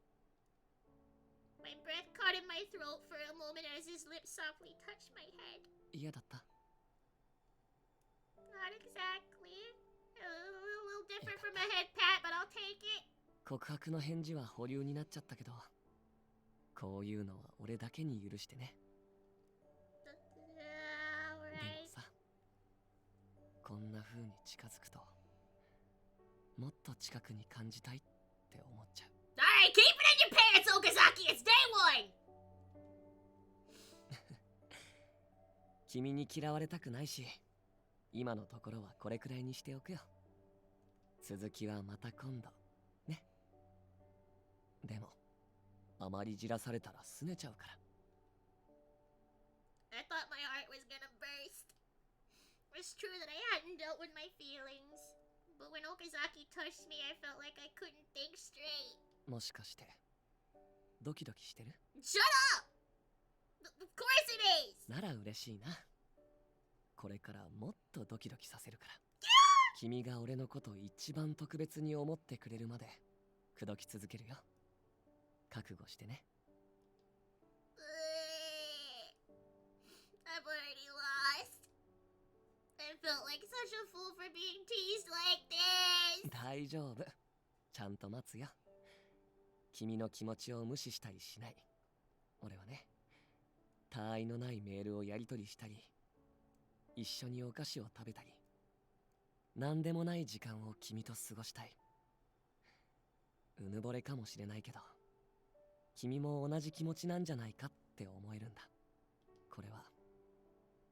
My breath caught in my throat for a moment as his lips softly touched my head. 嫌だった？ Not exactly. A little different from a head pat, but I'll take it. 告白の返事は保留になっちゃったけど、こういうのは俺だけに許してね。でもさ、こんな風に近づくともっと近くに感じたいって思っちゃう。 Alright, keep it in your pants, Okazaki! It's day one! 君に嫌われたくないし、今のところはこれくらいにしておくよ。続きはまた今度ね。でもあまりじらされたら拗ねちゃうから。 I thought my heart was gonna burst. It's true that I hadn't dealt with my feelings, but when Okazaki touched me, I felt like I couldn't think straight. もしかしてドキドキしてる？ Shut up! Of course it is! なら嬉しいな。これからもっとドキドキさせるから。君が俺のことを一番特別に思ってくれるまで口説き続けるよ。覚悟してね。 I've already lost. I felt like such a fool for being teased like this. 大丈夫。ちゃんと待つよ。君の気持ちを無視したりしない。俺はね、他愛のないメールをやり取りしたり、一緒にお菓子を食べたり、何でもない時間を君と過ごしたい。うぬぼれかもしれないけど、君も同じ気持ちなんじゃないかって思えるんだ。これは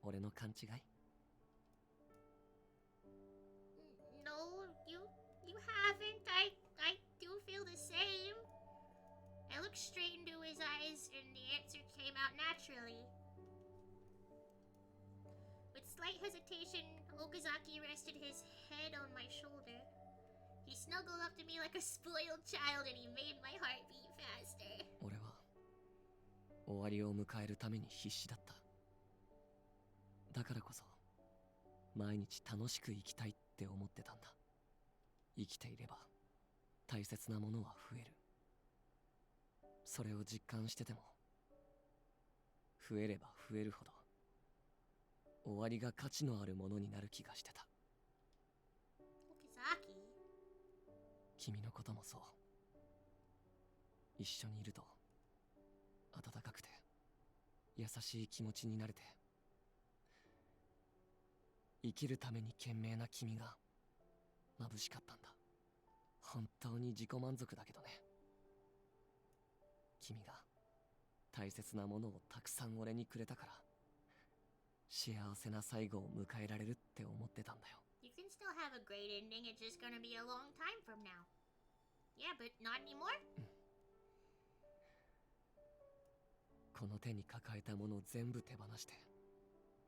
俺の勘違い？ No, you haven't. I do feel the same. I looked straight into his eyes and the answer came out naturally. With slight hesitation, Okazaki rested his head on my shoulder. He snuggled up to me like a spoiled child and he made my heart beat faster. 俺は終わりを迎えるために必死だった。だからこそ毎日楽しく生きたいって思ってたんだ。生きていれば大切なものは増える。それを実感してても、増えれば増えるほど終わりが価値のあるものになる気がしてた。 Okazaki? 君のこともそう。一緒にいると温かくて優しい気持ちになれて、生きるために懸命な君が眩しかったんだ。本当に自己満足だけどね。君が大切なものをたくさん俺にくれたから、幸せな最後を迎えられるって思ってたんだよ。 You can still have a great ending, it's just gonna be a long time from now. Yeah, but not anymore? この手に抱えたものを全部手放して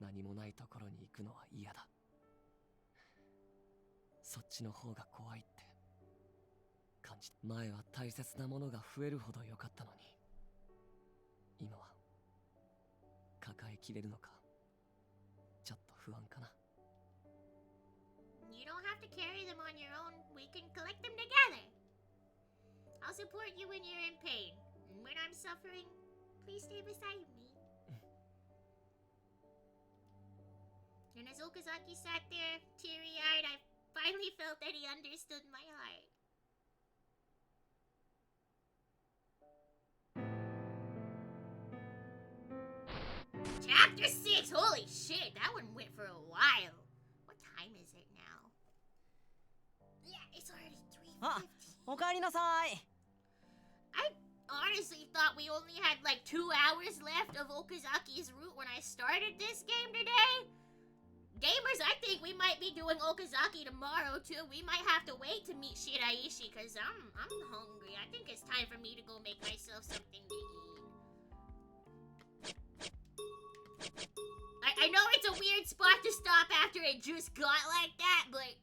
何もないところに行くのは嫌だ。そっちの方が怖いって感じ。前は大切なものが増えるほど良かったのに、今は抱えきれるのかちょっと不安かな。 You don't have to carry them on your own. We can collect them together. I'll support you when you're in pain. And when I'm suffering, please stay beside me. And as Okazaki sat there, teary-eyed, I finally felt that he understood my heart. Chapter 6! Holy shit, that one went for a while. What time is it now? Yeah, it's already 3:50. おかえりなさい。 I honestly thought we only had like 2 hours left of Okazaki's route when I started this game today. Gamers, I think we might be doing Okazaki tomorrow too. We might have to wait to meet Shiraishi because I'm hungry. I think it's time for me to go make myself something to eat. I know it's a weird spot to stop after it just got like that, but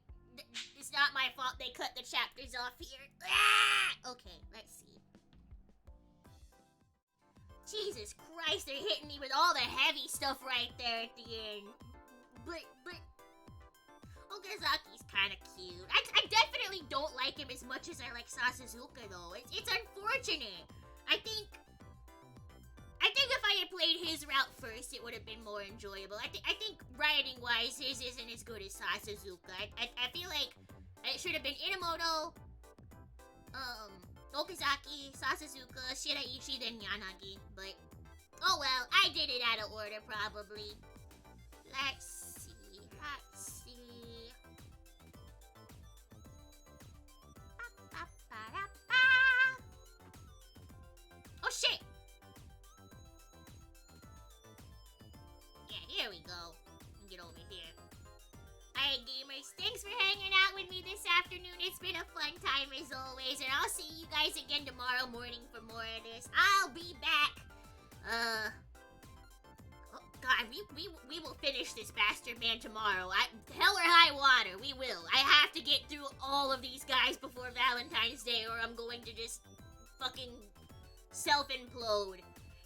it's not my fault they cut the chapters off here. Ah! Okay, let's see. Jesus Christ, they're hitting me with all the heavy stuff right there at the end. But Okazaki's kind of cute. I definitely don't like him as much as I like Sasuzuka though. It's unfortunate. I think if I had played his route first, it would have been more enjoyable. I think writing-wise, his isn't as good as Sasuzuka. I feel like it should have been Inamoto, Okazaki, Sasuzuka, Shiraishi, then Yanagi. But, oh well, I did it out of order probably. Let's see. Oh shit! Yeah, here we go. Get over here. Alright gamers, thanks for hanging out with me this afternoon. It's been a fun time as always, and I'll see you guys again tomorrow morning for more of this. I'll be back. Oh god, we will finish this bastard man tomorrow. Hell or high water, we will. I have to get through all of these guys before Valentine's Day, or I'm going to just fucking self-implode.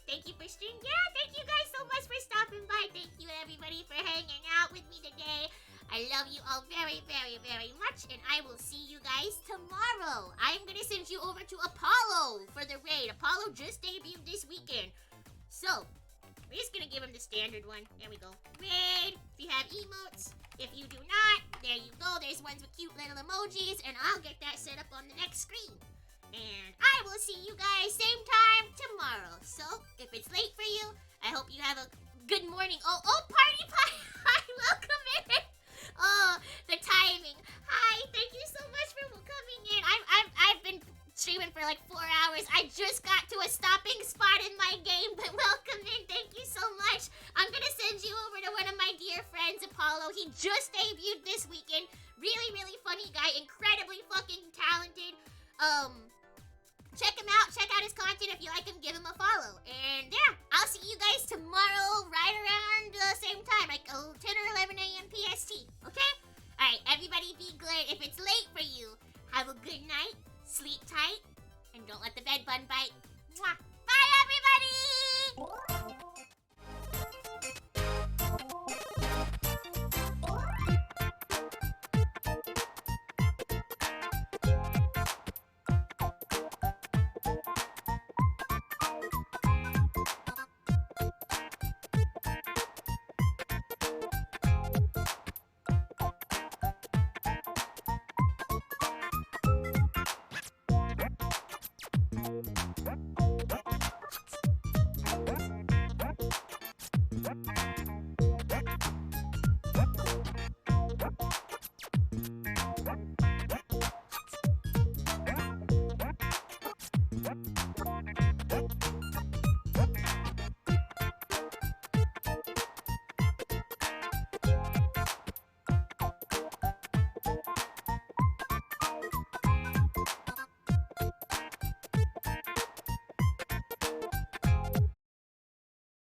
Thank you for streaming. Yeah, thank you guys so much for stopping by. Thank you everybody for hanging out with me today. I love you all very, very, very much, and I will see you guys tomorrow. I'm gonna send you over to Apollo for the raid. Apollo just debuted this weekend. So, we're just gonna give him the standard one. There we go. Raid, if you have emotes. If you do not, there you go. There's ones with cute little emojis, and I'll get that set up on the next screen. And I will see you guys same time tomorrow. So, if it's late for you, I hope you have a good morning. Oh, Party Pie! Hi, welcome in! Oh, the timing. Hi, thank you so much for coming in. I've been streaming for like 4 hours. I just got to a stopping spot in my game, but welcome in. Thank you so much. I'm gonna send you over to one of my dear friends, Apollo. He just debuted this weekend. Really, really funny guy. Incredibly fucking talented. Check him out. Check out his content. If you like him, give him a follow.